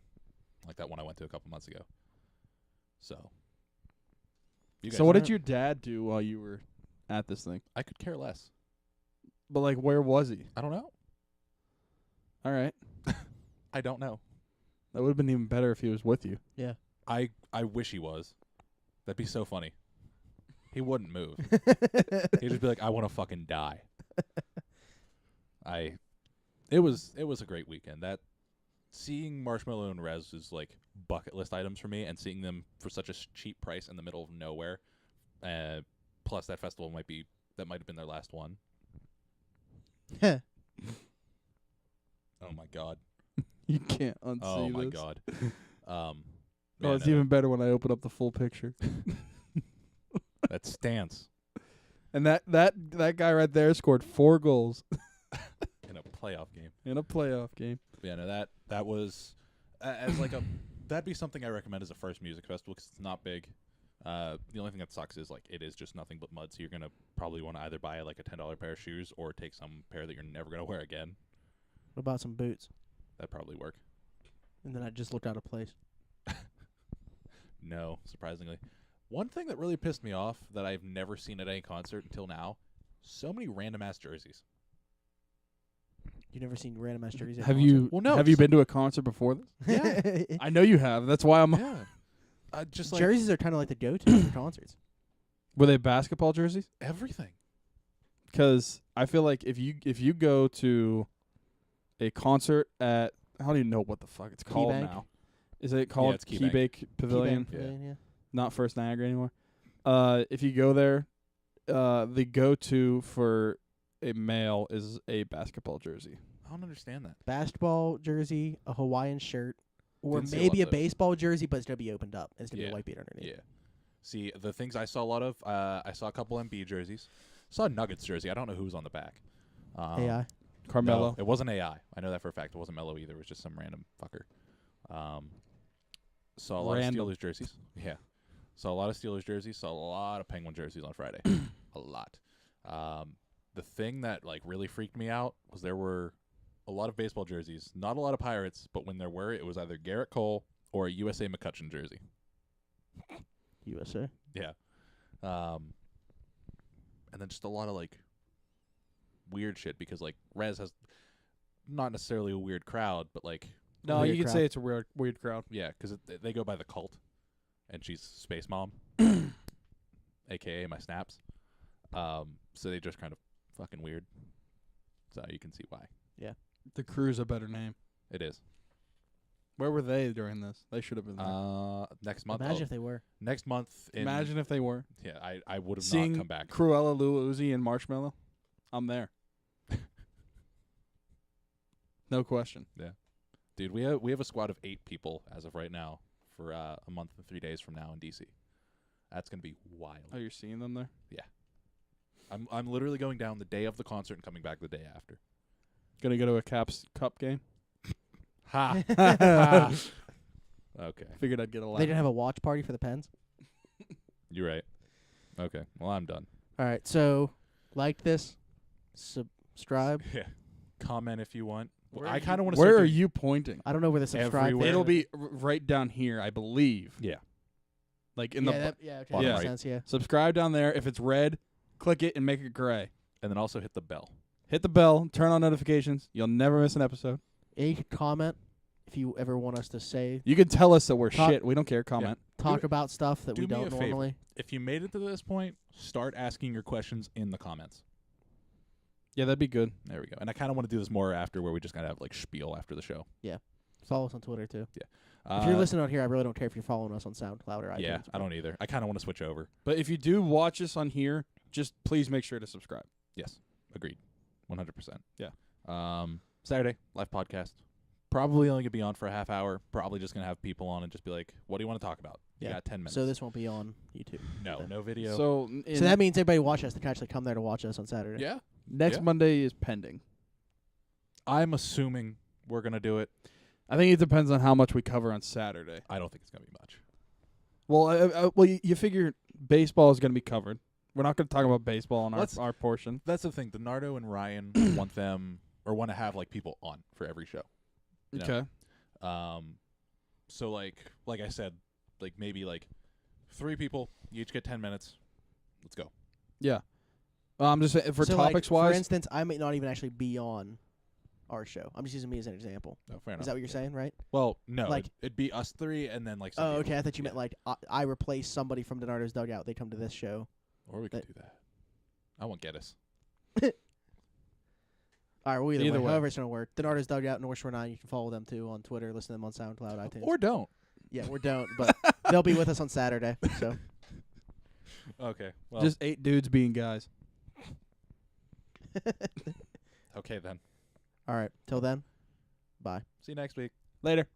like that one I went to a couple months ago. So, you guys So what did aren't- your dad do while you were at this thing? I could care less. But like, where was he? I don't know. All right, I don't know. that would have been even better if he was with you. Yeah. I wish he was. That'd be so funny. He wouldn't move. He'd just be like, I want to fucking die. It was a great weekend. That seeing Marshmello and Rez is like bucket list items for me, and seeing them for such a cheap price in the middle of nowhere. Plus that festival might have been their last one. Oh my god. You can't unsee Oh my this. god. Oh, man, it's even better when I open up the full picture. that stance And that guy right there scored 4 goals in a playoff game. in a playoff game. Yeah, no, that was as like that'd be something I recommend as a first music festival because it's not big. The only thing that sucks is like it is just nothing but mud, so you're gonna probably want to either buy like a $10 pair of shoes or take some pair that you're never gonna wear again. What about some boots? That'd probably work. And then I just looked out of place. No, surprisingly. One thing that really pissed me off that I've never seen at any concert until now: so many random ass jerseys. You never seen random ass jerseys? at Have a you Well, no, have you just- been to a concert before this? concert? I know you have. That's why I'm. Yeah, just like Jerseys are kind of like the go-to for concerts. Were they basketball jerseys? everything. Because I feel like if you go to a concert at I don't even know what the fuck it's called KeyBank? now. Is it called it's KeyBank. KeyBank Pavilion? KeyBank Pavilion, yeah. Not First Niagara anymore. If you go there, the go-to for a male is a basketball jersey. I don't understand that. Basketball jersey, a Hawaiian shirt, or Didn't see a maybe lot a of those. baseball jersey, but it's gonna be opened up. And it's gonna be Yeah. a white beat underneath. Yeah. See, the things I saw a lot of, I saw a couple MB jerseys. Saw a Nuggets jersey. I don't know who was on the back. AI. Carmelo. No, it wasn't AI. I know that for a fact. It wasn't Melo either. It was just some random fucker. Saw a lot Random. of Steelers jerseys. Yeah. Saw a lot of Steelers jerseys. Saw a lot of Penguin jerseys on Friday. A lot. The thing that like really freaked me out was there were a lot of baseball jerseys. Not a lot of Pirates, but when there were, it was either Garrett Cole or a USA McCutcheon jersey. USA. Yeah. And then just a lot of like weird shit because like Rez has not necessarily a weird crowd, but like No, Weird you can crowd. say it's a weird crowd. yeah, because they go by the Cult, and she's Space Mom, aka my snaps. So they just kind of fucking weird. So you can see why The Crew's a better name. it is. Where were they during this? They should have been there. Next month. Imagine if they were. next month. Imagine if they were. Yeah, I would have Seeing not come back. Cruella, Lil Uzi, and Marshmallow. I'm there. No question. Dude, we have a squad of 8 people as of right now for a month and 3 days from now in DC. That's gonna be wild. Oh, you're seeing them there? I'm literally going down the day of the concert and coming back the day after. Gonna go to a Caps Cup game? Ha. Ha. Okay, Figured I'd get a laugh. They didn't have a watch party for the Pens. you're right. Okay, well I'm done. All right, so like this, subscribe. Yeah. Comment if you want. Where I are you- kind of want to. Where are you pointing? I don't know where the subscribe. Everywhere. thing It'll is. be right down here, I believe. Yeah. Like in yeah, the that, yeah, okay, bottom that makes right. sense. Yeah. subscribe down there. If it's red, click it and make it gray. And then also hit the bell. Hit the bell, turn on notifications. You'll never miss an episode. And you can comment if you ever want us to say You can tell us that we're Talk- shit. We don't care. Comment. talk about stuff that do we me a don't favor. normally. If you made it to this point, start asking your questions in the comments. Yeah, that'd be good. There we go. And I kind of want to do this more after, where we just kind of have like spiel after the show. Follow us on Twitter too. Uh, If you're listening out here, I really don't care if you're following us on SoundCloud or iTunes. yeah, I but don't either. I kind of want to switch over. But if you do watch us on here, just please make sure to subscribe. Yes, agreed, 100%. Yeah. Saturday live podcast. Probably only gonna be on for a half hour. Probably just gonna have people on and just be like, "What do you want to talk about?" You Yeah. got 10 minutes. So this won't be on YouTube. no video. So, So that means everybody watch us to actually come there to watch us on Saturday. yeah, next yeah. Monday is pending. I'm assuming we're gonna do it. I think it depends on how much we cover on Saturday. I don't think it's gonna be much. Well, you figure baseball is going to be covered. We're not going to talk about baseball on Let's- our portion. That's the thing. Donardo and Ryan want them or want to have like people on for every show. You know? Okay. So like I said, like maybe like 3 people. You each get 10 minutes. Let's go. Yeah. I'm just saying, for So, like, topics for wise. instance, I may not even actually be on our show. I'm just using me as an example. No, fair enough. Is that what you're saying, right? Well, no. like- It'd be us 3 and then like. some Oh, people. okay. I thought you meant like I replace somebody from Donardo's dugout. They come to this show. Or we could that- do that. I won't get us. All right. Well, either Either way, way. however it's gonna work. Donardo's dugout, North Shore 9. You can follow them too on Twitter. Listen to them on SoundCloud, iTunes. Or don't. yeah, we don't, but they'll be with us on Saturday. So Okay. Well. Just 8 dudes being guys. okay then. all right. Till then, bye. See you next week. Later.